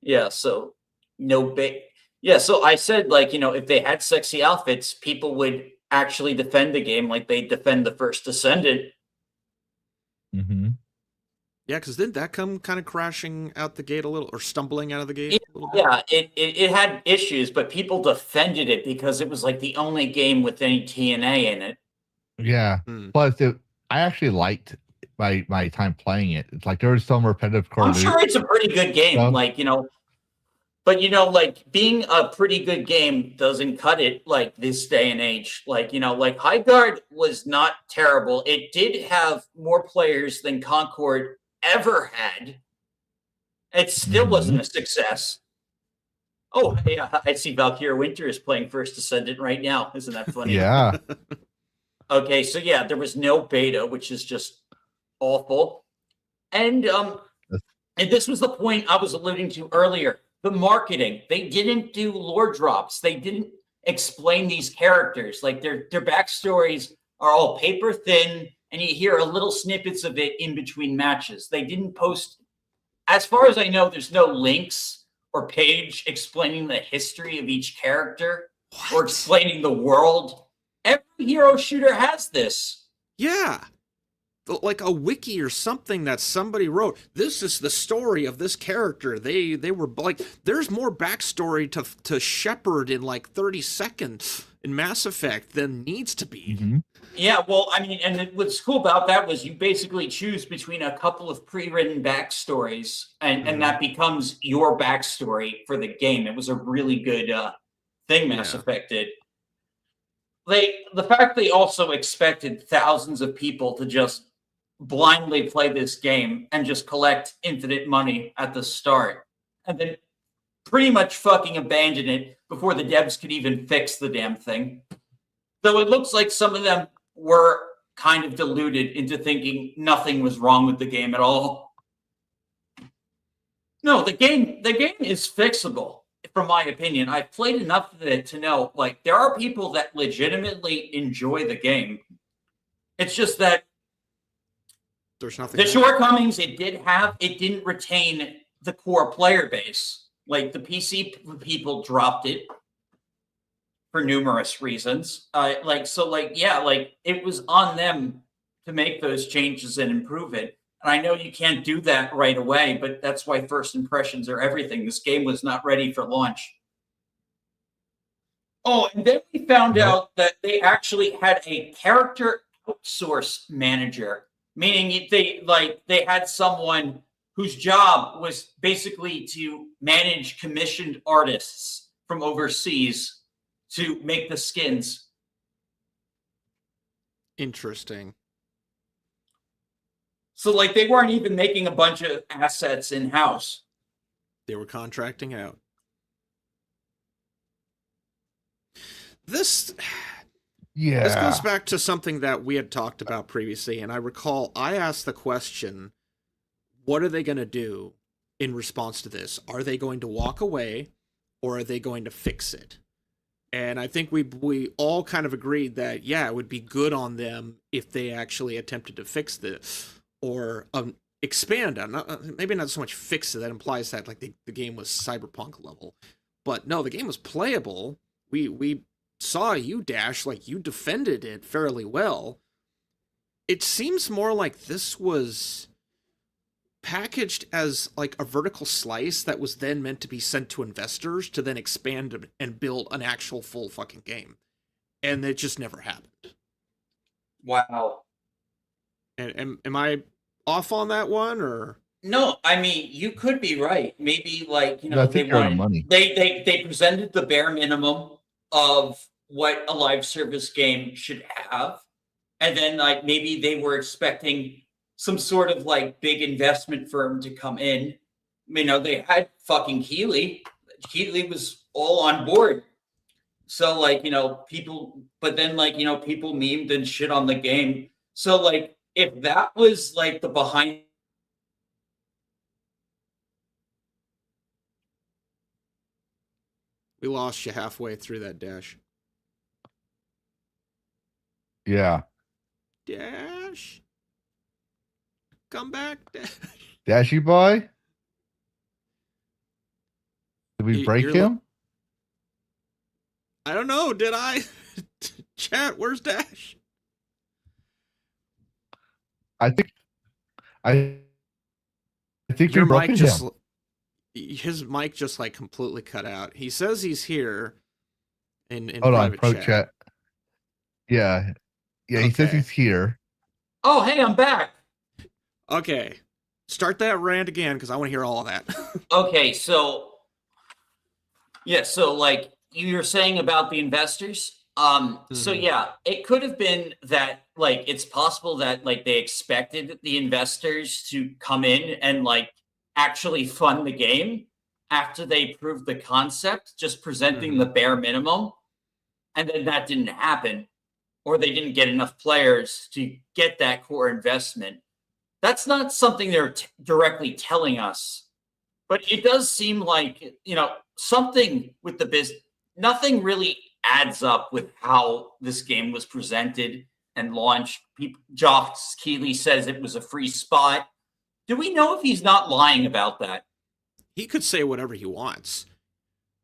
Yeah, so no big. Yeah, so I said, like, if they had sexy outfits, people would actually defend the game like they defend the first Ascendant. Mm-hmm. Yeah, because didn't that come kind of crashing out the gate a little, or stumbling out of the gate a little bit? Yeah, it had issues, but people defended it because it was like the only game with any TNA in it. Yeah. Plus, I actually liked my time playing it. It's like there was some repetitive. I'm sure it's a pretty good game. Like, But like being a pretty good game doesn't cut it like this day and age. Like, like High Guard was not terrible. It did have more players than Concord ever had. It still wasn't a success. Oh, hey, I see Valkyria Winter is playing First Ascendant right now. Isn't that funny? Yeah. Okay, so yeah, there was no beta, which is just awful. And this was the point I was alluding to earlier. The marketing, they didn't do lore drops. They didn't explain these characters. Like their backstories are all paper thin, and you hear a little snippets of it in between matches. They didn't post, as far as I know, there's no links or page explaining the history of each character or explaining the world. Every hero shooter has this. Yeah. Like a wiki or something that somebody wrote. This is the story of this character. They were like, there's more backstory to Shepard in like 30 seconds in Mass Effect than needs to be. Mm-hmm. Yeah, well, I mean, and what's cool about that was you basically choose between a couple of pre-written backstories, and that becomes your backstory for the game. It was a really good thing Mass Effect did. The fact they also expected thousands of people to just blindly play this game and just collect infinite money at the start, and then pretty much fucking abandon it before the devs could even fix the damn thing. So it looks like some of them were kind of deluded into thinking nothing was wrong with the game at all. No, the game is fixable, from my opinion. I've played enough of it to know, like, there are people that legitimately enjoy the game. It's just that there's nothing. The shortcomings it didn't retain the core player base. Like the PC people dropped it for numerous reasons. It was on them to make those changes and improve it. And I know you can't do that right away, but that's why first impressions are everything. This game was not ready for launch. Oh, and then we found out that they actually had a character outsource manager, meaning they had someone whose job was basically to manage commissioned artists from overseas to make the skins. Interesting. So, like, they weren't even making a bunch of assets in-house. They were contracting out. This goes back to something that we had talked about previously, and I recall I asked the question, what are they going to do in response to this? Are they going to walk away, or are they going to fix it? And I think we all kind of agreed that, yeah, it would be good on them if they actually attempted to fix this, or expand on, maybe not so much fix it, that implies that like the game was cyberpunk level. But no, the game was playable. We saw you, Dash, like you defended it fairly well. It seems more like this was packaged as like a vertical slice that was then meant to be sent to investors to then expand and build an actual full fucking game. And it just never happened. Wow. And am I off on that one, or? No, I mean, you could be right. Maybe like, they presented the bare minimum of what a live service game should have. And then like maybe they were expecting some sort of like big investment firm to come in. They had fucking Keighley. Keighley was all on board. So like, people, but then like, people memed and shit on the game. So like, if that was like the behind. We lost you halfway through that, Dash. Yeah. Dash. Come back, Dash. Dashy boy? Did we break him? I don't know. Did I? Chat, where's Dash? I think your we broke mic just him. His mic just like completely cut out. He says he's here in Hold private on, chat. Yeah. Yeah, he says he's here. Oh, hey, I'm back. Okay. Start that rant again because I want to hear all of that. Okay, so Yeah, so like you were saying about the investors. So yeah, it could have been that like it's possible that like they expected the investors to come in and like actually fund the game after they proved the concept, just presenting the bare minimum. And then that didn't happen, or they didn't get enough players to get that core investment. That's not something they're directly telling us, but it does seem like, something with the business, nothing really adds up with how this game was presented and launched. Josh Keighley says it was a free spot. Do we know if he's not lying about that? He could say whatever he wants.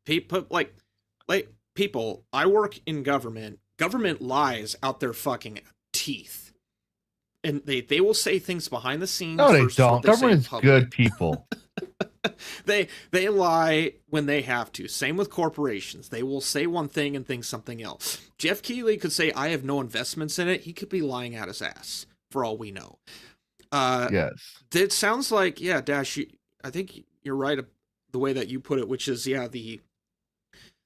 People, people, I work in government. Government lies out their fucking teeth. And they will say things behind the scenes. No, they don't. Government is good people. They lie when they have to. Same with corporations. They will say one thing and think something else. Jeff Keighley could say, I have no investments in it. He could be lying out his ass, for all we know. Yes. It sounds like, yeah, Dash, I think you're right the way that you put it, which is, yeah, the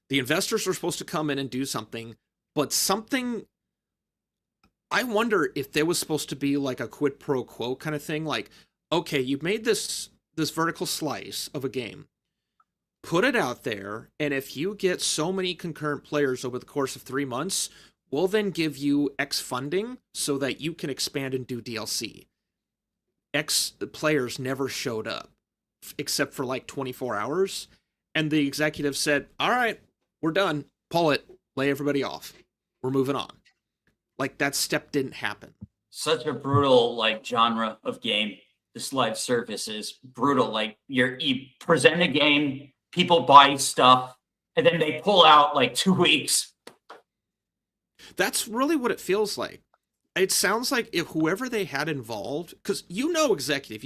investors are supposed to come in and do something, but something... I wonder if there was supposed to be like a quid pro quo kind of thing. Like, okay, you've made this vertical slice of a game, put it out there, and if you get so many concurrent players over the course of 3 months, we'll then give you X funding so that you can expand and do DLC. X players never showed up, except for like 24 hours, and the executive said, all right, we're done. Pull it. Lay everybody off. We're moving on. Like, that step didn't happen. Such a brutal, like, genre of game. This live service is brutal. Like, you present a game, people buy stuff, and then they pull out, like, 2 weeks. That's really what it feels like. It sounds like if whoever they had involved, because executive,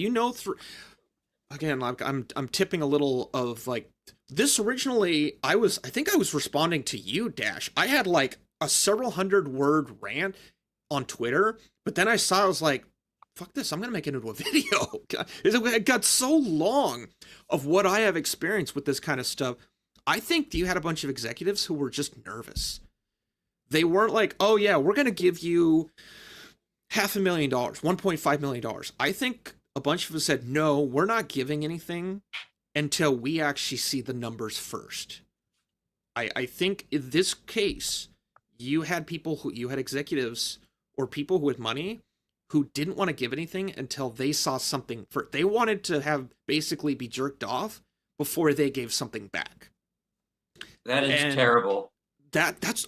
again, like, I'm tipping a little of, like, this originally, I think I was responding to you, Dash. I had, like, a several hundred word rant on Twitter, but then I was like, fuck this, I'm gonna make it into a video. It got so long of what I have experienced with this kind of stuff. I think you had a bunch of executives who were just nervous. They weren't like, oh yeah, we're gonna give you $500,000, $1.5 million. I think a bunch of us said, no, we're not giving anything until we actually see the numbers first. I think in this case, you had executives or people who had money who didn't want to give anything until they saw something. They wanted to have basically be jerked off before they gave something back. That is terrible. That's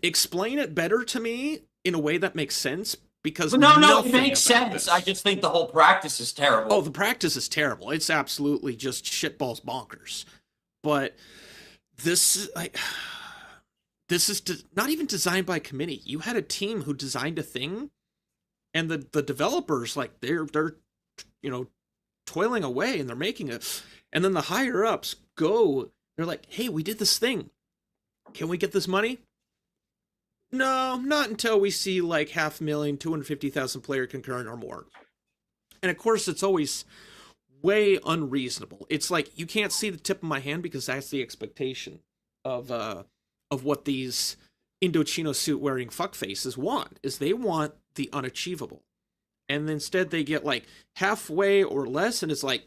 explain it better to me in a way that makes sense, because no, it makes sense. I just think the whole practice is terrible. Oh, the practice is terrible. It's absolutely just shitballs bonkers. But this is not even designed by committee. You had a team who designed a thing, and the developers, like, they're toiling away and they're making it. And then the higher ups they're like, hey, we did this thing. Can we get this money? No, not until we see like 500,000, 250,000 player concurrent or more. And of course, it's always way unreasonable. It's like, you can't see the tip of my hand, because that's the expectation of what these Indochino suit wearing fuckfaces want, is they want the unachievable. And instead they get like halfway or less, and it's like,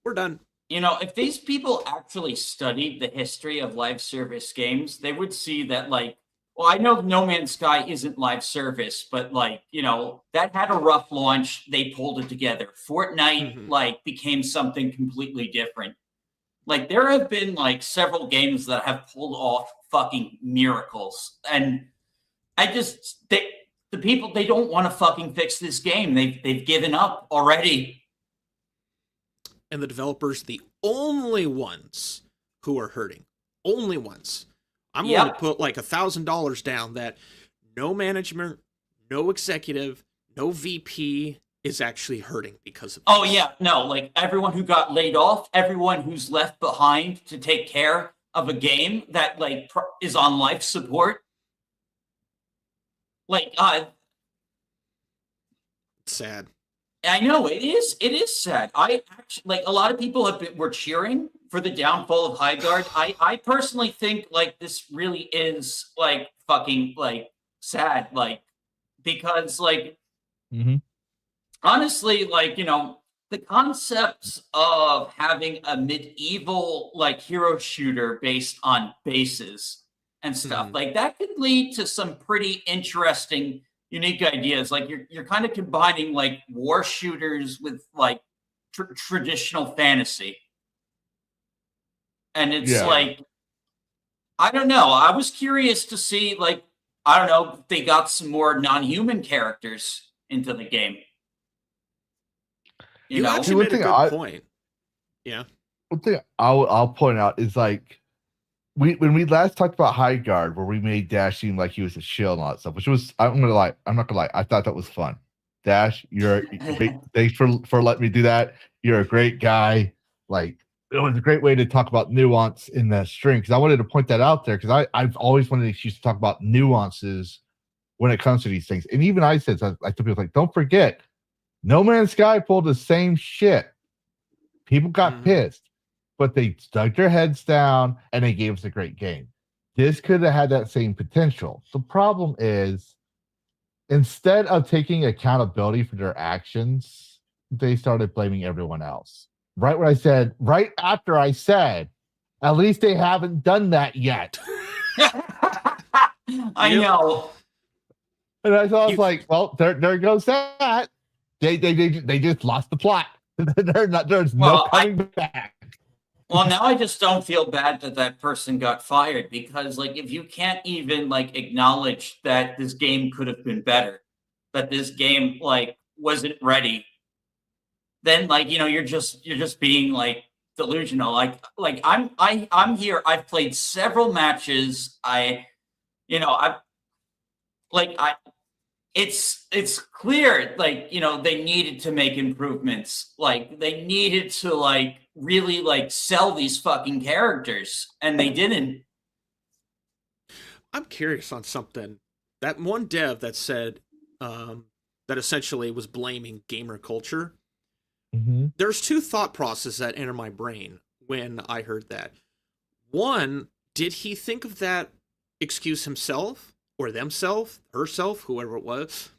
we're done. If these people actually studied the history of live service games, they would see that, like, well, I know No Man's Sky isn't live service, but like, that had a rough launch. They pulled it together. Fortnite, became something completely different. Like, there have been like several games that have pulled off fucking miracles. And the people, they don't want to fucking fix this game. They've given up already. And the developers, the only ones who are hurting. Only ones. I'm willing to put like $1,000 down that no management, no executive, no VP is actually hurting because of this. Oh yeah, no, like everyone who got laid off, everyone who's left behind to take care of a game that like is on life support. Like, sad. I know it is. It is sad. I actually like a lot of people were cheering for the downfall of High Guard. I personally think like this really is like fucking like sad, like because like honestly, like the concepts of having a medieval like hero shooter based on bases and stuff like that could lead to some pretty interesting, unique ideas. Like you're kind of combining like war shooters with like traditional fantasy, and it's like I don't know. I was curious to see like I don't know if they got some more non-human characters into the game. You know, actually made a good point. Yeah. One thing I'll point out is like when we last talked about High Guard, where we made Dash seem like he was a shield and all that stuff, which was I'm not gonna lie, I thought that was fun. Dash, thanks for letting me do that. You're a great guy. Like it was a great way to talk about nuance in the stream because I wanted to point that out there because I've always wanted an excuse to talk about nuances when it comes to these things. And even I said, I tell people like, don't forget, No Man's Sky pulled the same shit. People got pissed, but they stuck their heads down and they gave us a great game. This could have had that same potential. The problem is, instead of taking accountability for their actions, they started blaming everyone else. Right after I said, at least they haven't done that yet. I know. And I thought, I was like, well, there goes that. They just lost the plot. There's no coming back. Well, now I just don't feel bad that person got fired because, like, if you can't even like acknowledge that this game could have been better, that this game like wasn't ready, then like you're just being like delusional. Like I'm here. I've played several matches. It's clear, like, they needed to make improvements. Like, they needed to, like, really, like, sell these fucking characters, and they didn't. I'm curious on something. That one dev that said that essentially was blaming gamer culture. There's two thought processes that enter my brain when I heard that. One, did he think of that excuse himself? Or themselves, herself, whoever it was?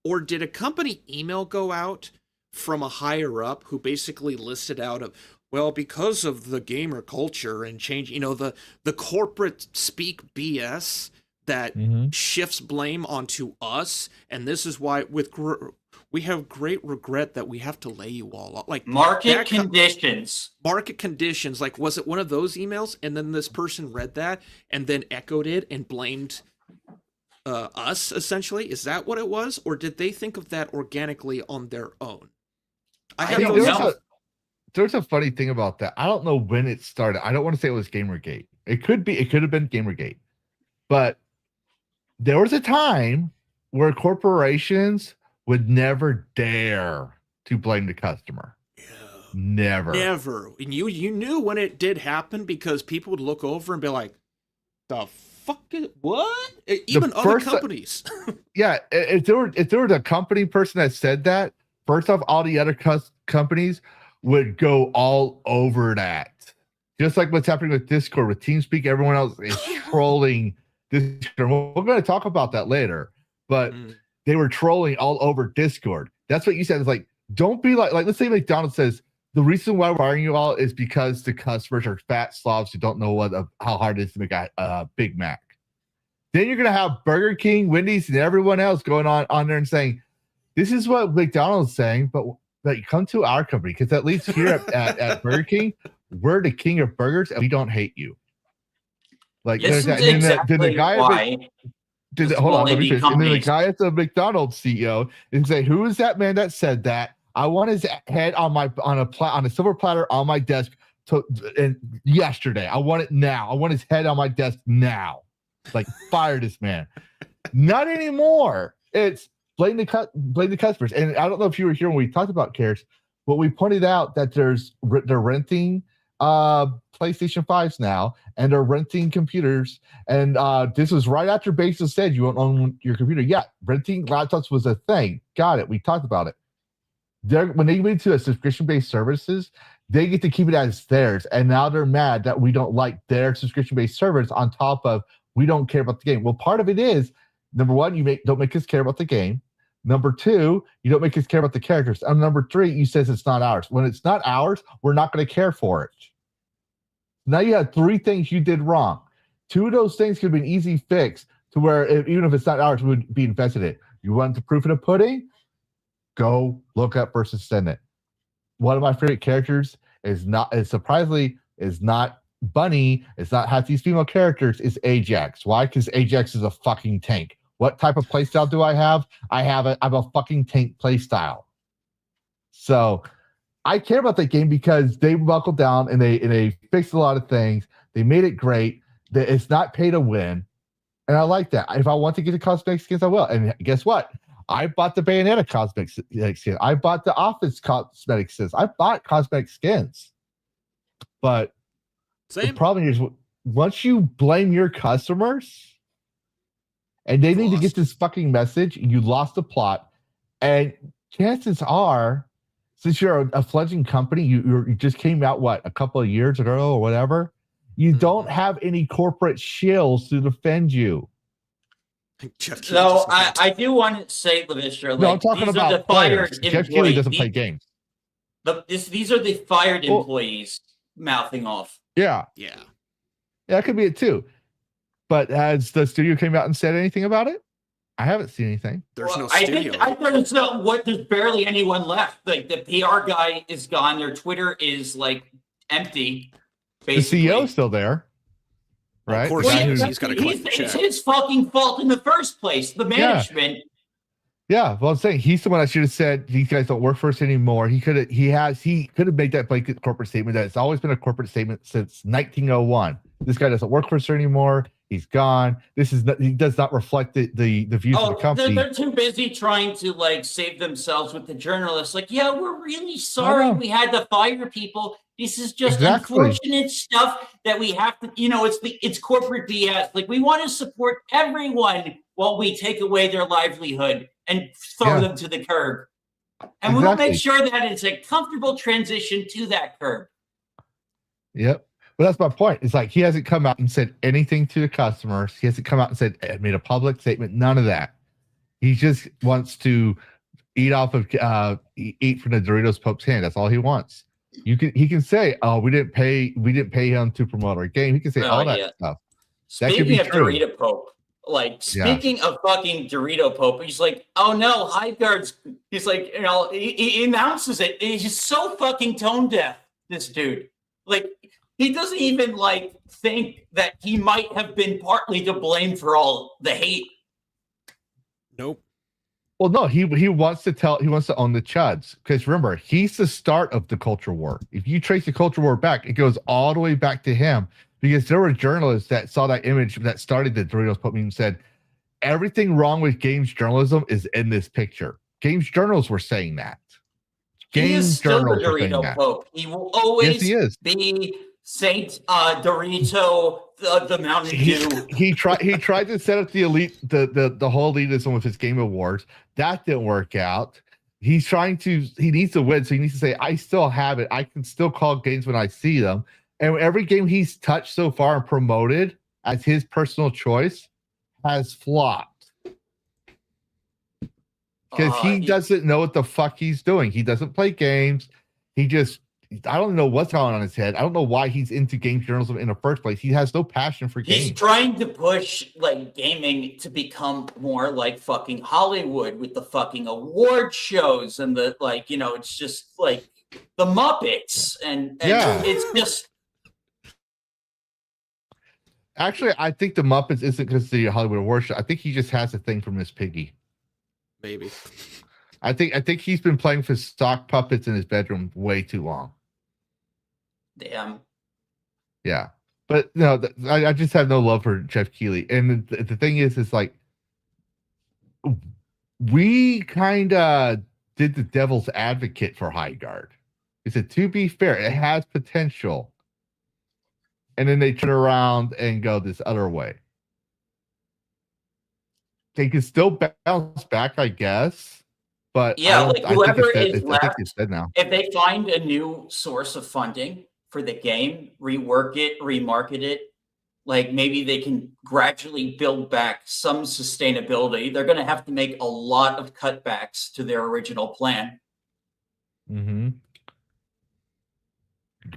Or did a company email go out from a higher up who basically listed out of, well, because of the gamer culture and change, the corporate speak BS that shifts blame onto us, and this is why we have great regret that we have to lay you all off. Like market conditions. Market conditions. Like, was it one of those emails? And then this person read that and then echoed it and blamed us, essentially? Is that what it was? Or did they think of that organically on their own? There's a funny thing about that. I don't know when it started. I don't want to say it was Gamergate. It could have been Gamergate. But there was a time where corporations would never dare to blame the customer. Yeah. Never. And you knew when it did happen because people would look over and be like, the fuck is what? Even other companies. Yeah, if there were a company person that said that, first off, all the other companies would go all over that. Just like what's happening with Discord, with TeamSpeak, everyone else is trolling Discord. We're going to talk about that later, but they were trolling all over Discord. That's what you said. It's like, don't be like let's say McDonald's says, the reason why we're hiring you all is because the customers are fat slobs who don't know how hard it is to make a Big Mac. Then you're going to have Burger King, Wendy's, and everyone else going on there and saying, this is what McDonald's is saying, but come to our company, because at least here at Burger King, we're the king of burgers, and we don't hate you. Like, this is exactly the guy why. Hold on, let me finish. And then the guy at the McDonald's CEO and say, who is that man that said that? I want his head on a silver platter on my desk yesterday. I want it now. I want his head on my desk now. Like, fire this man. Not anymore. It's blame the customers. And I don't know if you were here when we talked about Karrus, but we pointed out that they're renting PlayStation 5s now, and they're renting computers. And this was right after Bezos said you won't own your computer. Yeah, renting laptops was a thing. Got it. We talked about it. when they move to a subscription-based services, they get to keep it as theirs. And now they're mad that we don't like their subscription-based service on top of we don't care about the game. Well, part of it is, number one, don't make us care about the game. Number two, you don't make us care about the characters. And number three, you says it's not ours. When it's not ours, we're not going to care for it. Now you have three things you did wrong. Two of those things could have been easy fix to where even if it's not ours, we would be invested in it. You want the proof of the pudding? Go look up versus send it. One of my favorite characters is not Bunny. It's not half these female characters. Is Ajax. Why? Because Ajax is a fucking tank. What type of playstyle do I have? I have a fucking tank playstyle. So I care about that game because they buckled down and they fixed a lot of things. They made it great. It's not pay to win. And I like that. If I want to get the cosmetic skins, I will. And guess what? I bought the Bayonetta cosmetic skins. I bought the Office cosmetic skins. I bought cosmetic skins. But the problem is, once you blame your customers, and they need to get this fucking message, you lost the plot. And chances are, since you're a fledgling company, you just came out, a couple of years ago or whatever, you don't have any corporate shills to defend you. So I do want to say, Lavistro, I'm talking about the fired players. Jeff Keighley doesn't play games. These are the fired employees mouthing off. Yeah, that could be it too. But has the studio came out and said anything about it? I haven't seen anything. There's no studio. I think there's barely anyone left. Like the PR guy is gone. Their Twitter is like empty. Basically. The CEO's still there. Right? Of course, he's got to collect the check. It's his fucking fault in the first place. The management. Yeah, well, I'm saying he's the one I should have said these guys don't work for us anymore. He could have made that blanket corporate statement that it's always been a corporate statement since 1901. This guy doesn't work for us anymore. He's gone. He does not reflect the views of the company. They're too busy trying to save themselves with the journalists. We're really sorry we had to fire people. This is just unfortunate stuff that we have to, it's corporate BS. We want to support everyone while we take away their livelihood and throw them to the curb. And we will make sure that it's a comfortable transition to that curb. Yep. But that's my point. It's he hasn't come out and said anything to the customers. He hasn't come out and said, made a public statement. None of that. He just wants to eat from the Doritos Pope's hand. That's all he wants. He can say, "Oh, we didn't pay him to promote our game." He can say all that stuff. Speaking of Dorito Pope, speaking of fucking Dorito Pope, he's like, "Oh no, Hive Guards." He's like, he announces it. He's just so fucking tone deaf. This dude, he doesn't even think that he might have been partly to blame for all the hate. Nope. Well, no, he wants to own the chuds, because remember, he's the start of the culture war. If you trace the culture war back, it goes all the way back to him, because there were journalists that saw that image that started the Doritos Pope and said everything wrong with games journalism is in this picture. Games journals were saying that. Games journals were saying that. Pope. He will always be Saint Dorito, the Mountain Dew. He tried to set up the elite, the whole elitism with his Game Awards. That didn't work out. He needs to win, so he needs to say, I still have it. I can still call games when I see them. And every game he's touched so far and promoted as his personal choice has flopped. Because he doesn't know what the fuck he's doing. He doesn't play games. I don't know what's going on in his head. I don't know why he's into game journalism in the first place. He has no passion for games. He's trying to push gaming to become more like fucking Hollywood with the fucking award shows and the it's just the Muppets and it's just. Actually, I think the Muppets isn't because the Hollywood award show. I think he just has a thing for Miss Piggy. Maybe. I think he's been playing with stock puppets in his bedroom way too long. Damn. Yeah. But no, I just have no love for Jeff Keighley. And the thing is we kind of did the devil's advocate for High Guard. He said, to be fair, it has potential. And then they turn around and go this other way. They can still bounce back, I guess. But Yeah, like whoever is I think left, it's dead now. if they find a new source of funding for the game, rework it, remarket it, like maybe they can gradually build back some sustainability. They're going to have to make a lot of cutbacks to their original plan. Mm-hmm.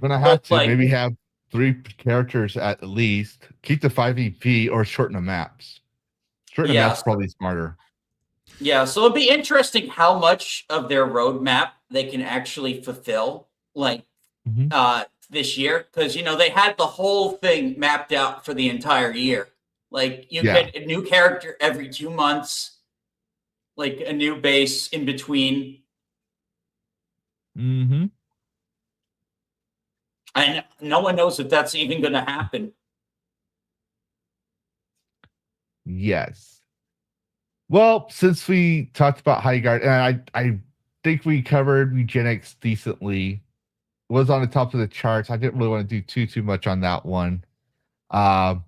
Gonna have to maybe have 3 characters at least. Keep the 5 EP or shorten the maps. Shorten the maps probably smarter. Yeah, so it'd be interesting how much of their roadmap they can actually fulfill, like this year, because they had the whole thing mapped out for the entire year. Like you get a new character every 2 months, like a new base in between. Mm-hmm. And no one knows if that's even going to happen. Yes. Well, since we talked about Highguard, and I think we covered Mewgenics decently. It was on the top of the charts. I didn't really want to do too much on that one. Does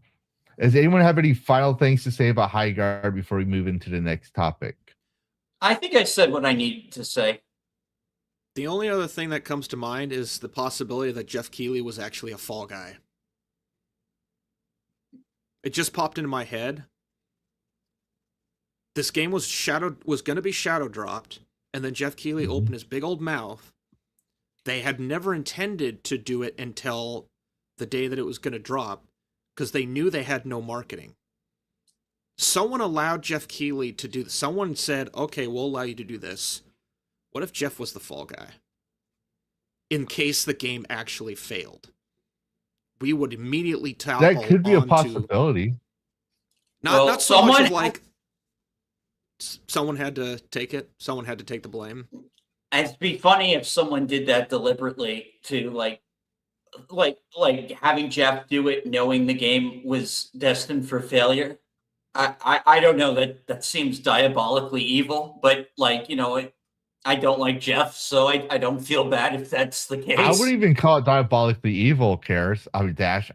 anyone have any final things to say about Highguard before we move into the next topic? I think I said what I needed to say. The only other thing that comes to mind is the possibility that Jeff Keighley was actually a fall guy. It just popped into my head. This game was going to be shadow dropped, and then Jeff Keighley opened his big old mouth. They had never intended to do it until the day that it was going to drop, because they knew they had no marketing. Someone allowed Jeff Keighley to do this. Someone said, okay, we'll allow you to do this. What if Jeff was the fall guy? In case the game actually failed. We would immediately topple. That could be a possibility. Not so much of like someone had to take it. Someone had to take the blame. It'd be funny if someone did that deliberately to like having Jeff do it, knowing the game was destined for failure. I don't know, that seems diabolically evil, but I don't like Jeff, so I don't feel bad if that's the case. I wouldn't even call it diabolically evil, Karrus.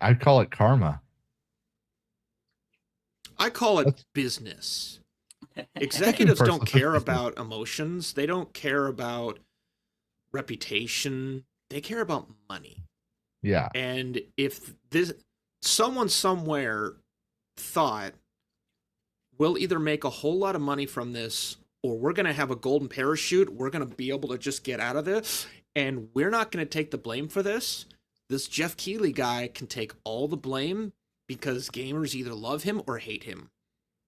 I'd call it karma. I call it business. Executives don't care about emotions. They don't care about reputation. They care about money. Yeah. And if someone somewhere thought, we'll either make a whole lot of money from this, or we're going to have a golden parachute, we're going to be able to just get out of this, and we're not going to take the blame for this, this Jeff Keighley guy can take all the blame because gamers either love him or hate him.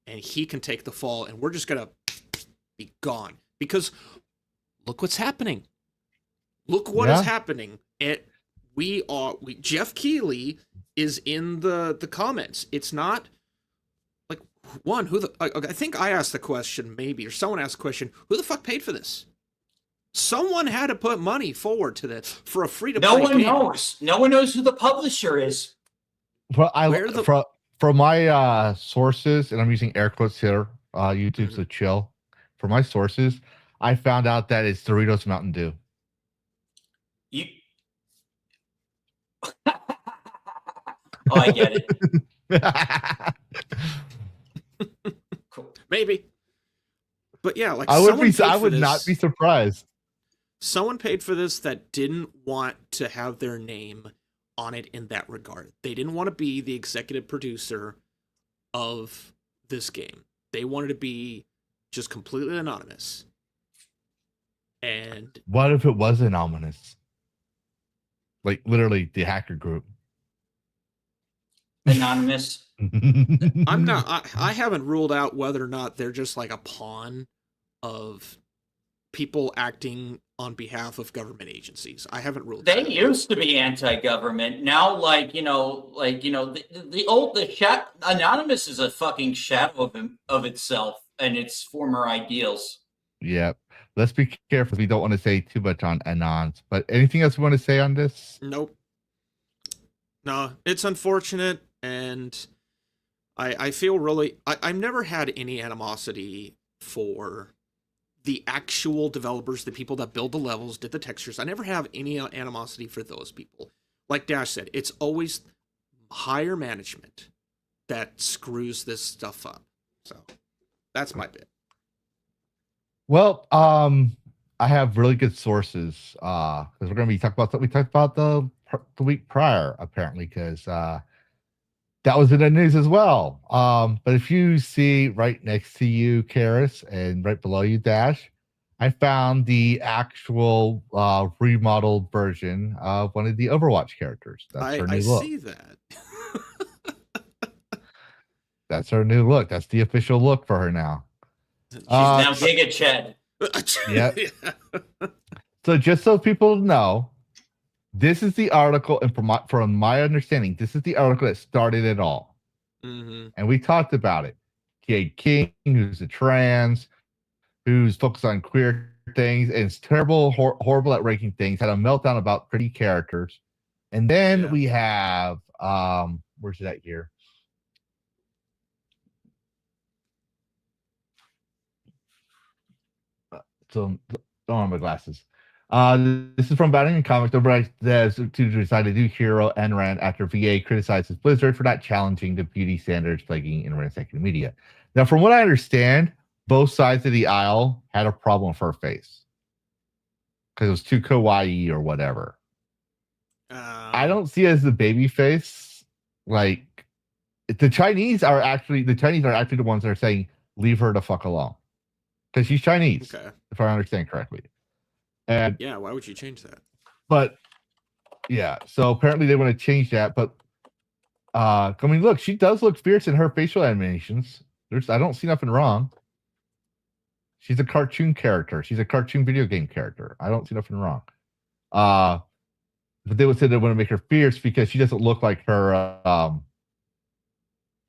And he can take the fall, and we're just going to be gone. Because look what's happening. Look what is happening. Jeff Keighley is in the comments. It's not like I think I asked the question maybe, or someone asked the question, who the fuck paid for this? Someone had to put money forward to this for a free-to-play game. No one knows. No one knows who the publisher is. Well, from my sources, and I'm using air quotes here, YouTube's so chill. For my sources, I found out that it's Doritos Mountain Dew. Oh, I get it. Cool. Maybe. But yeah, like I would not be surprised. Someone paid for this that didn't want to have their name on it in that regard. They didn't want to be the executive producer of this game. They wanted to be just completely anonymous. And what if it was anonymous? Like literally the hacker group. Anonymous. I haven't ruled out whether or not they're just like a pawn of people acting on behalf of government agencies. I haven't ruled They that used to be anti-government. Now, Anonymous is a fucking shadow of itself and its former ideals. Yep. Let's be careful. We don't want to say too much on Anons. But anything else you want to say on this? Nope. No, it's unfortunate, and I feel really... I've never had any animosity for the actual developers, the people that build the levels, did the textures. I never have any animosity for those people. Like Dash said, it's always higher management that screws this stuff up. So, that's my bit. Well, I have really good sources because we're going to be talking about what we talked about the week prior, apparently, because that was in the news as well. But if you see right next to you, Karrus, and right below you, Dash, I found the actual remodeled version of one of the Overwatch characters. That's her new look. I see that. That's her new look. That's the official look for her now. She's now Giga Chad. Yeah. So just so people know, this is the article, and from my understanding, this is the article that started it all. Mm-hmm. And we talked about it. Kate King, who's a trans, who's focused on queer things, and is terrible, horrible at ranking things, had a meltdown about pretty characters. And then we have, where's that here? So don't have my glasses. This is from Batting and Comics. The right says to decide to do Hero and Rand after VA criticizes Blizzard for not challenging the beauty standards plaguing internet secondary media. Now, from what I understand, both sides of the aisle had a problem with her face because it was too kawaii or whatever. I don't see it as the baby face. Like the Chinese are actually the ones that are saying leave her the fuck alone because she's Chinese, if I understand correctly. And yeah, why would you change that? But yeah, so apparently they want to change that. But I mean, look, she does look fierce in her facial animations. I don't see nothing wrong. She's a cartoon character. She's a cartoon video game character. I don't see nothing wrong. But they would say they want to make her fierce because she doesn't look like her.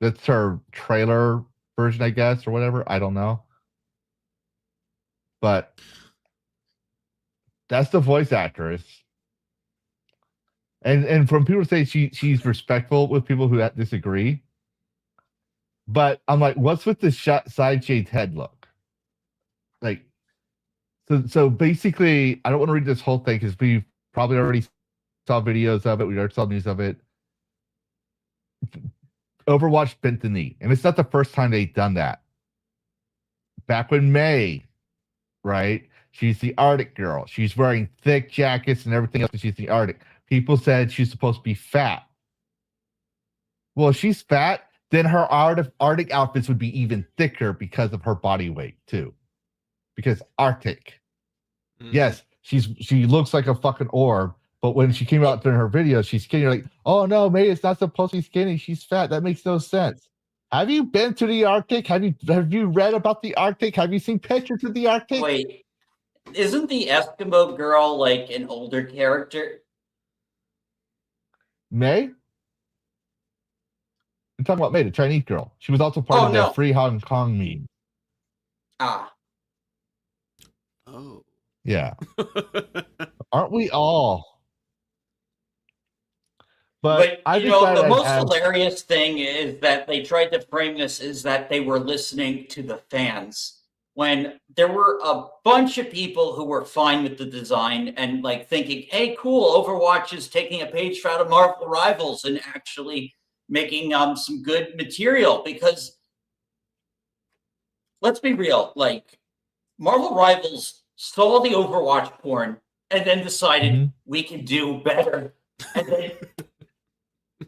That's her trailer version, I guess, or whatever. I don't know. But that's the voice actress. And from people say she's respectful with people who disagree. But I'm like, what's with the side shade head look? Like, so basically, I don't want to read this whole thing because we probably already saw videos of it. We already saw news of it. Overwatch bent the knee. And it's not the first time they've done that. Back when May, right? She's the Arctic girl. She's wearing thick jackets and everything else. She's the Arctic. People said she's supposed to be fat. Well, if she's fat, then her Arctic outfits would be even thicker because of her body weight too. Because Arctic. Yes, she looks like a fucking orb, but when she came out during her video, she's skinny. You're like, oh no, May is not supposed to be skinny. She's fat. That makes no sense. Have you been to the Arctic? Have you read about the Arctic? Have you seen pictures of the Arctic? Wait, isn't the Eskimo girl like an older character? May? I'm talking about May, the Chinese girl. She was also part of the Free Hong Kong meme. Ah. Oh. Yeah. Aren't we all? But you know, the most hilarious thing is that they tried to frame this as that they were listening to the fans when there were a bunch of people who were fine with the design and like thinking, hey, cool, Overwatch is taking a page out of Marvel Rivals and actually making some good material. Because let's be real, like Marvel Rivals saw the Overwatch porn and then decided we can do better. And then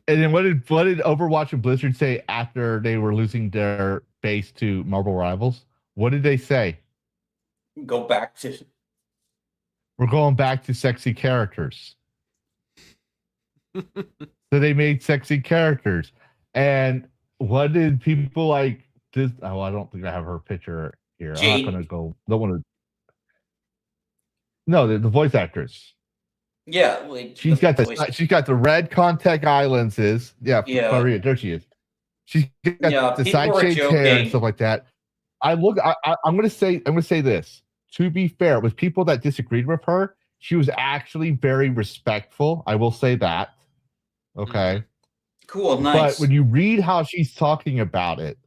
and then what did Overwatch and Blizzard say after they were losing their base to Marvel Rivals? What did they say? Go back to. We're going back to sexy characters. So they made sexy characters. And what did people like this? Oh, I don't think I have her picture here. I'm not gonna go. Don't want to. No, the voice actress. Yeah, like she's got the red contact eye lenses. Yeah, Maria, there she is. She's got the side shade hair and stuff like that. I'm gonna say this. To be fair, with people that disagreed with her, she was actually very respectful. I will say that. Okay. Cool, nice. But when you read how she's talking about it,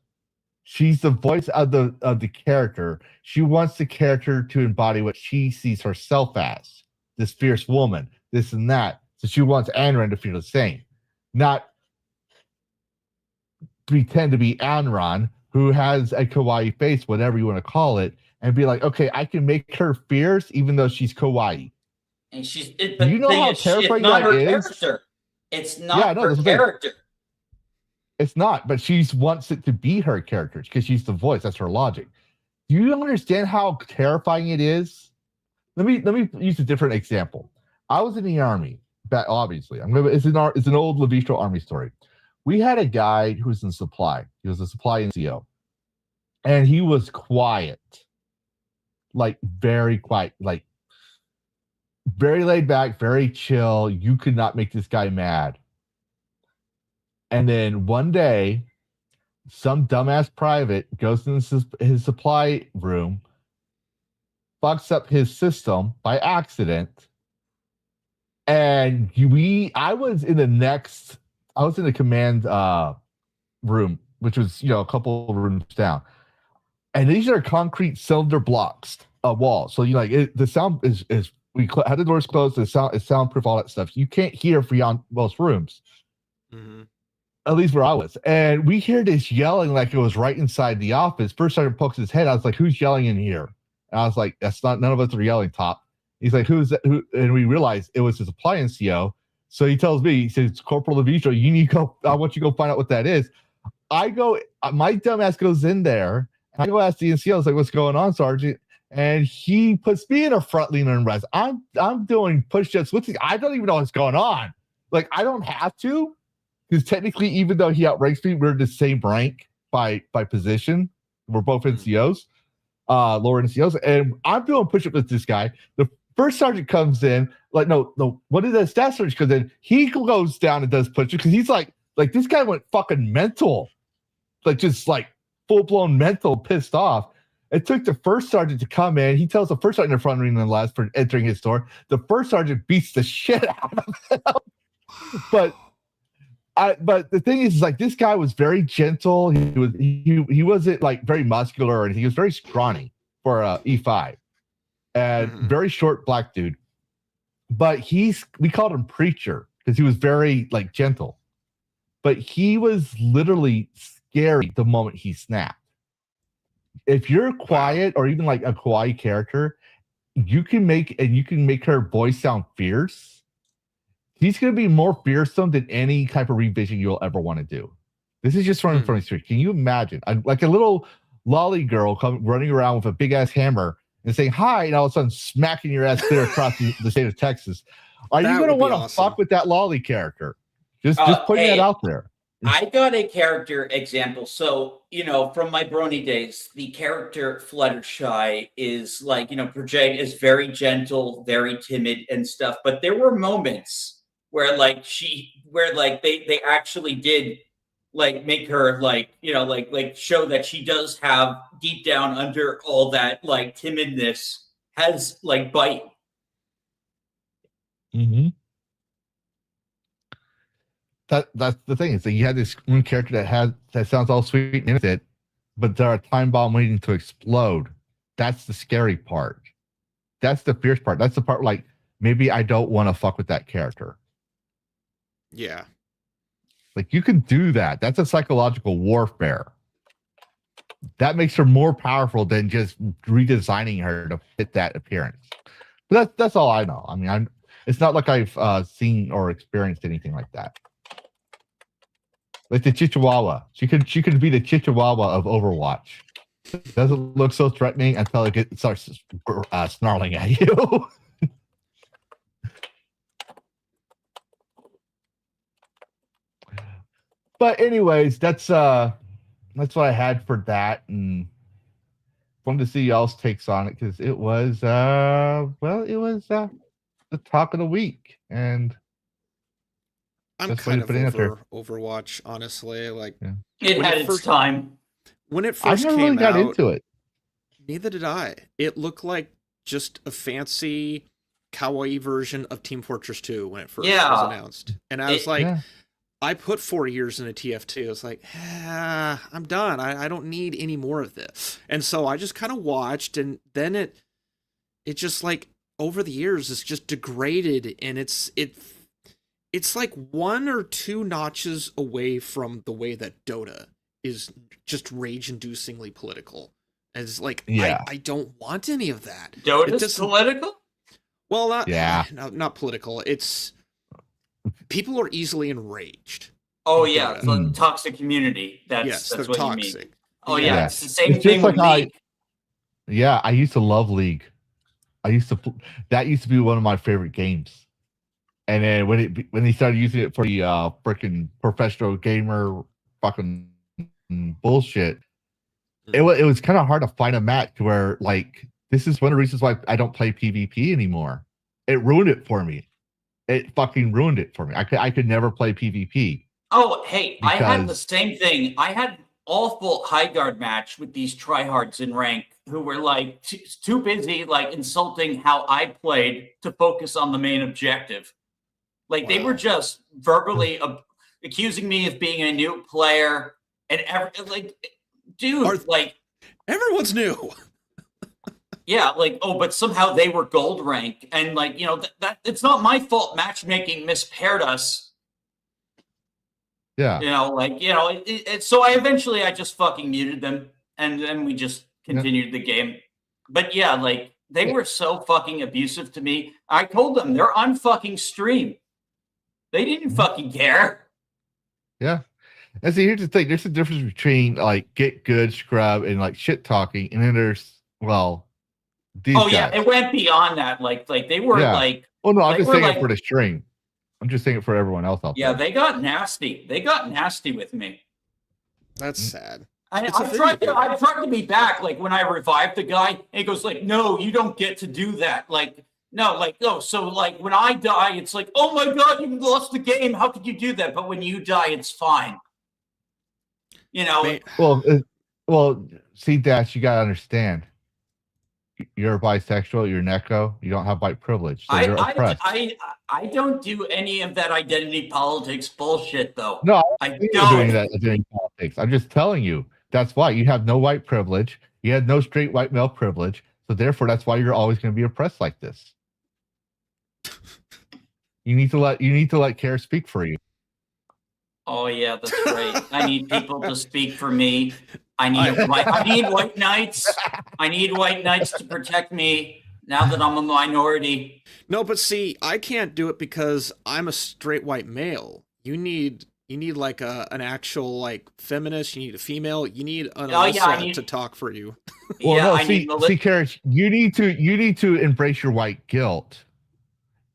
she's the voice of the character. She wants the character to embody what she sees herself as. This fierce woman, this and that. So she wants Anran to feel the same. Not pretend to be Anran, who has a kawaii face, whatever you want to call it, and be like, okay, I can make her fierce even though she's kawaii. And she's Do you know how terrifying it's not that her is? character. It's not her the thing. character. It's not, but she wants it to be her character because she's the voice. That's her logic. Do you understand how terrifying it is? Let me use a different example. I was in the army, but obviously, it's an old Lavistro army story. We had a guy who was in supply. He was a supply NCO, and he was quiet, like very quiet, like very laid back, very chill. You could not make this guy mad. And then one day, some dumbass private goes in his supply room, fucks up his system by accident, and I was in the command room, which was a couple of rooms down, and these are concrete cylinder blocks, a wall. So the sound is we had the doors closed. The sound is soundproof, all that stuff. You can't hear beyond most rooms. Mm-hmm. At least where I was. And we hear this yelling like it was right inside the office. First sergeant pokes his head. I was like, who's yelling in here? And I was like, none of us are yelling, Top. He's like, who's that? Who? And we realized it was his supply NCO. So he tells me, he says, Corporal Lavistro, you need to go, I want you to go find out what that is. I go, my dumbass goes in there. I go ask the NCO, I was like, what's going on, Sergeant? And he puts me in a front leaner and rest. I'm doing push-ups with the, I don't even know what's going on. Like, I don't have to. Because technically, even though he outranks me, we're the same rank by position. We're both NCOs, lower NCOs, and I'm doing push-up with this guy. The first sergeant comes in, like, no, what is that? Staff sergeant comes in. He goes down and does push-ups because he's like this guy went fucking mental, like just like full-blown mental, pissed off. It took the first sergeant to come in. He tells the first sergeant in front of him and last for entering his store. The first sergeant beats the shit out of him, but the thing is like this guy was very gentle. He wasn't like very muscular, and he was very scrawny for a E5, and very short black dude. But we called him Preacher because he was very like gentle, but he was literally scary the moment he snapped. If you're quiet or even like a kawaii character, you can make her voice sound fierce. He's going to be more fearsome than any type of revision you'll ever want to do. This is just running from the street. Can you imagine? Like a little lolly girl running around with a big ass hammer and saying hi, and all of a sudden smacking your ass clear across the state of Texas. Are you going to want to fuck with that lolly character? Just putting that out there. I got a character example. So, from my Brony days, the character Fluttershy is like, Project is very gentle, very timid and stuff. But there were moments where they actually did like make her like show that she does have deep down under all that like timidness has like bite. Mm-hmm. That's the thing is that you had this one character that sounds all sweet and innocent, but they're a time bomb waiting to explode. That's the scary part. That's the fierce part. That's the part like maybe I don't want to fuck with that character. Yeah. Like you can do that. That's a psychological warfare. That makes her more powerful than just redesigning her to fit that appearance. But that's all I know. I mean, it's not like I've seen or experienced anything like that. Like the Chihuahua. She could be the Chihuahua of Overwatch. It doesn't look so threatening until it starts snarling at you. But anyways, that's what I had for that, and wanted to see y'all's takes on it because it was the talk of the week, and I'm kind of over Overwatch, honestly. Like it had its time when it first came out. I never really got into it. Neither did I. It looked like just a fancy kawaii version of Team Fortress 2 when it first was announced, and I was like. I put 4 years in a TF2. I was like, I'm done. I don't need any more of this. And so I just kind of watched, and then it just like over the years, it's just degraded, and it's like 1 or 2 notches away from the way that Dota is just rage-inducingly political. It's like Yeah. I don't want any of that. Dota's political? Well, not political. It's people are easily enraged. Oh yeah, it's a toxic community. That's what toxic. you mean. Oh yeah, it's the same It's thing just with League. I used to love League. That used to be one of my favorite games. And then when they started using it for the freaking professional gamer fucking bullshit, it was kind of hard to find a match where like this is one of the reasons why I don't play PvP anymore. It ruined it for me. It fucking ruined it for me. I could never play PvP. Oh, hey, I had the same thing. I had awful high guard match with these tryhards in rank who were like too busy like insulting how I played to focus on the main objective. Like they were just verbally accusing me of being a new player and dude, like everyone's new. Yeah, like, but somehow they were gold rank, and like, that it's not my fault. Matchmaking mispaired us. Yeah, so I just fucking muted them, and then we just continued the game. But yeah, like they were so fucking abusive to me. I told them they're on fucking stream. They didn't fucking care. Yeah. And see, here's the thing: there's a difference between like get good, scrub, and like shit talking, and then there's these guys. It went beyond that. Like they were like. Well, no, I'm just saying it for the stream. I'm just saying it for everyone else out there. Yeah, they got nasty. They got nasty with me. That's sad. I tried to be back. Like when I revived the guy, and he goes like, "No, you don't get to do that." No. So like when I die, it's like, "Oh my god, you lost the game. How could you do that?" But when you die, it's fine. Well, see, Dash, you gotta understand. You're bisexual. You're Neko. You don't have white privilege, so you're oppressed. I don't do any of that identity politics bullshit, though. No, I don't don't doing that identity politics. I'm just telling you. That's why you have no white privilege. You have no straight white male privilege. So therefore, that's why you're always going to be oppressed like this. You need to let Karrus speak for you. Oh yeah, that's right. I need people to speak for me. I need white knights. I need white knights to protect me now that I'm a minority. No, but see, I can't do it because I'm a straight white male. You need like an actual like feminist. You need a female. You need an Alyssa to talk for you. Well, see, Karrus, you need to embrace your white guilt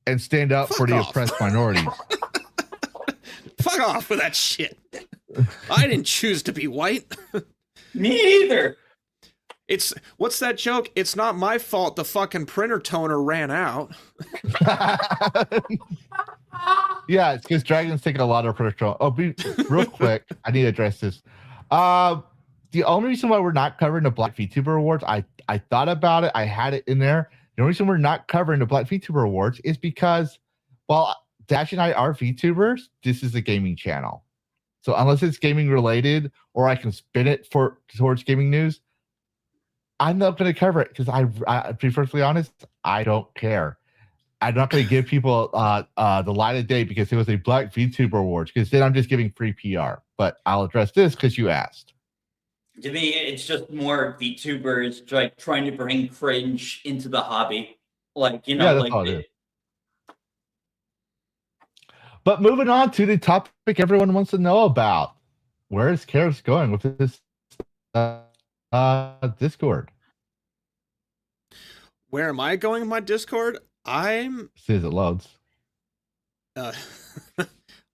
and stand up for the oppressed minorities. Fuck off with that shit. I didn't choose to be white. Me either. What's that joke? It's not my fault the fucking printer toner ran out. Yeah, it's because Dragon's taking a lot of printer toner. Oh, real quick, I need to address this. The only reason why we're not covering the Black VTuber Awards, I thought about it. I had it in there. The only reason we're not covering the Black VTuber Awards is because, while Dash and I are VTubers, this is a gaming channel. So unless it's gaming related or I can spin it towards gaming news, I'm not going to cover it because I, to be perfectly honest, I don't care. I'm not going to give people the light of day because it was a Black VTuber Awards, because then I'm just giving free PR. But I'll address this because you asked. To me, it's just more VTubers like trying to bring cringe into the hobby. Like, that's all it is. But moving on to the topic everyone wants to know about. Where is Karrus going with this Discord? Where am I going in my Discord? See as it loads.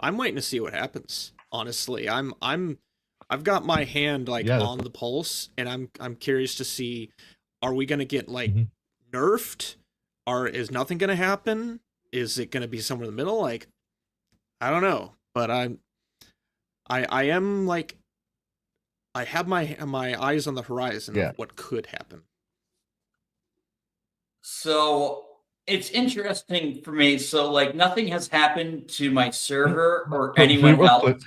I'm waiting to see what happens. Honestly, I've got my hand on the pulse, and I'm curious to see, are we gonna get nerfed? Is nothing gonna happen? Is it gonna be somewhere in the middle? Like, I don't know, but I am like, I have my eyes on the horizon of what could happen. So it's interesting for me. So like nothing has happened to my server or anyone else.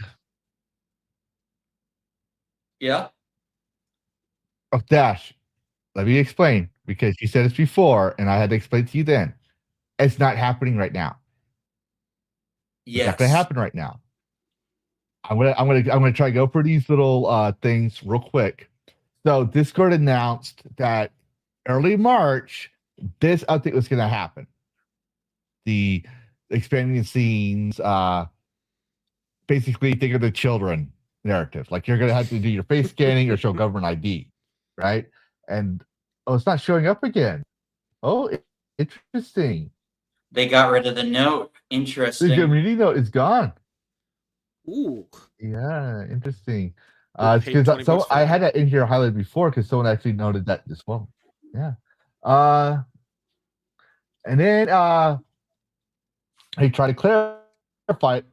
Yeah. Oh, Dash, let me explain, because you said this before and I had to explain to you then. It's not happening right now. Yes. It's not going to happen right now. I'm gonna try to go for these little things real quick. So Discord announced that early March, this update was going to happen. The expanding scenes, basically think of the children narrative. Like you're going to have to do your face scanning or show government ID, right? And it's not showing up again. Oh, interesting. They got rid of the note. Interesting. The community note is gone. Ooh. Yeah, interesting. We'll pay Because $20 for I that. had that in here highlighted before because someone actually noted that as well. Yeah. And then he tried to clarify it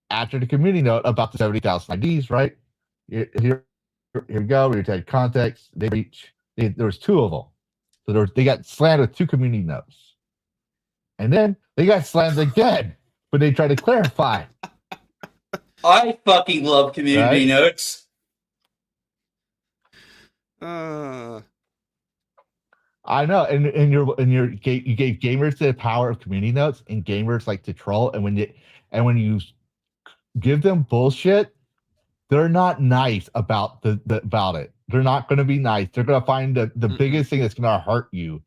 after the community note about the 70,000 IDs, right? Here we go. We take context. There was 2 of them. So they got slammed with 2 community notes. And then they got slammed again, but they tried to clarify. I fucking love community notes. I know, and you gave gamers the power of community notes, and gamers like to troll. And when you give them bullshit, they're not nice about about it. They're not going to be nice. They're going to find the biggest thing that's going to hurt you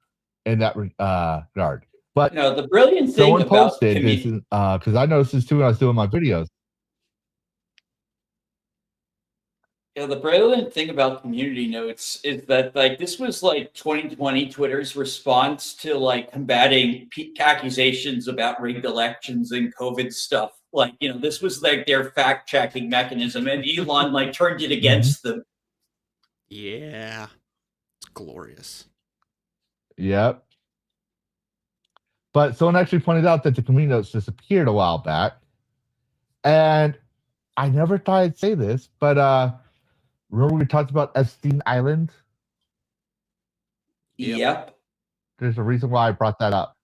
in that regard. But no, the brilliant thing someone about posted this because I noticed this too when I was doing my videos. Yeah, the brilliant thing about community notes is that like this was like 2020 Twitter's response to like combating accusations about rigged elections and COVID stuff. Like, you know, this was like their fact checking mechanism, and Elon like turned it against them. Yeah, it's glorious. Yep. But someone actually pointed out that the community notes disappeared a while back, and I never thought I'd say this, but remember we talked about Epstein Island? Yep. There's a reason why I brought that up.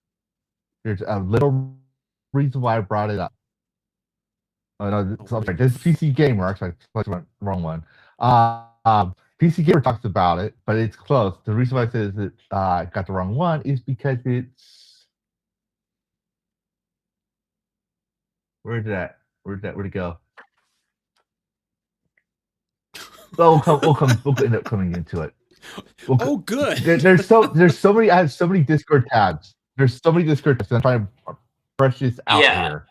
There's a little reason why I brought it up. Oh no, I'm sorry. This is PC Gamer. Actually, I went wrong one. PC Gamer talks about it, but it's close. The reason why I said that I got the wrong one is because it's where'd it go? We'll end up coming into it. Good. There's so many. I have so many Discord tabs. There's so many Discord tabs. I'm trying to brush this out here.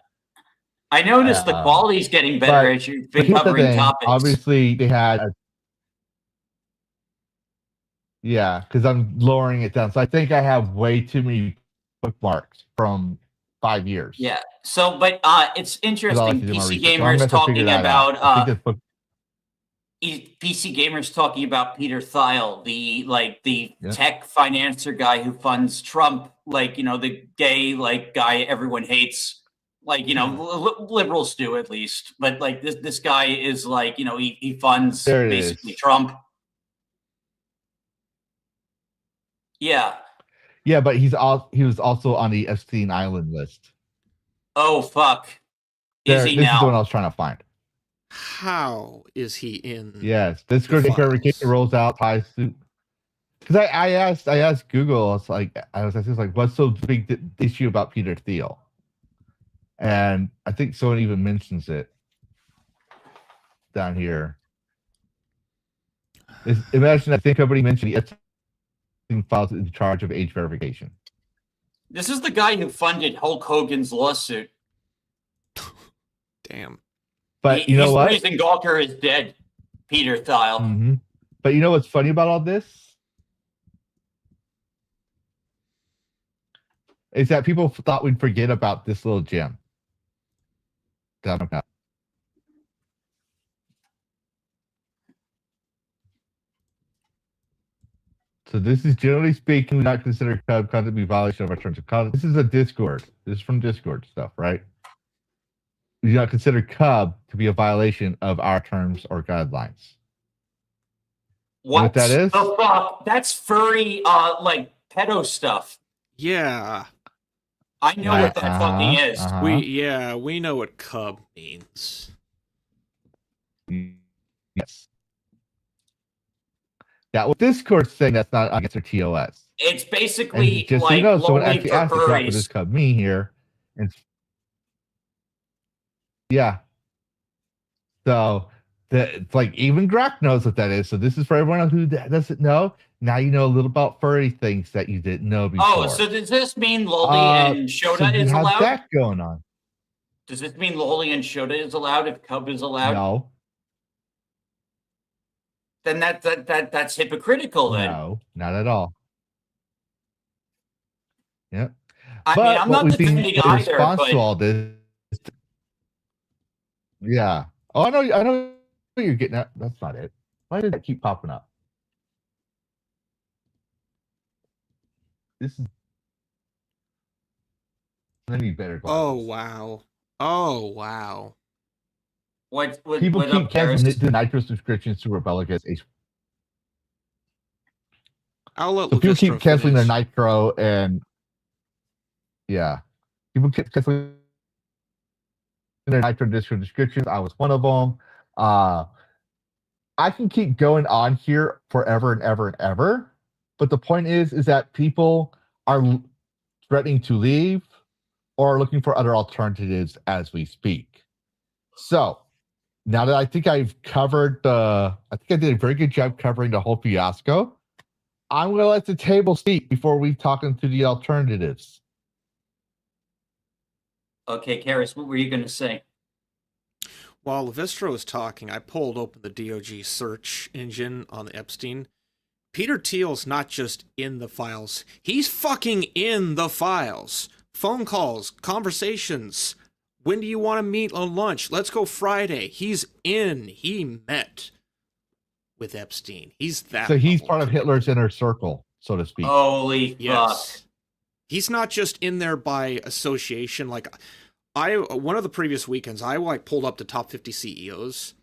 I noticed the quality's getting better as you've been covering topics. Obviously, they had. Yeah, because I'm lowering it down. So I think I have way too many bookmarks from 5 years. Yeah. So, but it's interesting. PC Gamer's talking about PC Gamer's talking about Peter Thiel, the tech financer guy who funds Trump, like, you know, the gay guy everyone hates, like, you know, liberals do at least, but like this guy is like, you know, he funds basically Trump. Yeah. Yeah, but he was also on the Epstein Island list. Oh fuck! Is he now? This is the one I was trying to find. How is he in? Yes, this verification rolls out ties to. Because I asked Google, I was like, what's so big the issue about Peter Thiel? And I think someone even mentions it down here. Imagine I think somebody mentioned the Epstein files in charge of age verification. This is the guy who funded Hulk Hogan's lawsuit. Damn. But you know what? He's the reason Gawker is dead. Peter Thiel. Mm-hmm. But you know what's funny about all this? Is that people thought we'd forget about this little gem. So this is generally speaking, we not consider Cub content to be a violation of our terms of conduct. This is a Discord. This is from Discord stuff, right? We do not consider Cub to be a violation of our terms or guidelines. What that is? The fuck? That's furry, like pedo stuff. Yeah. I know what that fucking is. We know what Cub means. Yes. That was Discord saying that's not against their TOS. It's basically and just like so you know, someone actually for asked what furries. does Cub mean here, and yeah. So It's like even Grok knows what that is. So this is for everyone who doesn't know. Now you know a little about furry things that you didn't know before. Oh, so does this mean Loli and Shota so is allowed? That going on? Does this mean Loli and Shota is allowed if Cub is allowed? No. Then that's hypocritical. Then No, not at all. Yep. I mean, I'm not defending either. Response But to all this. Yeah. Oh, I know what you're getting at. That's not it. Why did that keep popping up? This is. I need better glasses. Oh wow. What People what keep canceling the Nitro subscriptions to Rebella gets a. I'll let So people keep Lavistro canceling their finish. Nitro and people keep canceling their Nitro Discord subscriptions. I was one of them. I can keep going on here forever and ever and ever, but the point is that people are threatening to leave or looking for other alternatives as we speak. So now that I think I've covered I think I did a very good job covering the whole fiasco. I'm going to let the table speak before we talk into the alternatives. Okay, Karrus, what were you going to say? While Lavistro was talking, I pulled open the DOG search engine on the Epstein. Peter Thiel's not just in the files. He's fucking in the files. Phone calls, conversations. When do you want to meet on lunch? Let's go Friday. He's in. He met with Epstein. He's that. So he's part of Hitler's inner circle, so to speak. Holy Yes. fuck. He's not just in there by association. Like one of the previous weekends, I pulled up the top 50 CEOs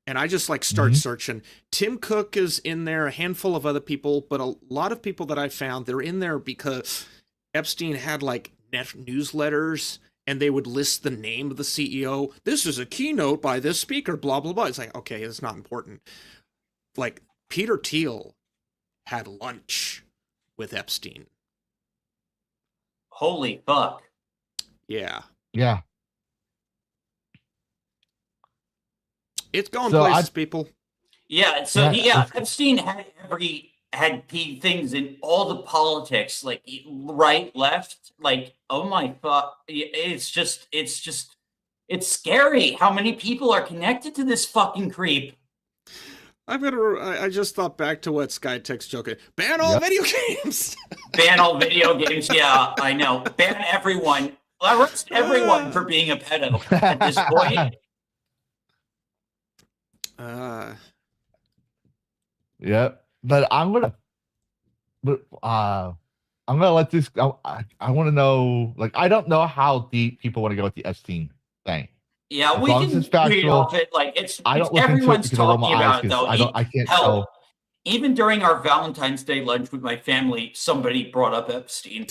and I just start searching. Tim Cook is in there, a handful of other people, but a lot of people that I found, they're in there because Epstein had net newsletters and they would list the name of the CEO. This is a keynote by this speaker, blah, blah, blah. It's like, okay, it's not important. Peter Thiel had lunch with Epstein. Holy fuck. Yeah. Yeah. It's going places, people. Yeah, so Epstein had things in all the politics, right, left, oh my fuck. It's scary how many people are connected to this fucking creep. I just thought back to what SkyTech's joking. Ban all video games. Ban all video games. Yeah, I know. Ban everyone. Arrest everyone for being a pedo at this point. Yep. But I'm gonna let this. I want to know. I don't know how deep people want to go with the Epstein thing. Yeah, we can read off it. Everyone's talking about it, though. I can't tell. Even during our Valentine's Day lunch with my family, somebody brought up Epstein.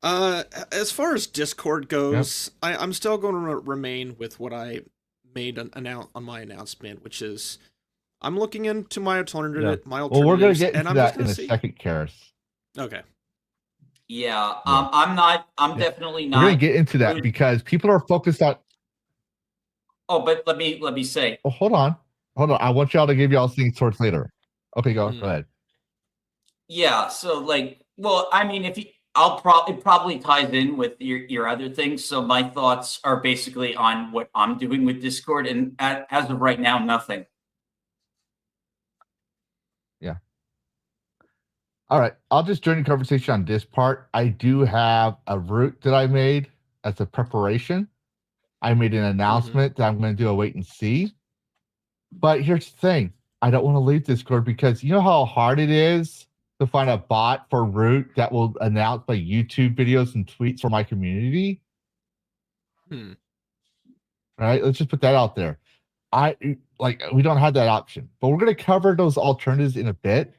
As far as Discord goes, yep. I'm still going to remain with what I made on my announcement, which is I'm looking into my alternative. Yeah. Well, we're going to get into that in a second, Karrus. Okay. Yeah, I'm definitely not. We're going to get into that because people are focused on. Oh, but let me say. Oh, hold on. I want y'all to give y'all things towards later. Okay, go ahead. Yeah. So well, I mean, it probably ties in with your other things. So my thoughts are basically on what I'm doing with Discord, and as of right now, nothing. Yeah. All right. I'll just join the conversation on this part. I do have a route that I made as a preparation. I made an announcement that I'm going to do a wait and see. But here's the thing. I don't want to leave Discord because you know how hard it is to find a bot for root that will announce my YouTube videos and tweets for my community. All right, let's just put that out there. We don't have that option, but we're going to cover those alternatives in a bit.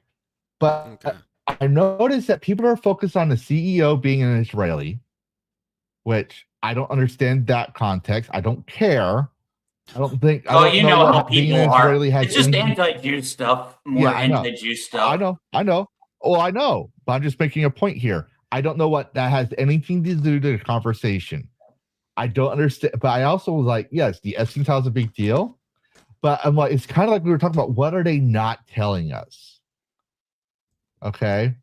But I noticed that people are focused on the CEO being an Israeli, which I don't understand that context. I don't care. I don't think. You know how people are. It's just anti-Jew stuff. More anti-Jew stuff. I know. Oh, I know. But I'm just making a point here. I don't know what that has anything to do to the conversation. I don't understand. But I also was like, yes, the Epstein trial is a big deal. But I'm like, it's kind of like we were talking about. What are they not telling us? Okay.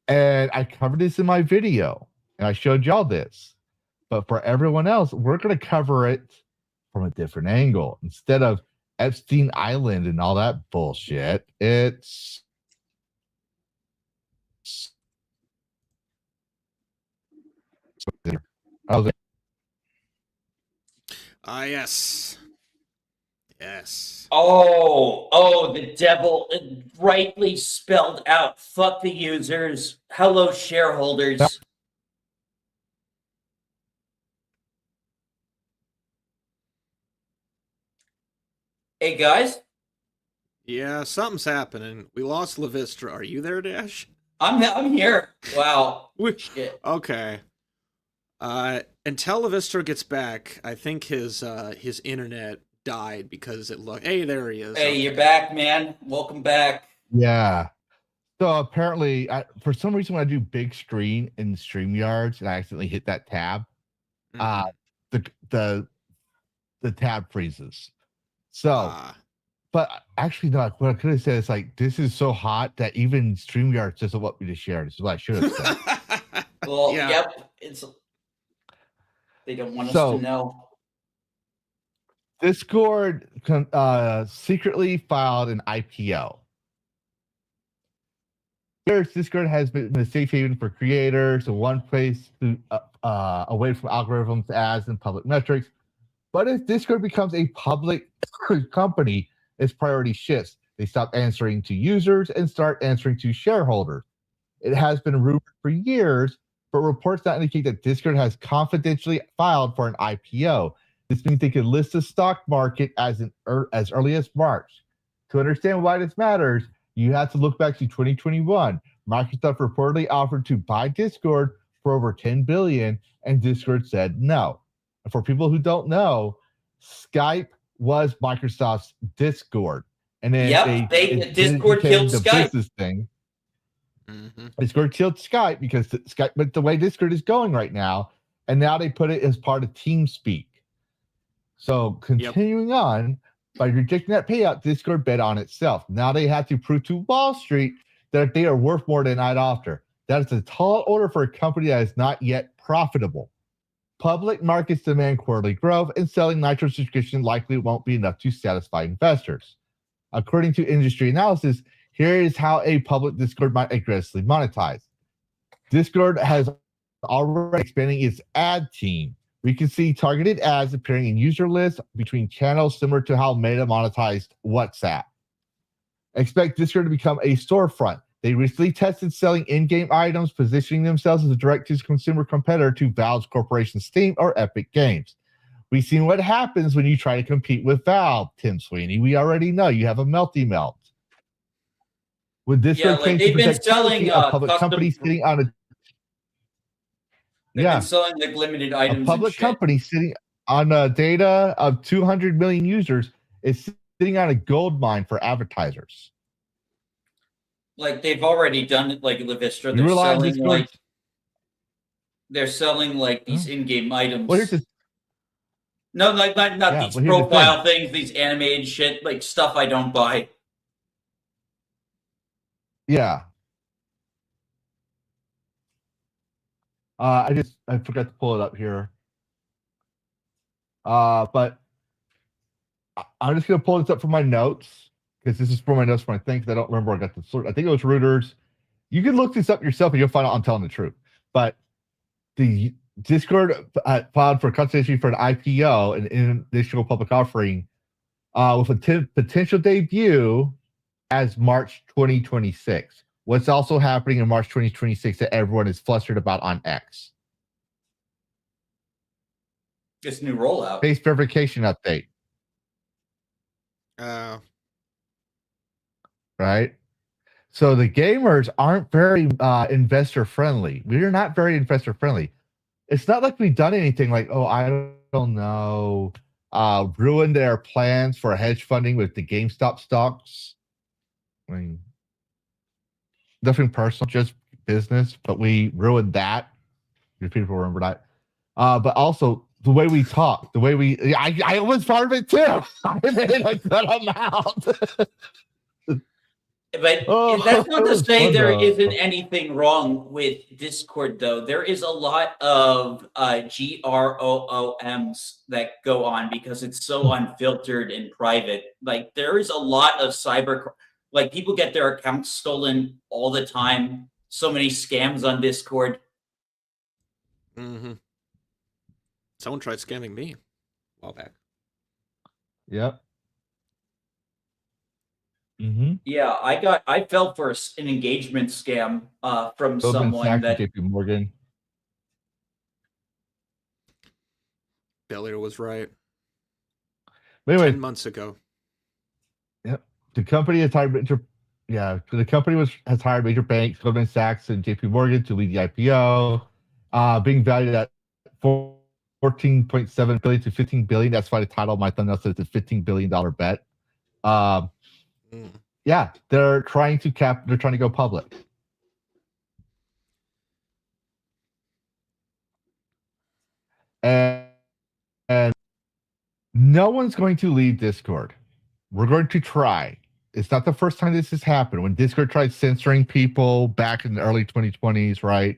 And I covered this in my video, and I showed y'all this. But for everyone else, we're going to cover it from a different angle. Instead of Epstein Island and all that bullshit, it's yes. Yes. Oh, the devil rightly spelled out. Fuck the users. Hello, shareholders. Hey, guys. Yeah, something's happening. We lost Lavistro. Are you there, Dash? I'm here. Wow. Shit. Okay. Until Lavistro gets back, I think his internet died because it looked. Hey, there he is. Hey, okay. You're back, man. Welcome back. Yeah. So apparently, for some reason, when I do big screen in StreamYards and I accidentally hit that tab, the tab freezes. So, but actually, no. What I could have said is like, this is so hot that even StreamYards doesn't want me to share. This is what I should have said. Well, yep. They don't want us to know. Discord secretly filed an IPO. Discord has been a safe haven for creators, a one place to away from algorithms, ads, and public metrics. But if Discord becomes a public company, its priority shifts. They stop answering to users and start answering to shareholders. It has been rumored for years, but reports now indicate that Discord has confidentially filed for an IPO. This means they could list the stock market as early as March. To understand why this matters, you have to look back to 2021. Microsoft reportedly offered to buy Discord for over $10 billion, and Discord said no. And for people who don't know, Skype was Microsoft's Discord, and then Discord killed the Skype. Business thing. Discord killed Skype because Skype, but the way Discord is going right now, and now they put it as part of TeamSpeak. So continuing on, by rejecting that payout, Discord bet on itself. Now they have to prove to Wall Street that they are worth more than night after. That is a tall order for a company that is not yet profitable. Public markets demand quarterly growth, and selling Nitro subscription likely won't be enough to satisfy investors. According to industry analysis, here is how a public Discord might aggressively monetize. Discord has already expanding its ad team. We can see targeted ads appearing in user lists between channels similar to how Meta monetized WhatsApp. Expect Discord to become a storefront. They recently tested selling in-game items, positioning themselves as a direct-to-consumer competitor to Valve's corporation Steam or Epic Games. We've seen what happens when you try to compete with Valve, Tim Sweeney. We already know you have a melty melt. With Discord they've been selling a public company sitting on a They've been selling like limited items. A public company sitting on data of 200 million users is sitting on a gold mine for advertisers. Like they've already done it, like Lavistro. They're selling like these in-game items. No, like not these profile things, these animated shit, like stuff I don't buy. Yeah. I forgot to pull it up here. But I'm just gonna pull this up from my notes because this is for my notes from my thing. I don't remember where I got the sort. I think it was Reuters. You can look this up yourself and you'll find out I'm telling the truth. But the Discord filed for consideration for an IPO, an initial public offering, with a potential debut as March 2026. What's also happening in March 2026 that everyone is flustered about on X? This new rollout. Face verification update. Right? So the gamers aren't very investor friendly. We're not very investor friendly. It's not like we've done anything like, oh, I don't know, ruin their plans for hedge funding with the GameStop stocks. I mean, nothing personal, just business, but we ruined that. If people remember that. But also, the way we talk, the way we, I was part of it too. I made a good amount. But that's not to say there isn't anything wrong with Discord, though. There is a lot of GROOMs that go on because it's so unfiltered and private. Like, there is a lot of like, people get their accounts stolen all the time. So many scams on Discord. Mm-hmm. Someone tried scamming me a while back. Yep. Mm-hmm. Yeah, I fell for an engagement scam from Goldman someone Sachs that and JP Morgan. Bellio was right. But anyway, 10 months ago. Yep. The company has hired has hired major banks, Goldman Sachs and JP Morgan, to lead the IPO, being valued at $14.7 billion to $15 billion. That's why the title of my thumbnail says it's a $15 billion bet. Yeah, they're trying to go public. And no one's going to leave Discord. We're going to try. It's not the first time this has happened. When Discord tried censoring people back in the early 2020s, right?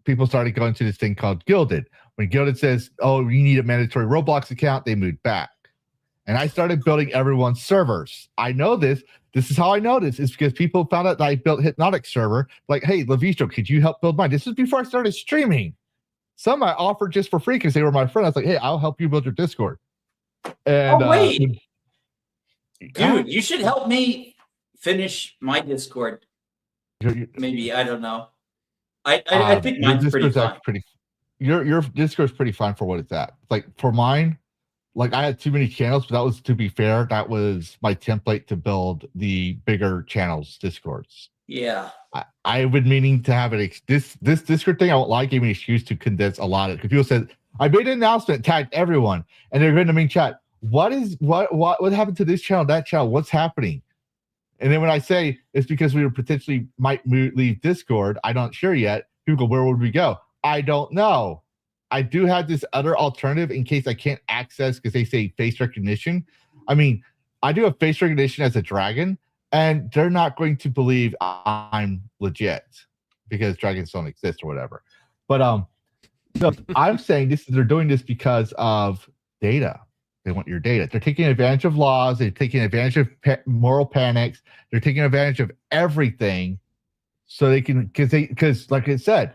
People started going to this thing called Gilded. When Gilded says, oh, you need a mandatory Roblox account, they moved back. And I started building everyone's servers. I know this. This is how I know this. It's because people found out that I built Hypnotic server. Like, hey, Lavistro, could you help build mine? This is before I started streaming. Some I offered just for free because they were my friend. I was like, hey, I'll help you build your Discord. And, wait. Dude, you should help me finish my Discord. Maybe, I don't know. I think mine's pretty fun. Your Discord's pretty fine for what it's at. Like, for mine, like, I had too many channels, but that was, to be fair, that was my template to build the bigger channels Discords. Yeah. I've been meaning to have it. This Discord thing, I won't lie, gave me an excuse to condense a lot of it. Because people said, I made an announcement, tagged everyone, and they're going to main chat. What happened to this channel, that channel? What's happening? And then when I say it's because we potentially might leave Discord, I'm not sure yet. People go, where would we go? I don't know. I do have this other alternative in case I can't access because they say face recognition. I mean, I do have face recognition as a dragon, and they're not going to believe I'm legit because dragons don't exist or whatever. But so I'm saying they're doing this because of data. They want your data. They're taking advantage of laws. They're taking advantage of moral panics. They're taking advantage of everything so they can, because like I said,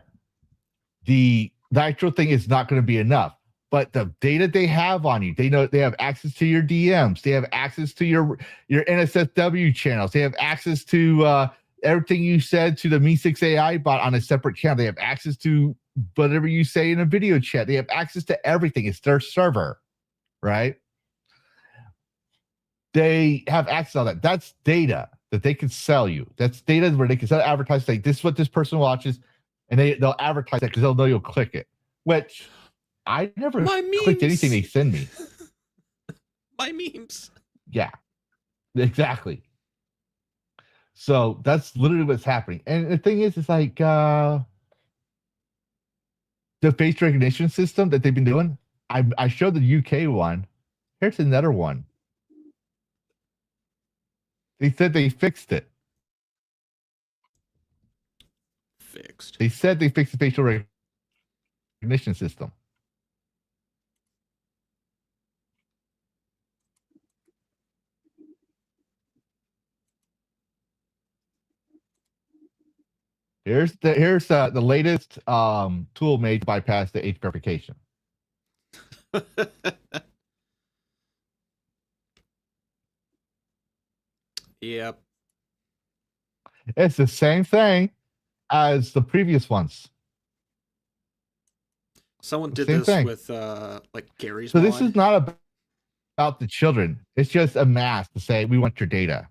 the actual thing is not going to be enough. But the data they have on you, they know they have access to your DMs. They have access to your NSFW channels. They have access to everything you said to the Me6 AI bot on a separate channel. They have access to whatever you say in a video chat. They have access to everything. It's their server, right? They have access to all that. That's data that they can sell you. That's data where they can sell advertise, like, this is what this person watches, and they'll advertise that because they'll know you'll click it, which I never clicked anything they send me. My memes. Yeah, exactly. So that's literally what's happening. And the thing is, it's like the face recognition system that they've been doing. I showed the UK one. Here's another one. They said they fixed it. Fixed. They said they fixed the facial recognition system. Here's the latest tool made to bypass the age verification. Yep. It's the same thing as the previous ones. Someone did this with like Gary's. So this is not about the children. It's just a mask to say we want your data.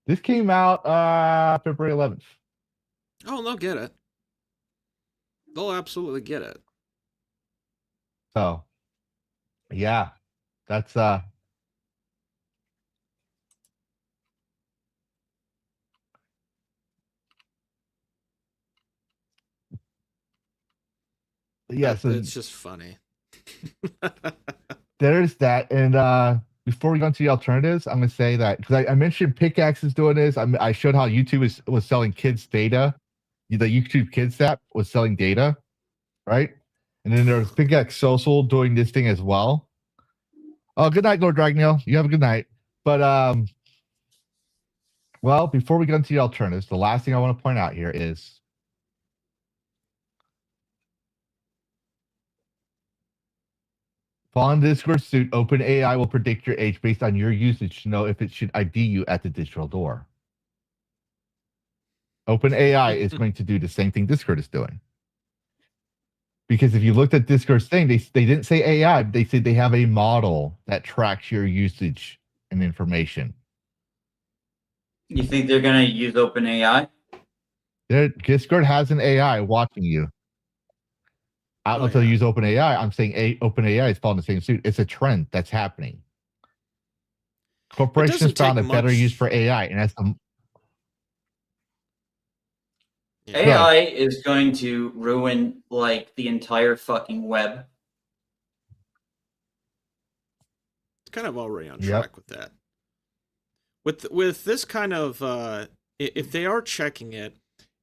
This came out February 11th. Oh, they'll get it. They'll absolutely get it. So, yeah, that's Yeah, so it's just funny. there's that. And before we go into the alternatives, I'm going to say that because I mentioned Pickaxe is doing this. I showed how YouTube was selling kids data. The YouTube Kids app was selling data, right? And then there's Pickaxe Social doing this thing as well. Oh, good night, Lord Dragneel. You have a good night. But well, before we go into the alternatives, the last thing I want to point out here is following the Discord suit, OpenAI will predict your age based on your usage to know if it should ID you at the digital door. OpenAI is going to do the same thing Discord is doing. Because if you looked at Discord's thing, they didn't say AI, they said they have a model that tracks your usage and information. You think they're going to use OpenAI? Discord has an AI watching you. I don't know if they'll use OpenAI. I'm saying OpenAI is following the same suit. It's a trend that's happening. Corporations found a better use for AI, and that's the AI is going to ruin like the entire fucking web. It's kind of already on track with that. With this kind of, if they are checking it,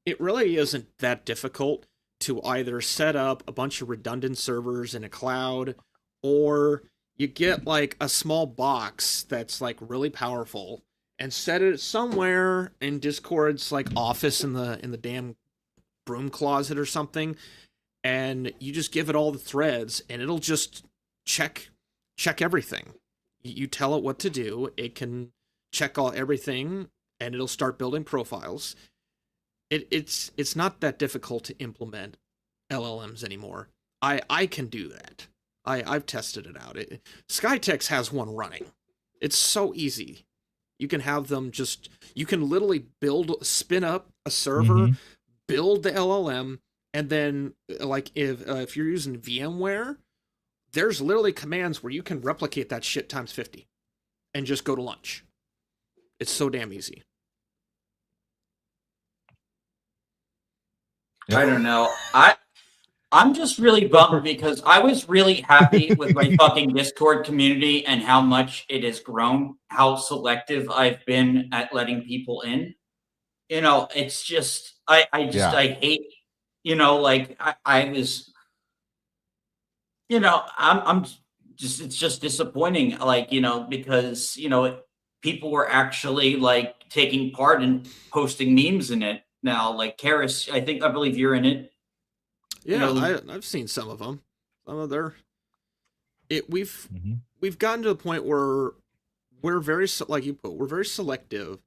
it really isn't that difficult to either set up a bunch of redundant servers in a cloud, or you get like a small box that's like really powerful and set it somewhere in Discord's like office in the damn broom closet or something, and you just give it all the threads and it'll just check everything. You tell it what to do, it can check everything, and it'll start building profiles. It's not that difficult to implement LLMs anymore. I can do that. I've tested it out. Skytex has one running. It's so easy. You can have them you can literally spin up a server, build the LLM, and then like if you're using VMware, there's literally commands where you can replicate that shit times 50 and just go to lunch. It's so damn easy. I don't know. I'm just really bummed because I was really happy with my fucking Discord community and how much it has grown, how selective I've been at letting people in. You know, it's just I hate, you know, like I was, you know, I'm just, it's just disappointing, like, you know, because, you know, people were actually like taking part in posting memes in it now. Like Karrus, I believe you're in it. Yeah, You know, I've seen some of them. Some of we've gotten to the point where we're very, like you put, we're very selective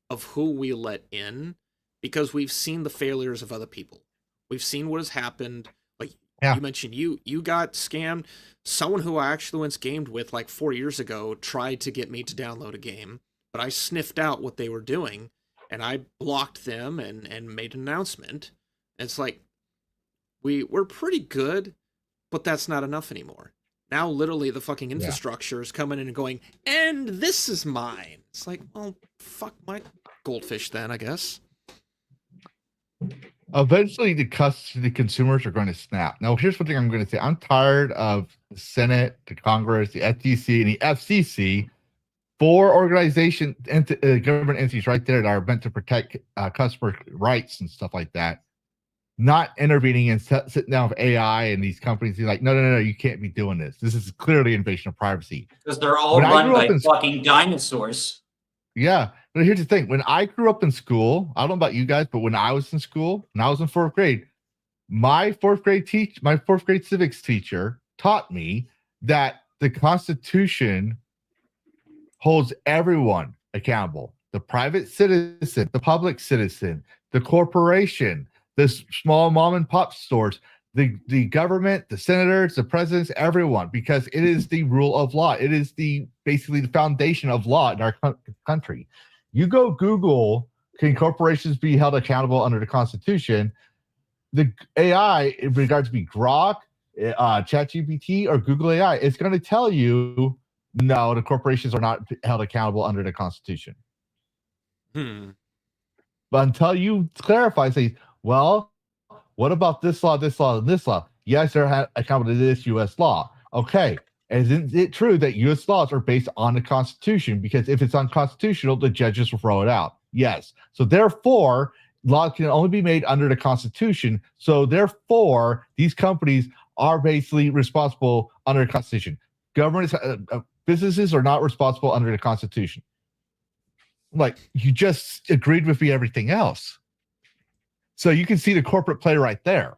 of who we let in, because we've seen the failures of other people. We've seen what has happened. Like you mentioned, you got scammed. Someone who I actually once gamed with like 4 years ago tried to get me to download a game, but I sniffed out what they were doing and I blocked them and made an announcement. It's like, we're pretty good, but that's not enough anymore. Now, literally, the fucking infrastructure is coming in and going, and this is mine. It's like, well, fuck my goldfish then, I guess. Eventually, the consumers are going to snap. Now, here's one thing I'm going to say. I'm tired of the Senate, the Congress, the FTC, and the FCC, four organization government entities right there that are meant to protect customer rights and stuff like that, not intervening and sitting down with AI and these companies be like, no, you can't be doing this. This is clearly invasion of privacy. Because they're all run by fucking dinosaurs. Yeah, but here's the thing. When I grew up in school, I don't know about you guys, but when I was in school, when I was in fourth grade, my fourth grade civics teacher taught me that the Constitution holds everyone accountable. The private citizen, the public citizen, the corporation, the small mom and pop stores, the government, the senators, the presidents, everyone, because it is the rule of law. It is basically the foundation of law in our country. You go Google, can corporations be held accountable under the Constitution? The AI, in regards to Grok, ChatGPT, or Google AI, it's going to tell you, no, the corporations are not held accountable under the Constitution. But until you clarify, say, well, what about this law, and this law? yes, they're accountable to this U.S. law. Okay, isn't it true that U.S. laws are based on the Constitution? Because if it's unconstitutional, the judges will throw it out. Yes. So therefore, laws can only be made under the Constitution. So therefore, these companies are basically responsible under the Constitution. Governments, businesses are not responsible under the Constitution. Like, you just agreed with me everything else. So you can see the corporate play right there.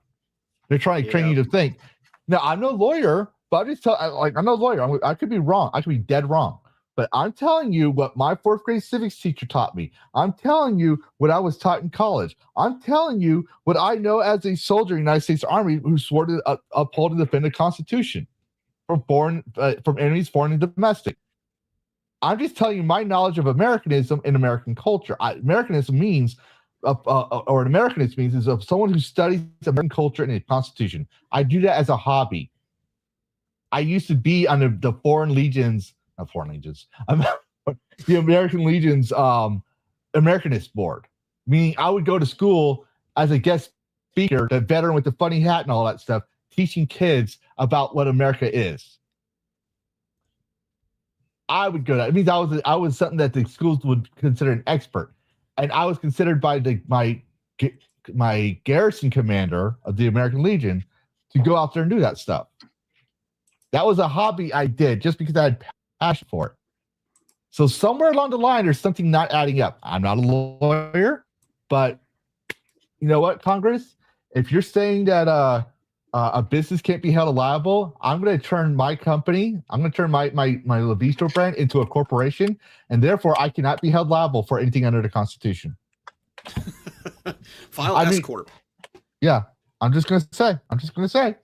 They're trying to train you to think. Now, I'm no lawyer, but I'm just telling, I'm no lawyer. I could be wrong. I could be dead wrong. But I'm telling you what my 4th grade civics teacher taught me. I'm telling you what I was taught in college. I'm telling you what I know as a soldier in the United States Army who swore to uphold and defend the Constitution from enemies, foreign and domestic. I'm just telling you my knowledge of Americanism and American culture. Americanism means, or an Americanist means, is of someone who studies American culture and the Constitution. I do that as a hobby. I used to be on the Foreign Legions. Not Foreign Legions. The American Legion's Americanist board, meaning I would go to school as a guest speaker, the veteran with the funny hat and all that stuff, teaching kids about what America is. I would go to. It means I was something that the schools would consider an expert, and I was considered by my garrison commander of the American Legion to go out there and do that stuff. That was a hobby I did just because I had passion for it. So somewhere along the line, there's something not adding up. I'm not a lawyer, but you know what, Congress? If you're saying that a business can't be held liable, I'm going to turn my company, I'm going to turn my Lavistro brand into a corporation, and therefore I cannot be held liable for anything under the Constitution. File S corp. Yeah, I'm just going to say.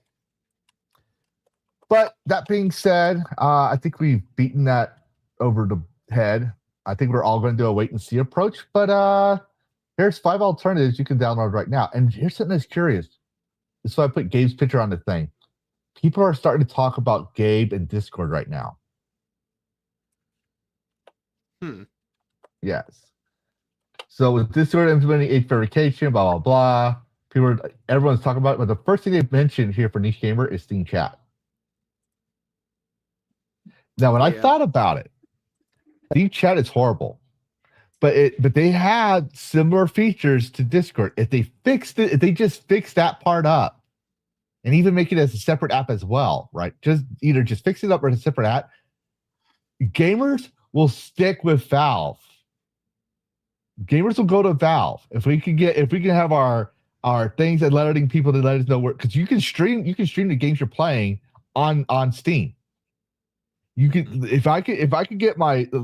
But that being said, I think we've beaten that over the head. I think we're all going to do a wait and see approach. But here's 5 alternatives you can download right now. And here's something that's curious. This is why I put Gabe's picture on the thing. People are starting to talk about Gabe and Discord right now. Yes. So with Discord implementing age verification, blah, blah, blah. Everyone's talking about it. But the first thing they've mentioned here for Niche Gamer is Steam Chat. Now, when I thought about it, Steam Chat is horrible, but they had similar features to Discord. If they fixed it, if they just fixed that part up, and even make it as a separate app as well, right? Just fix it up or a separate app. Gamers will stick with Valve. Gamers will go to Valve if we can have our things and letting people to let us know where, because you can stream the games you're playing on Steam. You could, if I could get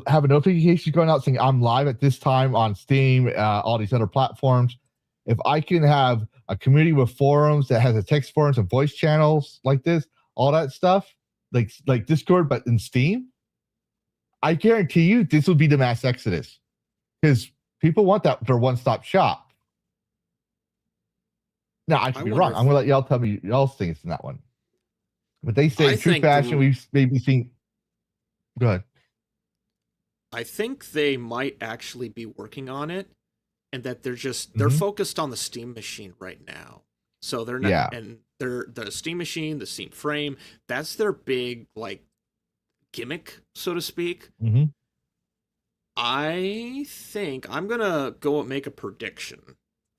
have a notification going out saying I'm live at this time on Steam, all these other platforms. If I can have a community with forums that has a text forums and voice channels like this, all that stuff, like Discord, but in Steam, I guarantee you this will be the mass exodus because people want their one-stop shop. Now I could be wrong. I'm gonna let y'all tell me y'all's things in that one. But they say in true fashion, we've maybe seen. Go ahead. I think they might actually be working on it, and that they're focused on the Steam machine right now. So they're not, and they're the Steam machine, the Steam frame. That's their big gimmick, so to speak. I think I'm gonna go and make a prediction.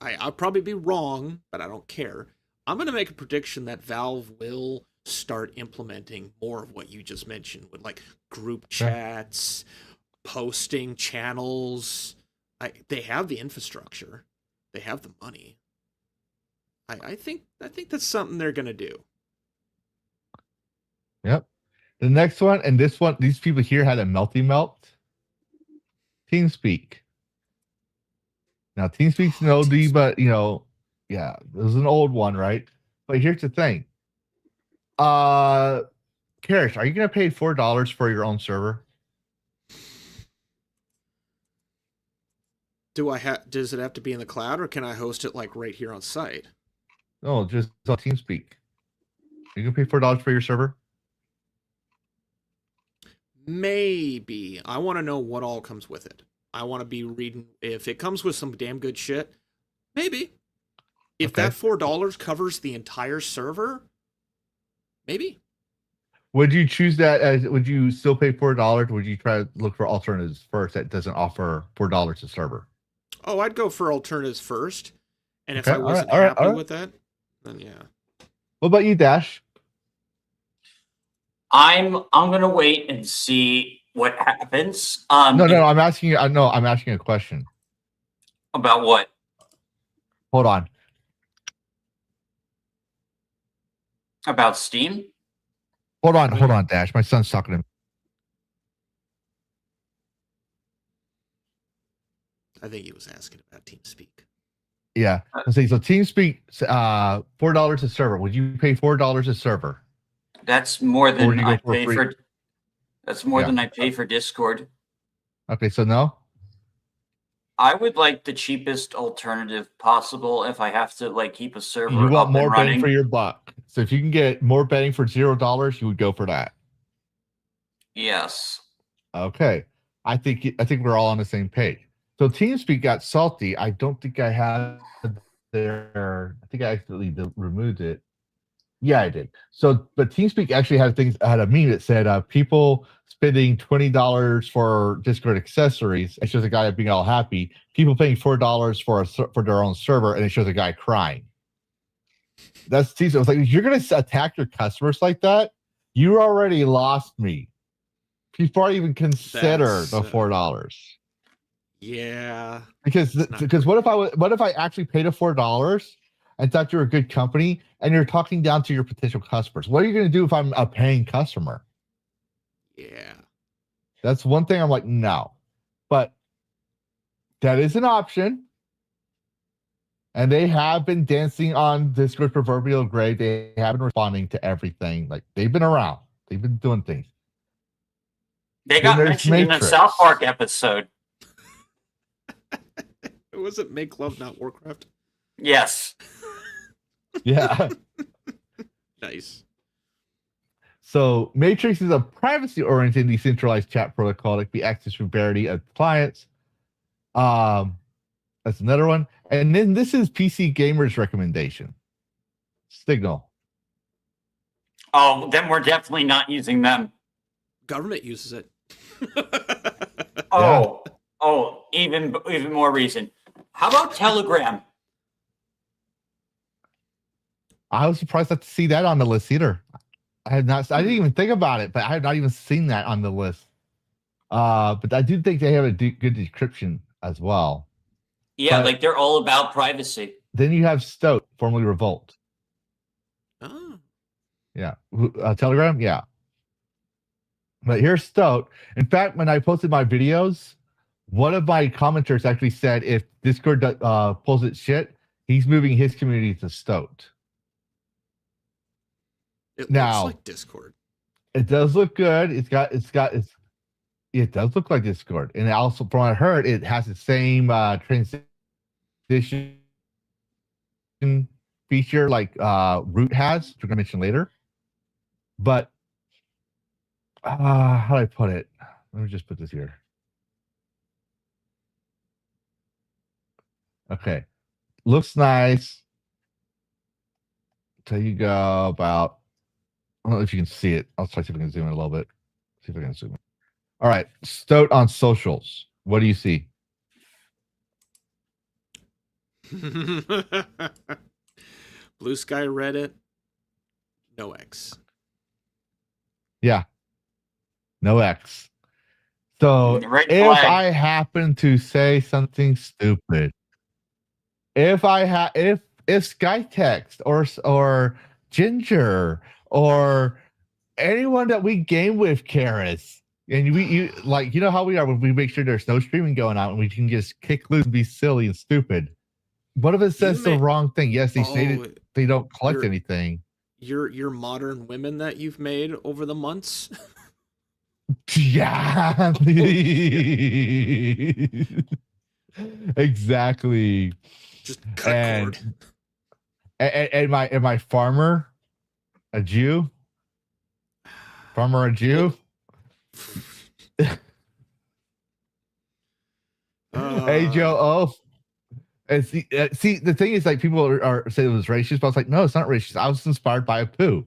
I'll probably be wrong, but I don't care. I'm gonna make a prediction that Valve will start implementing more of what you just mentioned with group chats, posting channels. They have the infrastructure, they have the money. I think that's something they're gonna do. Yep. The next one, and this one, these people here had a melty melt. TeamSpeak. Now TeamSpeak's an oldie, but it was an old one, right? But here's the thing. Karrus, are you gonna pay $4 for your own server? Does it have to be in the cloud, or can I host it right here on site? No, just on TeamSpeak. You can pay $4 for your server? Maybe. I want to know what all comes with it. I want to be reading. If it comes with some damn good shit, maybe. If that $4 covers the entire server, Maybe. Would you choose that as? Would you still pay $4? Would you try to look for alternatives first that doesn't offer $4 a server? Oh, I'd go for alternatives first, and if Okay, I wasn't all right, happy with that, then yeah. What about you, Dash? I'm gonna wait and see what happens. No, I'm asking you. No, I'm asking a question. About what? Hold on. About Steam? Hold on, Dash. My son's talking to me. I think he was asking about TeamSpeak. Yeah. Let's see. So TeamSpeak, $4 a server. Would you pay $4 a server? That's more than I pay free? for. That's more than I pay for Discord. Okay, so no. I would like the cheapest alternative possible if I have to like keep a server. You want up more and bang running. for your buck. So if you can get more bang for $0, you would go for that. Yes. Okay. I think we're all on the same page. So TeamSpeak got salty. I don't think I had their. I think I accidentally removed it. Yeah, I did. So, but TeamSpeak actually had a meme that said people spending $20 for Discord accessories. It shows a guy being all happy. People paying $4 for their own server, and it shows a guy crying. That's TeamSpeak. I was like, you're gonna attack your customers like that? You already lost me before I even consider the $4. Yeah. Because what if I actually paid a $4 and thought you're a good company and you're talking down to your potential customers? What are you going to do if I'm a paying customer? Yeah. That's one thing I'm like, no. But that is an option. And they have been dancing on Discord proverbial grave. They have been responding to everything. Like, they've been around. They've been doing things. They got mentioned in a South Park episode. Was it Make Love Not Warcraft? Yes. Yeah. Nice. So Matrix is a privacy-oriented decentralized chat protocol that can be accessed through variety of clients. That's another one. And then this is PC Gamer's recommendation. Signal. Oh, then we're definitely not using them. Government uses it. Oh, even more reason. How about Telegram? I was surprised not to see that on the list either. I didn't even think about it, but I have not even seen that on the list. But I do think they have a good description as well. Yeah, like they're all about privacy. Then you have Stoat, formerly Revolt. Oh. Yeah. Telegram? Yeah. But here's Stoat. In fact, when I posted my videos, one of my commenters actually said if Discord pulls its shit, he's moving his community to Stoat. It now, looks like Discord. It does look good. It does look like Discord. And also, from what I heard, it has the same transition feature like Root has, which I'm going to mention later. But how do I put it? Let me just put this here. Okay. Looks nice. So you go about, I don't know if you can see it. I'll try to see if I can zoom in a little bit. See if I can zoom in. All right. Stoat on socials. What do you see? Blue Sky Reddit. No X. Yeah. No X. So if I happen to say something stupid, if Skytext or Ginger or anyone that we game with, Karrus, and you like, you know how we are when we make sure there's no streaming going on and we can just kick loose and be silly and stupid. What if it says the wrong thing? Yes, they say they don't collect anything. Your modern women that you've made over the months. Yeah. Exactly. Just cut cord. And my farmer, a Jew. Farmer, a Jew. Hey, Joe. And see, the thing is, like, people are saying it was racist, but I was like, no, it's not racist. I was inspired by a poo.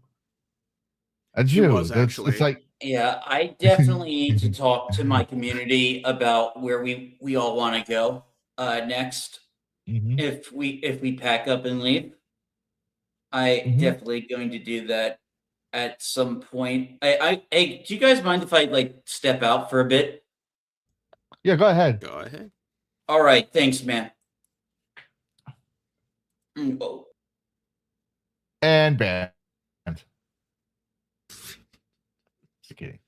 A He Jew. was actually. It's like Yeah, I definitely need to talk to my community about where we all want to go next. If we pack up and leave, I definitely going to do that at some point. Hey, do you guys mind if I like step out for a bit? Yeah, go ahead. Go ahead. All right, thanks, man. Oh. And banned. Just kidding.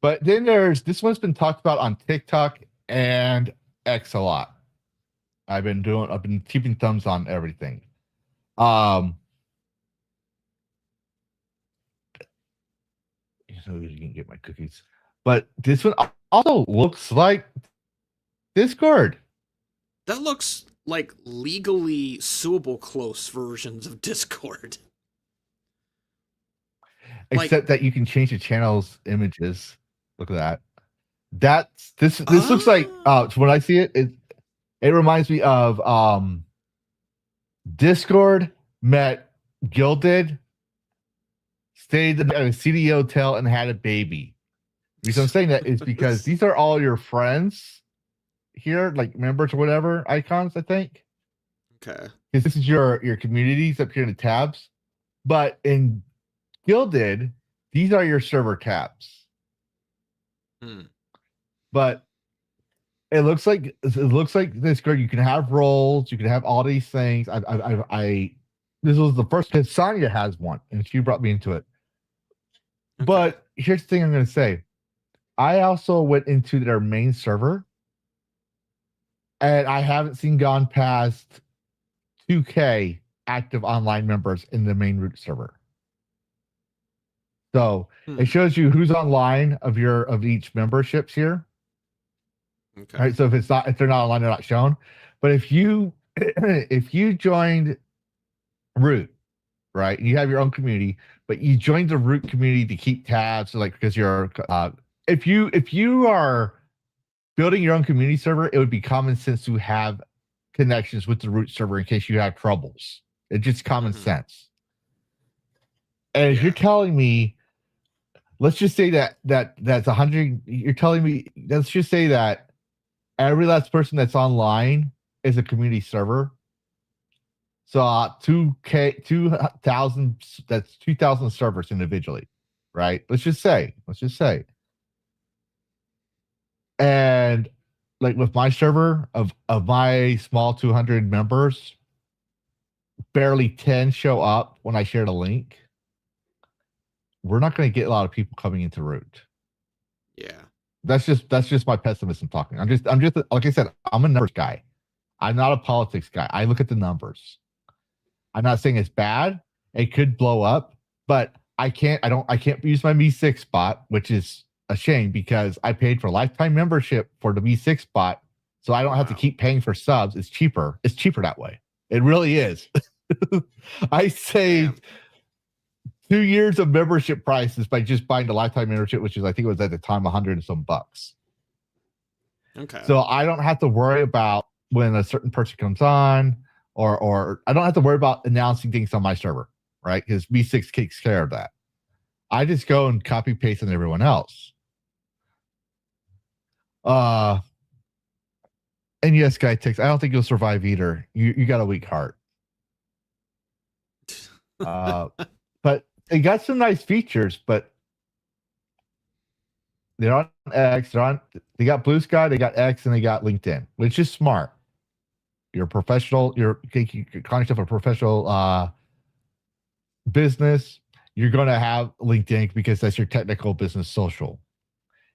But then there's this one's been talked about on TikTok and X a lot. I've been keeping thumbs on everything. So you can get my cookies. But this one also looks like Discord. That looks like legally suable close versions of Discord. Except that you can change the channel's images. Look at that. This looks like when I see it, it reminds me of Discord met Gilded, stayed at a CD hotel and had a baby. The reason I'm saying that is because these are all your friends here, like members or whatever icons, I think. Okay. Because this is your communities up here in the tabs. But in Gilded, these are your server tabs. But it looks like Discord. You can have roles, you can have all these things. This was the first because Sonya has one, and she brought me into it. Okay. But here's the thing I'm going to say. I also went into their main server, and I haven't seen gone past 2K active online members in the main root server. So it shows you who's online of each memberships here. Okay. All right. So if they're not online, they're not shown. But if you joined root, right, and you have your own community, but you joined the root community to keep tabs, so like because you're if you are building your own community server, it would be common sense to have connections with the root server in case you have troubles. It's just common sense. And if you're telling me, let's just say that's 100. You're telling me, let's just say that every last person that's online is a community server. So 2,000. That's 2,000 servers individually, right? Let's just say. And like with my server of my small 200 members, barely 10 show up when I share the link. We're not going to get a lot of people coming into root. Yeah. That's just my pessimism talking. I'm just like I said, I'm a numbers guy. I'm not a politics guy. I look at the numbers. I'm not saying it's bad. It could blow up, but I can't use my V6 spot, which is a shame because I paid for lifetime membership for the V6 spot, so I don't have to keep paying for subs. It's cheaper. It's cheaper that way. It really is. I saved 2 years of membership prices by just buying the lifetime membership, which is, I think it was at the time, $100 and some bucks. Okay. So I don't have to worry about when a certain person comes on, or I don't have to worry about announcing things on my server, right? Because V6 takes care of that. I just go and copy paste on everyone else. And yes, Guy Tix, I don't think you'll survive either. You got a weak heart. But they got some nice features, but they're on X. They got Blue Sky, they got X, and they got LinkedIn, which is smart. You're a professional. You're calling yourself a professional business. You're going to have LinkedIn because that's your technical business social.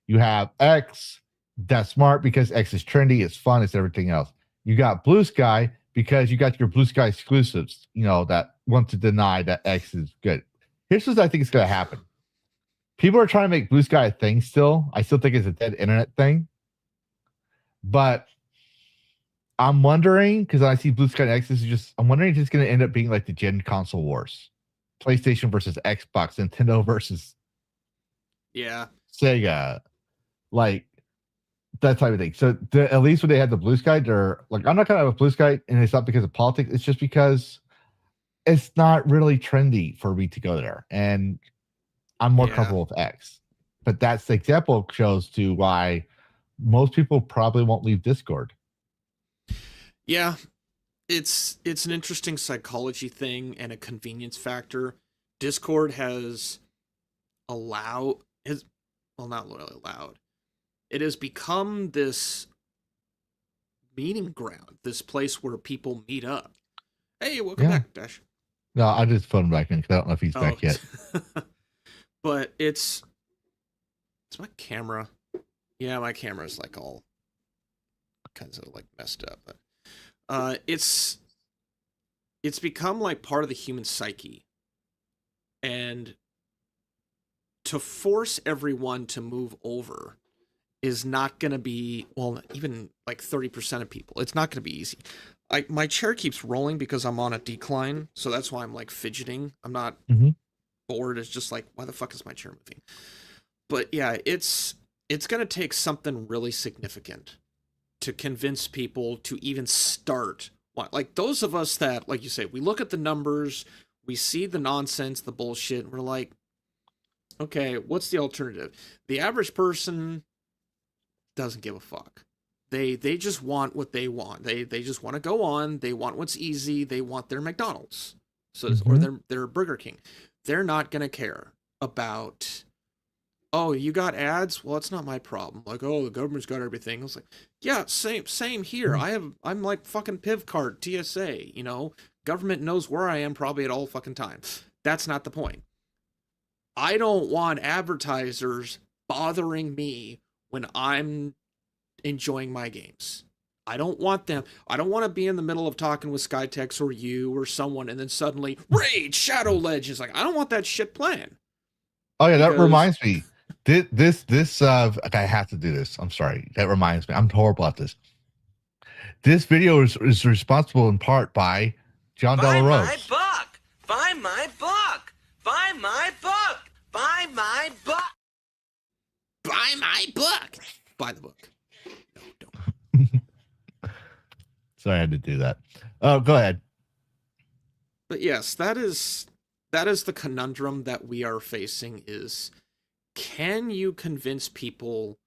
You have X. That's smart because X is trendy. It's fun. It's everything else. You got Blue Sky because you got your Blue Sky exclusives, that want to deny that X is good. Here's what I think is going to happen. People are trying to make Blue Sky a thing still. I still think it's a dead internet thing. But I'm wondering, because I see Blue Sky and X, I'm wondering if it's going to end up being like the Gen console wars. PlayStation versus Xbox, Nintendo versus Sega. Like, that type of thing. So at least when they had the Blue Sky, they're like, I'm not going to have a Blue Sky, and it's not because of politics. It's just because it's not really trendy for me to go there, and I'm more comfortable with X. But that's the example shows to why most people probably won't leave Discord. Yeah, it's an interesting psychology thing and a convenience factor. Discord has not really allowed. It has become this meeting ground, this place where people meet up. Hey, welcome back, Dash. No, I just phoned back in because I don't know if he's back yet. But it's my camera. Yeah, my camera's like all kinds of like messed up. But it's become like part of the human psyche. And to force everyone to move over is not going to be, well, even like 30% of people. It's not going to be easy. My chair keeps rolling because I'm on a decline, so that's why I'm like fidgeting. I'm not bored. It's just like, why the fuck is my chair moving? But yeah, it's going to take something really significant to convince people to even start. Like those of us that, like you say, we look at the numbers, we see the nonsense, the bullshit, and we're like, okay, what's the alternative? The average person doesn't give a fuck. They just want what they want. They just want to go on. They want what's easy. They want their McDonald's, or their Burger King. They're not gonna care about, oh, you got ads? Well, it's not my problem. Like, oh, the government's got everything. I was like, yeah, same here. I'm like fucking PIV card, TSA. You know, government knows where I am probably at all fucking times. That's not the point. I don't want advertisers bothering me when I'm enjoying my games. I don't want them. I don't want to be in the middle of talking with Skytex or you or someone and then suddenly Raid Shadow Legends. Like, I don't want that shit playing. Oh yeah, that reminds me. This I have to do this. I'm sorry. That reminds me. I'm horrible at this. This video is responsible in part by John Della Rose. Buy my book. Buy my book. Buy my book. Buy my book. Buy my book. Buy the book. No, don't. So I had to do that. Oh, go ahead. But yes, that is the conundrum that we are facing is, can you convince people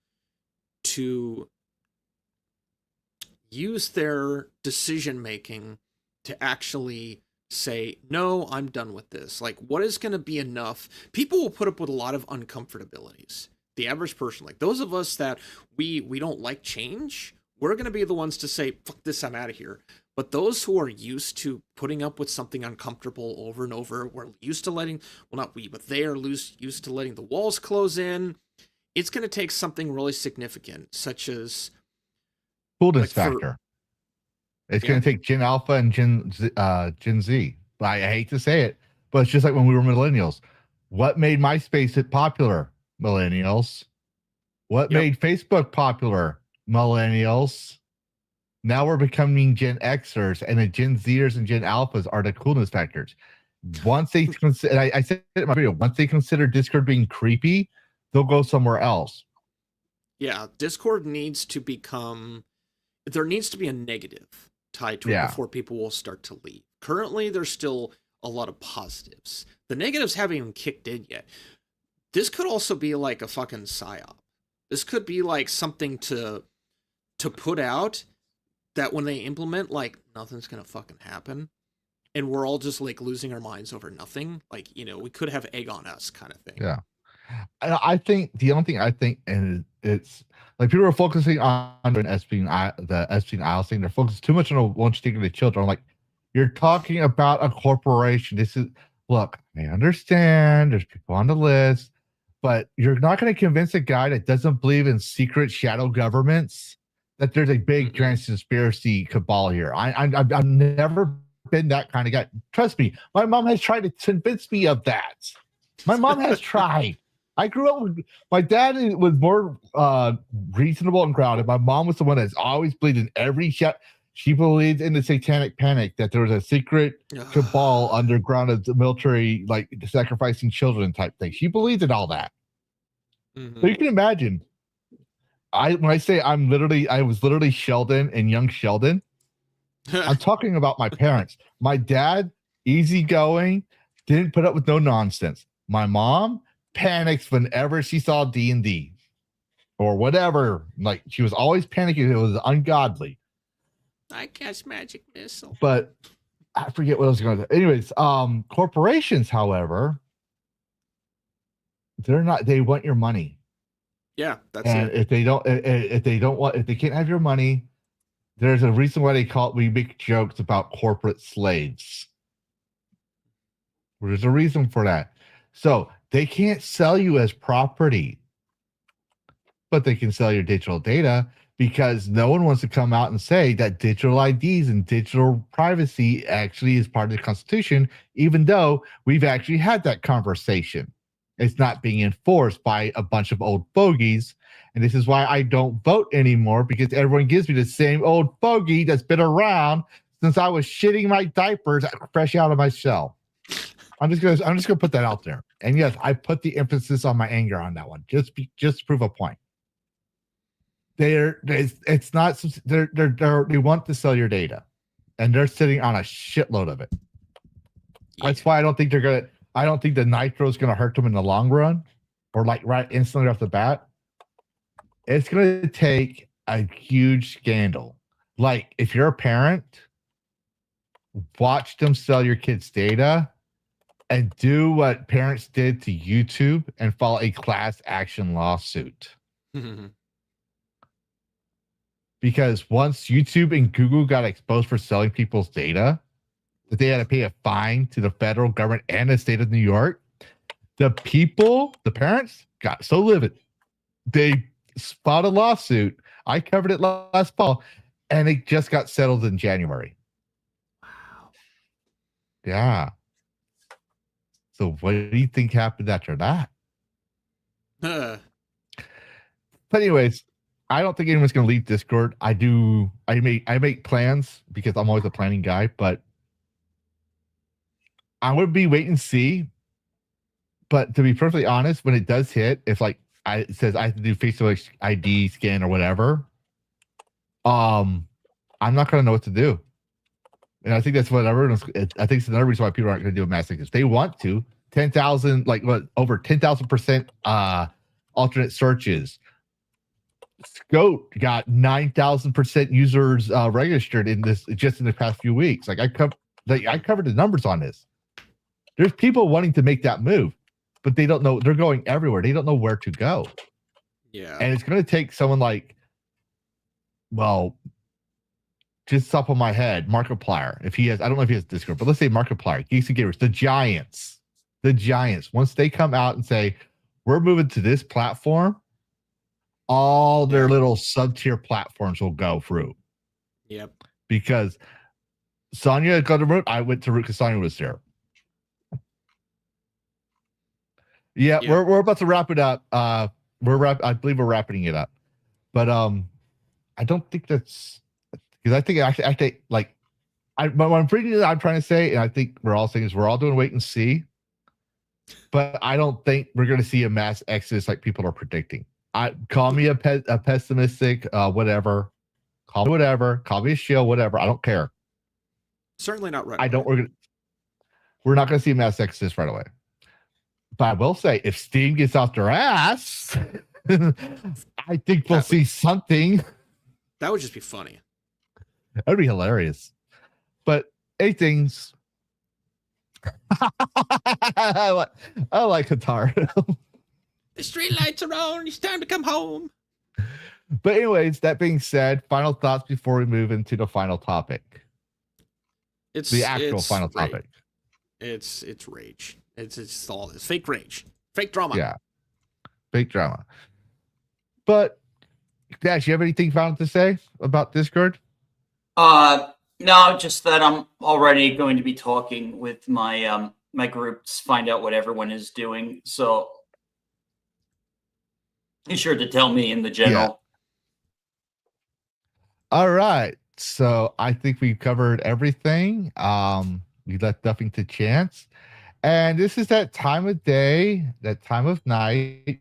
to use their decision making to actually say, no, I'm done with this? Like, what is going to be enough? People will put up with a lot of uncomfortabilities. The average person, like those of us that we don't like change, we're going to be the ones to say, fuck this, I'm out of here. But those who are used to putting up with something uncomfortable over and over, we're used to letting, well, not we, but they are used to letting the walls close in. It's going to take something really significant, such as coolness factor. It's going to take Gen Alpha and Gen Z. I hate to say it, but it's just like when we were millennials. What made MySpace popular? Millennials. What made Facebook popular? Millennials. Now we're becoming Gen Xers, and the Gen Zers and Gen Alphas are the coolness factors. Once they consider, I said it in my video, once they consider Discord being creepy, they'll go somewhere else. Yeah, Discord needs to become, there needs to be a negative tied to it before people will start to leave. Currently, there's still a lot of positives. The negatives haven't even kicked in yet. This could also be like a fucking psyop. This could be like something to put out that when they implement, like, nothing's gonna fucking happen. And we're all just like losing our minds over nothing. Like, you know, we could have egg on us kind of thing. Yeah. I think the only thing I think, and it's like people are focusing on the Epstein Isles thing. They're focused too much on one stick of the children. I'm like, you're talking about a corporation. This is, look, I understand there's people on the list, but you're not going to convince a guy that doesn't believe in secret shadow governments that there's a big conspiracy cabal here. I've never been that kind of guy. Trust me, my mom has tried to convince me of that. My mom has tried. I grew up with, my dad was more reasonable and grounded. My mom was the one that's always believed in every shit. She believed in the satanic panic, that there was a secret cabal underground of the military, like sacrificing children type thing. She believed in all that. So you can imagine, when I say I was literally Sheldon and young Sheldon, I'm talking about my parents. My dad easygoing, didn't put up with no nonsense. My mom panics whenever she saw D&D or whatever. Like, she was always panicking. It was ungodly. I cast magic missile. But I forget what I was going to say. Anyways, corporations, however, they want your money. Yeah, that's and it. if they can't have your money, there's a reason why we make jokes about corporate slaves. There's a reason for that. So they can't sell you as property, but they can sell your digital data, because no one wants to come out and say that digital IDs and digital privacy actually is part of the Constitution, even though we've actually had that conversation. It's not being enforced by a bunch of old fogies. And this is why I don't vote anymore, because everyone gives me the same old fogey that's been around since I was shitting my diapers fresh out of my shell. I'm just gonna put that out there. And yes, I put the emphasis on my anger on that one, just to prove a point. They want to sell your data, and they're sitting on a shitload of it. Yeah. That's why I don't think the nitro is gonna hurt them in the long run, or like right instantly off the bat. It's gonna take a huge scandal. Like, if you're a parent, watch them sell your kids' data and do what parents did to YouTube and file a class action lawsuit. Because once YouTube and Google got exposed for selling people's data, that they had to pay a fine to the federal government and the state of New York, the parents got so livid. They filed a lawsuit. I covered it last fall, and it just got settled in January. Wow. Yeah. So what do you think happened after that? But anyways, I don't think anyone's going to leave Discord. I make plans because I'm always a planning guy, but I would be wait and see. But to be perfectly honest, when it does hit, it's like it says I have to do facial ID scan or whatever. I'm not going to know what to do. And I think that's what everyone. I think it's another reason why people aren't going to do a mass exit. They want to 10,000, like what, over 10,000% alternate searches. Scout got 9,000% users registered in this just in the past few weeks. Like I covered the numbers on this. There's people wanting to make that move, but they don't know. They're going everywhere. They don't know where to go. Yeah, and it's going to take someone like, well, just top of my head, Markiplier. If he has, I don't know if he has Discord, but let's say Markiplier, Geeks and Gamers, the Giants. Once they come out and say, we're moving to this platform, all their little sub-tier platforms will go through. Yep. Because Sonya got to root. I went to root because Sonya was there. Yeah, yep. We're about to wrap it up. I believe we're wrapping it up. But I don't think that's because I think like what I'm trying to say, and I think we're all saying is we're all doing wait and see. But I don't think we're going to see a mass exodus like people are predicting. Call me a pessimistic, whatever. Call me whatever. Call me a shill, whatever. I don't care. Certainly not right. We're not going to see a mass exodus right away. But I will say, if Steam gets off their ass, I think we'll see something. That would just be funny. That'd be hilarious. But anything's. I like Hataru. The street lights are on. It's time to come home. But anyways, that being said, final thoughts before we move into the final topic. It's the actual final topic. It's rage. It's all this fake rage, fake drama. Yeah, fake drama. But Dash, you have anything final to say about Discord? No, just that I'm already going to be talking with my my groups, find out what everyone is doing. So be sure to tell me in the general. Yeah. All right. So I think we've covered everything. We left nothing to chance. And this is that time of day, that time of night,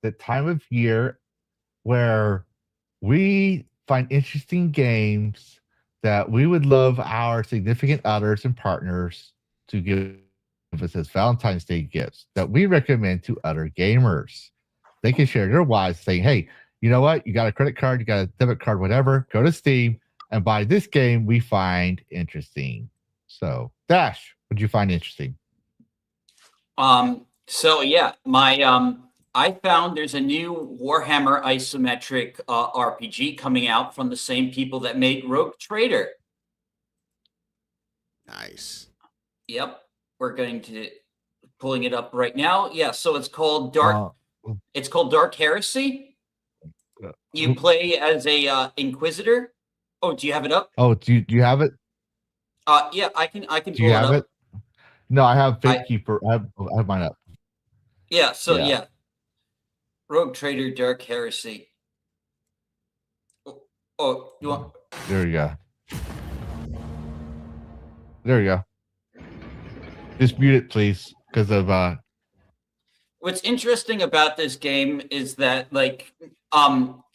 that time of year where we find interesting games that we would love our significant others and partners to give us as Valentine's Day gifts that we recommend to other gamers. They can share their whys saying, hey, you know what? You got a credit card, you got a debit card, whatever. Go to Steam and buy this game we find interesting. So, Dash, what did you find interesting? So yeah, my I found there's a new Warhammer isometric RPG coming out from the same people that made Rogue Trader. Nice. Yep, we're going to pulling it up right now. Yeah, so it's called Dark. It's called Dark Heresy. You play as a Inquisitor. Oh, do you have it up? Oh, do you have it? Yeah, I can. Do you have it? No, I have Fatekeeper. I have mine up. Yeah. So yeah. Rogue Trader, Dark Heresy. Oh, you want? There you go. There you go. Just mute it, please, because of. What's interesting about this game is that, like,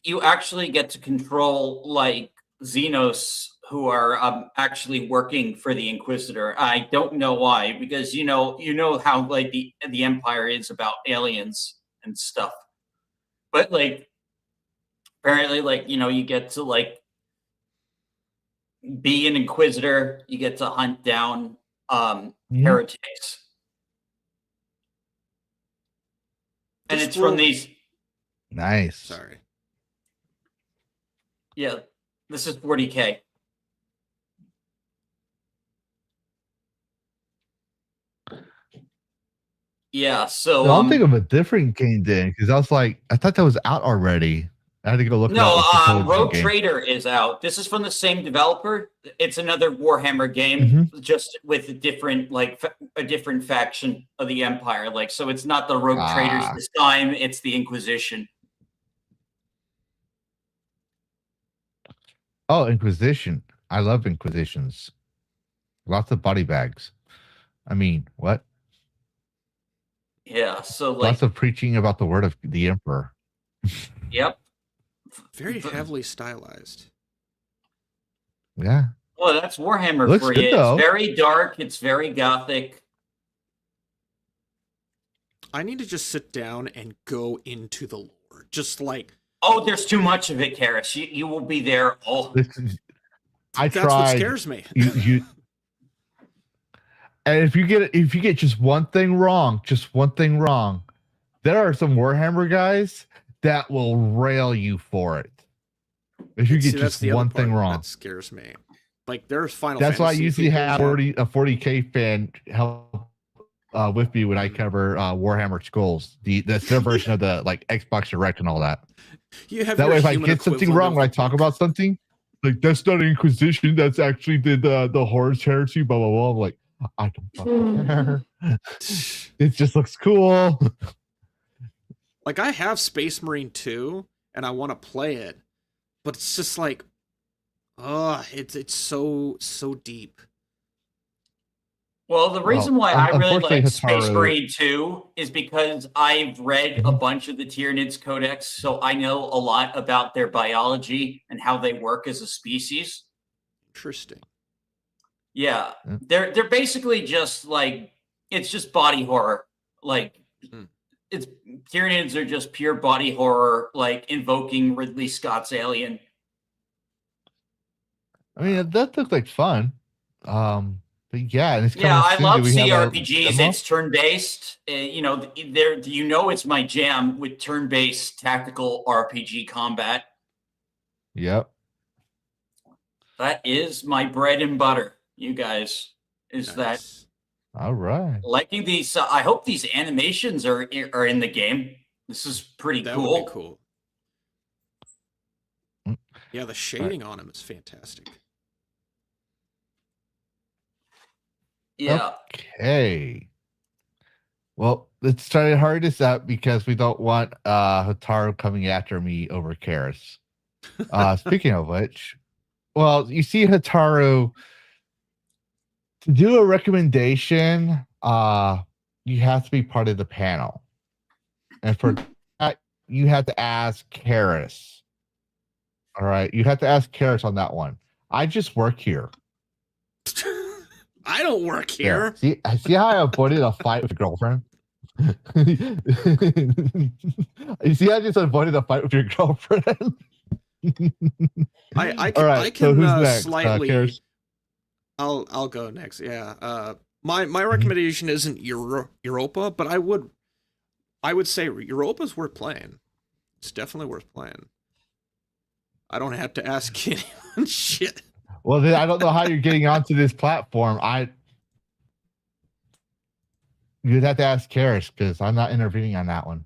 you actually get to control like Xenos who are actually working for the Inquisitor. I don't know why, because you know how like the Empire is about aliens and stuff. But like apparently, like, you get to like be an Inquisitor, you get to hunt down heretics. And it's from these. Nice. Sorry. Yeah, this is 40K. Yeah, so I'm thinking of a different game then, because I thought that was out already. I had to go look. No, Rogue Trader is out. This is from the same developer. It's another Warhammer game, just with a different faction of the Empire. Like, so it's not the Rogue Traders this time; it's the Inquisition. Oh, Inquisition! I love Inquisitions. Lots of body bags. I mean, what? Yeah, so like lots of preaching about the word of the Emperor. Yep. Very heavily stylized. Yeah. Well, that's Warhammer Looks for good, you. though. It's very dark. It's very gothic. I need to just sit down and go into the lore. Just like, oh, there's too much of it, Karrus. You will be there. Oh, that's what scares me. You and if you get just one thing wrong, there are some Warhammer guys that will rail you for it. If you get just one thing wrong, that scares me. Like, there's Final That's Fantasy why I usually people have a 40K fan help with me when I cover Warhammer Skulls. That's their version of the like Xbox Direct and all that. You have that way, if I get something wrong when I talk about something, like that's not Inquisition, that's actually the Horus Heresy, blah blah blah. I'm like, I don't fucking care. It just looks cool. Like, I have Space Marine 2 and I want to play it, but it's just like, it's so deep. Well, the reason why I really like Space Marine 2 is because I've read a bunch of the Tyranids Codex, so I know a lot about their biology and how they work as a species. Interesting. Yeah, they're basically just like, it's just body horror. Like, it's Tyranids are just pure body horror, like invoking Ridley Scott's Alien. I mean, that looked like fun. But yeah, and it's I love CRPGs. It's turn-based. It's my jam with turn-based tactical RPG combat. Yep. That is my bread and butter, you guys. Is that all right? Liking these. I hope these animations are in the game. This is pretty cool. That would be cool. Yeah, the shading on him is fantastic. Yeah. Okay. Well, let's try to hurry this up because we don't want Hotaru coming after me over Karrus. Speaking of which, well, you see, Hotaru, to do a recommendation, you have to be part of the panel. And for that, you have to ask Karrus. All right. You have to ask Karrus on that one. I just work here. I don't work here. Yeah. See how I avoided a fight with your girlfriend? You see, I just avoided a fight with your girlfriend. I Right, can next? slightly. Karrus? I'll go next. Yeah. My recommendation isn't Europa, but I would say Europa's worth playing. It's definitely worth playing. I don't have to ask anyone shit. Well, then I don't know how you're getting onto this platform. You'd have to ask Karrus because I'm not intervening on that one.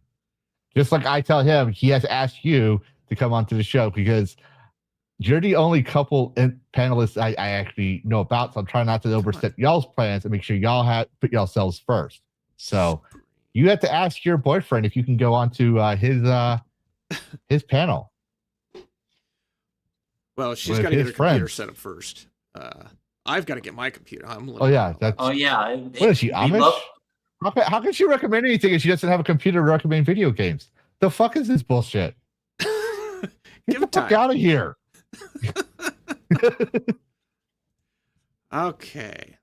Just like I tell him, he has to ask you to come onto the show because you're the only couple panelists I actually know about. So I'm trying not to overstep y'all's plans and make sure y'all put yourselves first. So you have to ask your boyfriend if you can go onto his panel. Well, she's got to get her computer set up first. I've got to get my computer. Oh yeah, what is she, Amish? How can she recommend anything if she doesn't have a computer to recommend video games? The fuck is this bullshit? Get the fuck out of here. Okay.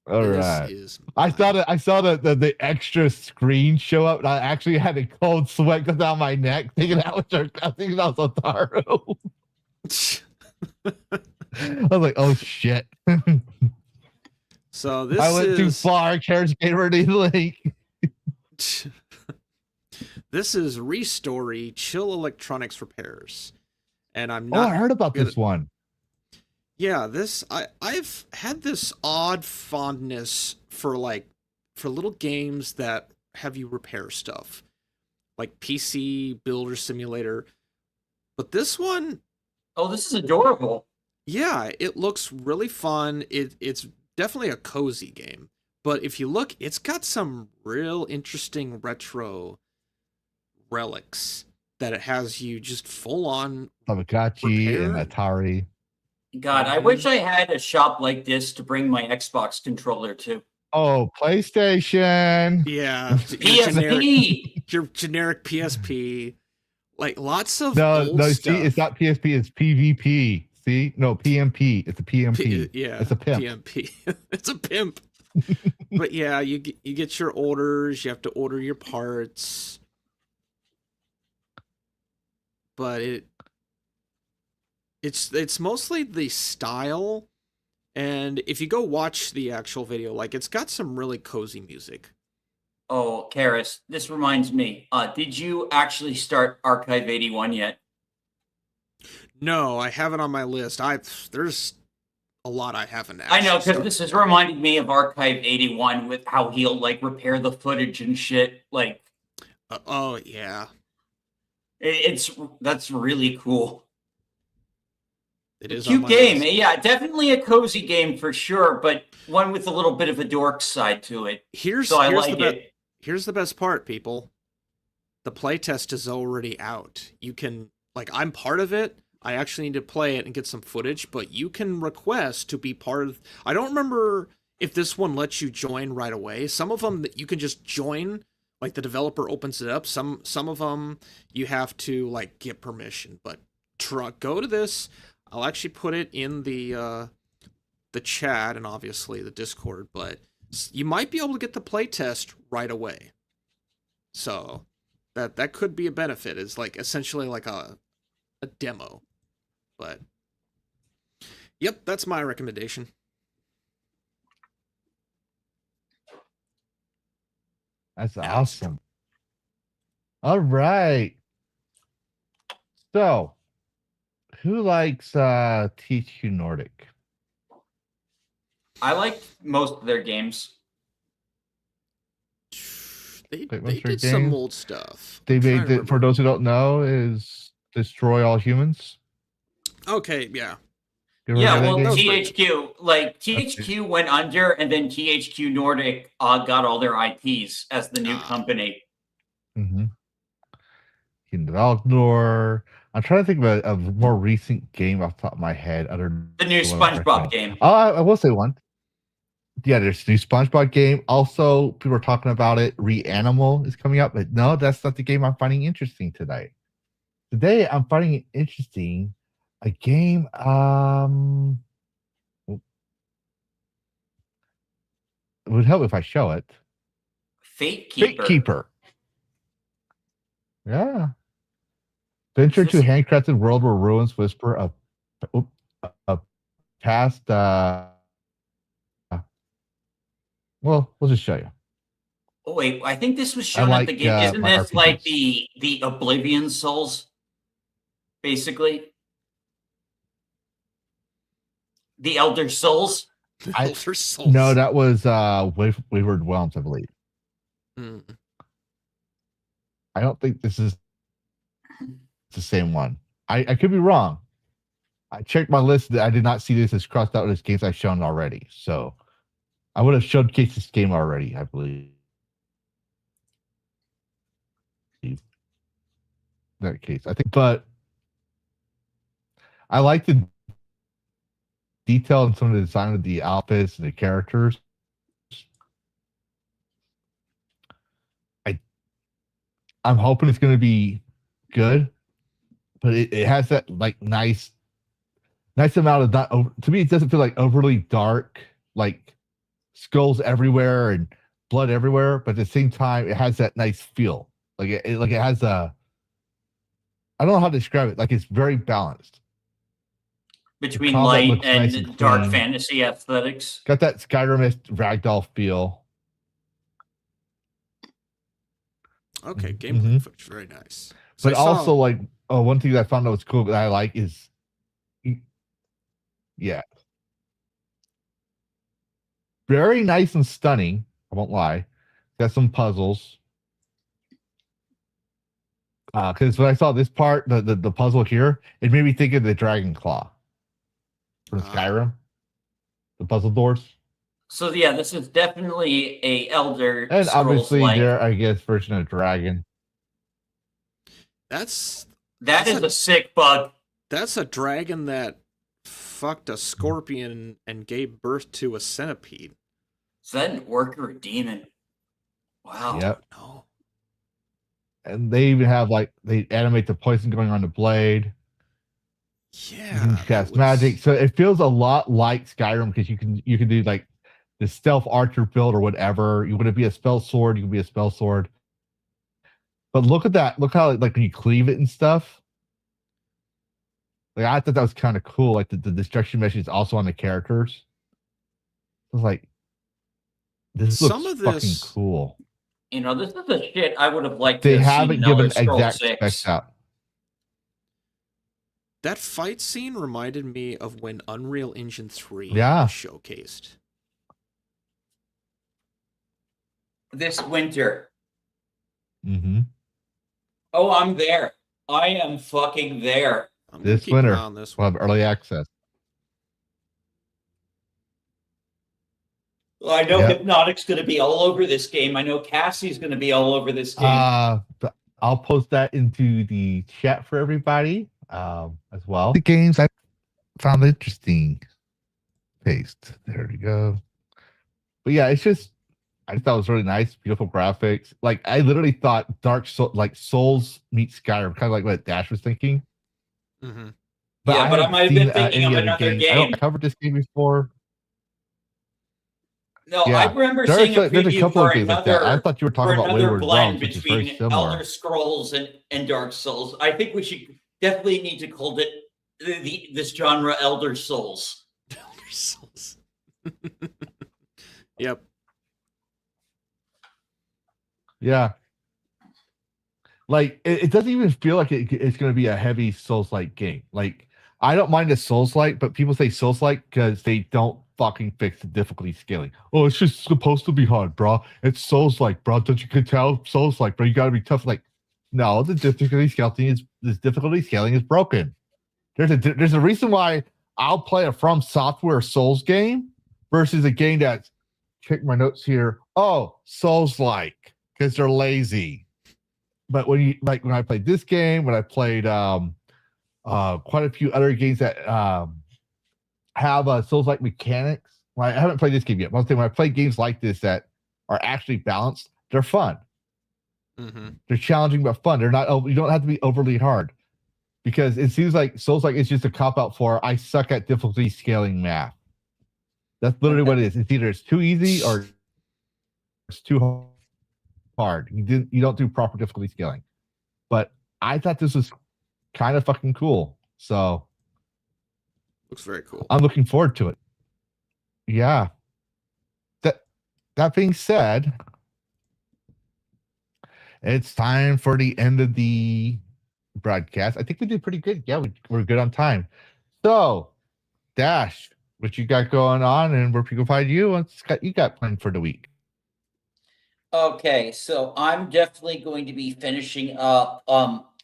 All right. I saw the extra screen show up, and I actually had a cold sweat go down my neck thinking that was Otaro. I was like, oh shit. So this I went too far. Karrus gave her the link. This is Restory Chill Electronics Repairs, and I'm Oh, not. I heard about this one. Yeah, I've had this odd fondness for little games that have you repair stuff, like PC Builder Simulator. But this one, oh, this is adorable. Yeah, it looks really fun. It's definitely a cozy game. But if you look, it's got some real interesting retro relics that it has you just full on Tamagotchi and Atari. God, I wish I had a shop like this to bring my Xbox controller to. Oh, PlayStation. Yeah. PSP. Your generic PSP. Like lots of no, stuff. see, it's not PSP, it's PvP. See? No, PMP. It's a PMP. Yeah. It's a pimp. PMP. It's a pimp. But yeah, you get your orders, you have to order your parts. But it's mostly the style, and if you go watch the actual video, like it's got some really cozy music. Oh, Karrus, this reminds me. Did you actually start Archive 81 yet? No, I have it on my list. There's a lot I haven't actually. I know, because this has reminded me of Archive 81 with how he'll like repair the footage and shit. Like, oh yeah, that's really cool. It is cute game. Yeah, definitely a cozy game for sure, but one with a little bit of a dork side to it. Here's the best part, people. The playtest is already out. You can, like, I'm part of it. I actually need to play it and get some footage, but you can request to be part of. I don't remember if this one lets you join right away. Some of them that you can just join, like the developer opens it up. Some of them you have to like get permission. But go to this. I'll actually put it in the chat and obviously the Discord. But you might be able to get the playtest right away. So that could be a benefit. It's like essentially like a demo. But yep, that's my recommendation. That's awesome. All right. So, who likes THQ Nordic? I liked most of their games. They did some old stuff. They made, for those who don't know, is Destroy All Humans. Okay, yeah. Yeah, well, THQ went under, and then THQ Nordic got all their IPs as the new company. Mm-hmm. Ragnarok. I'm trying to think of a more recent game off the top of my head. The new SpongeBob game. Oh, I will say one. Yeah, there's a new SpongeBob game. Also, people are talking about it. Reanimal is coming up, but no, that's not the game I'm finding interesting today. Today, I'm finding it interesting A game. It would help if I show it. Fate Keeper. Fate Keeper. Yeah. Venture to a handcrafted world where ruins whisper of past. Well, we'll just show you. Oh wait, I think this was shown like, at the game. Isn't my this RPGs. like the Oblivion Souls? Basically, the Elder Souls. Elder Souls. No, that was Wayward Realms, I believe. I don't think this is the same one. I could be wrong. I checked my list. I did not see this as crossed out as games I've shown already. So I would have showcased this game already, I believe. In that case, I think, but I like the detail and some of the design of the outfits and the characters. I'm hoping it's going to be good, but it has that like nice amount of not over. To me, it doesn't feel like overly dark, like skulls everywhere and blood everywhere. But at the same time, it has that nice feel. Like it has a. I don't know how to describe it. Like it's very balanced Between combat light looks and nice and dark clean. fantasy aesthetics. Got that Skyrim ragdoll feel. Okay, gameplay footage, very nice. So But I saw- also, like, one thing that I found that was cool that I like is, yeah, very nice and stunning. I won't lie. Got some puzzles. Because when I saw this part, the puzzle here, it made me think of the Dragon Claw from Skyrim, the puzzle doors. So yeah, this is definitely a Elder And Scrolls obviously, like. their, I guess, version of Dragon. That is a sick bug. That's a dragon that fucked a scorpion and gave birth to a centipede. Is that an orc or a demon? Wow. Yep. And they even have, like, they animate the poison going on the blade. Yeah. You can cast magic. So it feels a lot like Skyrim because you can do, like, the stealth archer build or whatever. You want to be a spell sword, you can be a spell sword. But look at that. Look how, like, when you cleave it and stuff. Like, I thought that was kind of cool. Like, the destruction mesh is also on the characters. I was like, this Some looks of fucking this- cool. You know, this is the shit I would have liked They to have haven't seen in given Elder Scrolls exact 6. specs out. That fight scene reminded me of when Unreal Engine 3 Yeah. was showcased. This winter. Mm-hmm. Oh, I'm there. I am fucking there. This winter, we'll have early access. I know Yep. Hypnotic's going to be all over this game. I know Cassie's going to be all over this game. But I'll post that into the chat for everybody as well. The games I found interesting. Paste. There we go. But yeah, it's just I thought it was really nice, beautiful graphics. Like I literally thought like Souls meets Skyrim, kind of like what Dash was thinking. Mm-hmm. Yeah, but I haven't might have been seen, thinking any of other another game. I don't game. covered this game before. No, Yeah. I remember There's seeing a there's a preview couple of for games like that. another. I thought you were talking for about another Wayward blend Realms, which is very between similar. Elder Scrolls and Dark Souls. I think we should definitely need to call it this genre Elder Souls. Elder Souls. Yep. Yeah. Like it doesn't even feel like it's going to be a heavy Souls-like game. Like I don't mind a Souls-like, but people say Souls-like because they don't fucking fix the difficulty scaling. Oh, it's just supposed to be hard, bro. It's Souls-like, bro. Don't you can tell Souls-like, bro? You got to be tough. Like, no, the difficulty scaling is broken. There's a reason why I'll play a From Software Souls game versus a game that's check my notes here. Oh, Souls-like because they're lazy. But when I played this game, when I played quite a few other games that have Souls-like mechanics. Well, I haven't played this game yet. But I'm saying when I play games like this that are actually balanced, they're fun. Mm-hmm. They're challenging but fun. They're not. You don't have to be overly hard. because it seems like Souls-like it's just a cop out for I suck at difficulty scaling math. That's literally what it is. It's either it's too easy or it's too hard. You don't do proper difficulty scaling. But I thought this was kind of fucking cool. So looks very cool. I'm looking forward to it. Yeah. That being said, it's time for the end of the broadcast. I think we did pretty good. Yeah, we're good on time. So, Dash, what you got going on and where people find you? What's you got planned for the week? Okay, so I'm definitely going to be finishing up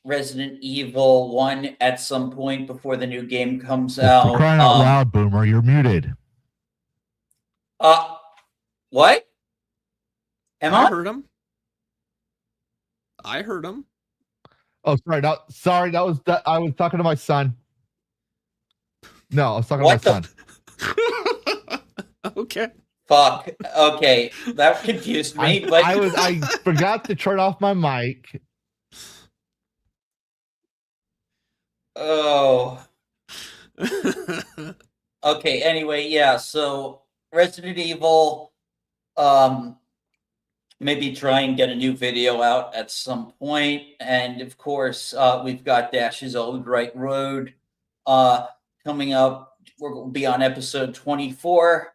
Resident Evil 1 at some point before the new game comes out. For crying out loud, Boomer, you're muted. What? I heard him. I heard him. Oh, sorry. I was talking to my son. No, I was talking to my son. Okay. Fuck. Okay, that confused me. I forgot to turn off my mic. Oh. Okay. Anyway, yeah. So Resident Evil. Maybe try and get a new video out at some point. And of course, we've got Dash's Old Right Road coming up. We're going to be on episode 24.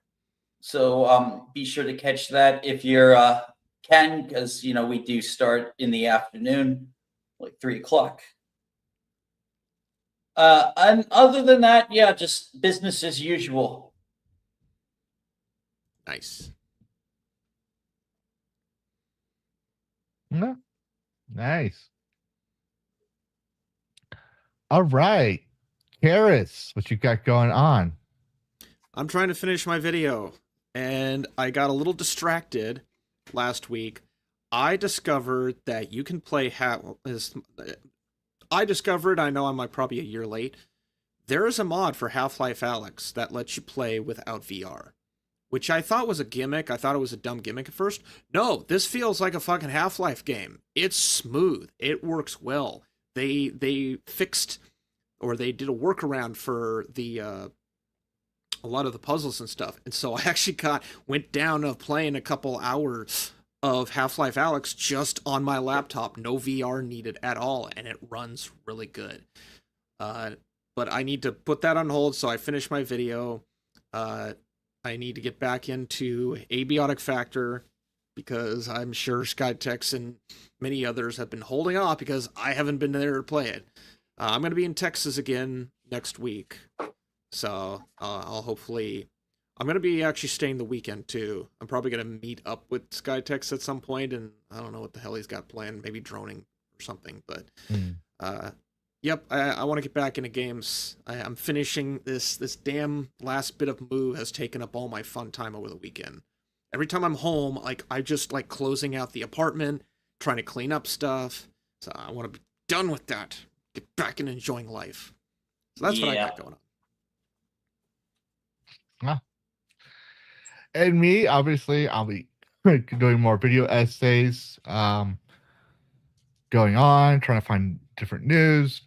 So be sure to catch that if you can, because, we do start in the afternoon, like 3 o'clock. And other than that, yeah, just business as usual. Nice. No. Nice. All right. Karrus, what you got going on? I'm trying to finish my video, and I got a little distracted last week. I discovered that you can play I know I'm probably a year late. There is a mod for Half-Life Alyx that lets you play without VR, which I thought was a gimmick. I thought it was a dumb gimmick at first. No, this feels like a fucking Half-Life game. It's smooth. It works well. They fixed, or they did a workaround for the a lot of the puzzles and stuff. And so I actually went down of playing a couple hours of Half-Life Alyx just on my laptop. No VR needed at all, and it runs really good. But I need to put that on hold, so I finished my video. I need to get back into Abiotic Factor because I'm sure Skytex and many others have been holding off because I haven't been there to play it. I'm going to be in Texas again next week, so I'm going to be actually staying the weekend too. I'm probably going to meet up with Skytex at some point, and I don't know what the hell he's got planned, maybe droning or something, but yep, I want to get back into games. I'm finishing this damn last bit of Moo has taken up all my fun time over the weekend. Every time I'm home, I just like closing out the apartment, trying to clean up stuff. So I want to be done with that. Get back and enjoying life. So that's what I got going on. And me, obviously, I'll be doing more video essays, going on, trying to find different news.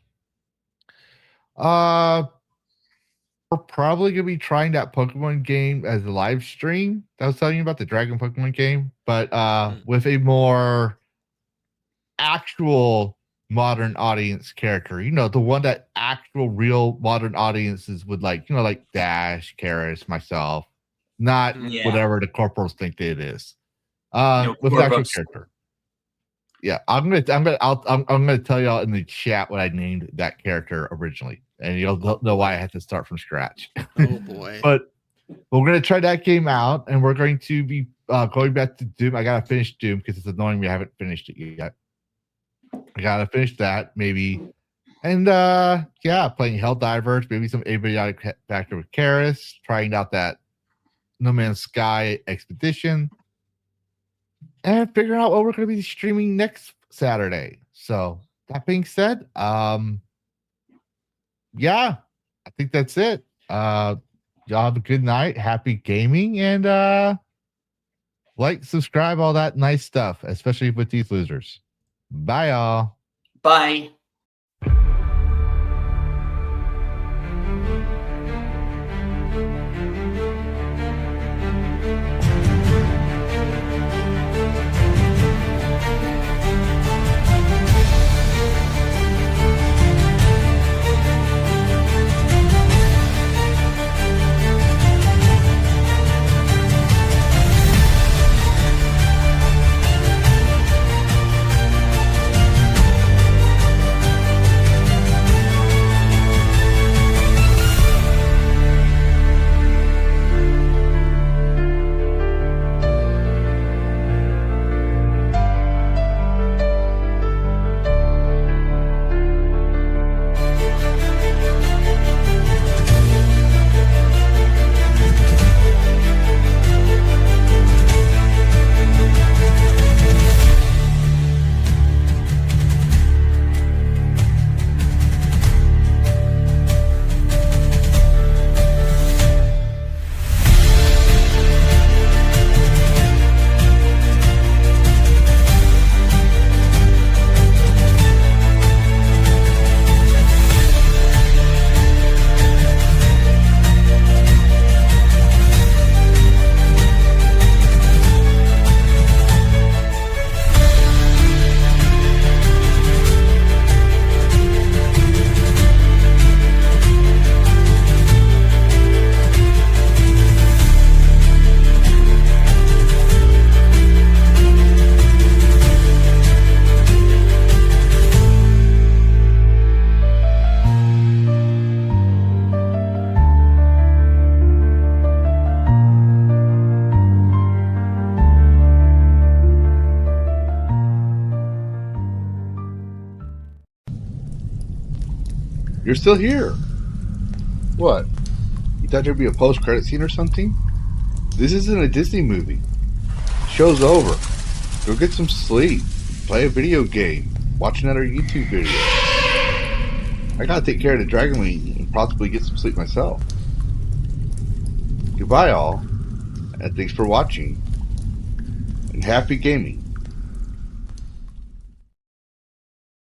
We're probably gonna be trying that Pokemon game as a live stream that I was telling you about, the Dragon Pokemon game, but with a more actual modern audience character. The one that actual real modern audiences would like. Like Dash, Karrus, myself, not whatever the corporals think it is. With an actual character. Yeah, I'm gonna tell y'all in the chat what I named that character originally, and you'll know why I had to start from scratch. Oh boy! But we're gonna try that game out, and we're going to be going back to Doom. I gotta finish Doom because it's annoying me. I haven't finished it yet. I gotta finish that maybe, and playing Helldivers, maybe some Abiotic Factor with Karrus, trying out that No Man's Sky Expedition. And figuring out what we're going to be streaming next Saturday. So that being said, I think that's it. Y'all have a good night. Happy gaming, and like, subscribe, all that nice stuff, especially with these losers. Bye, y'all. Bye. You're still here. What? You thought there'd be a post-credit scene or something? This isn't a Disney movie. Show's over. Go get some sleep. Play a video game. Watch another YouTube video. I gotta take care of the Dragon League and possibly get some sleep myself. Goodbye all, and thanks for watching. And happy gaming.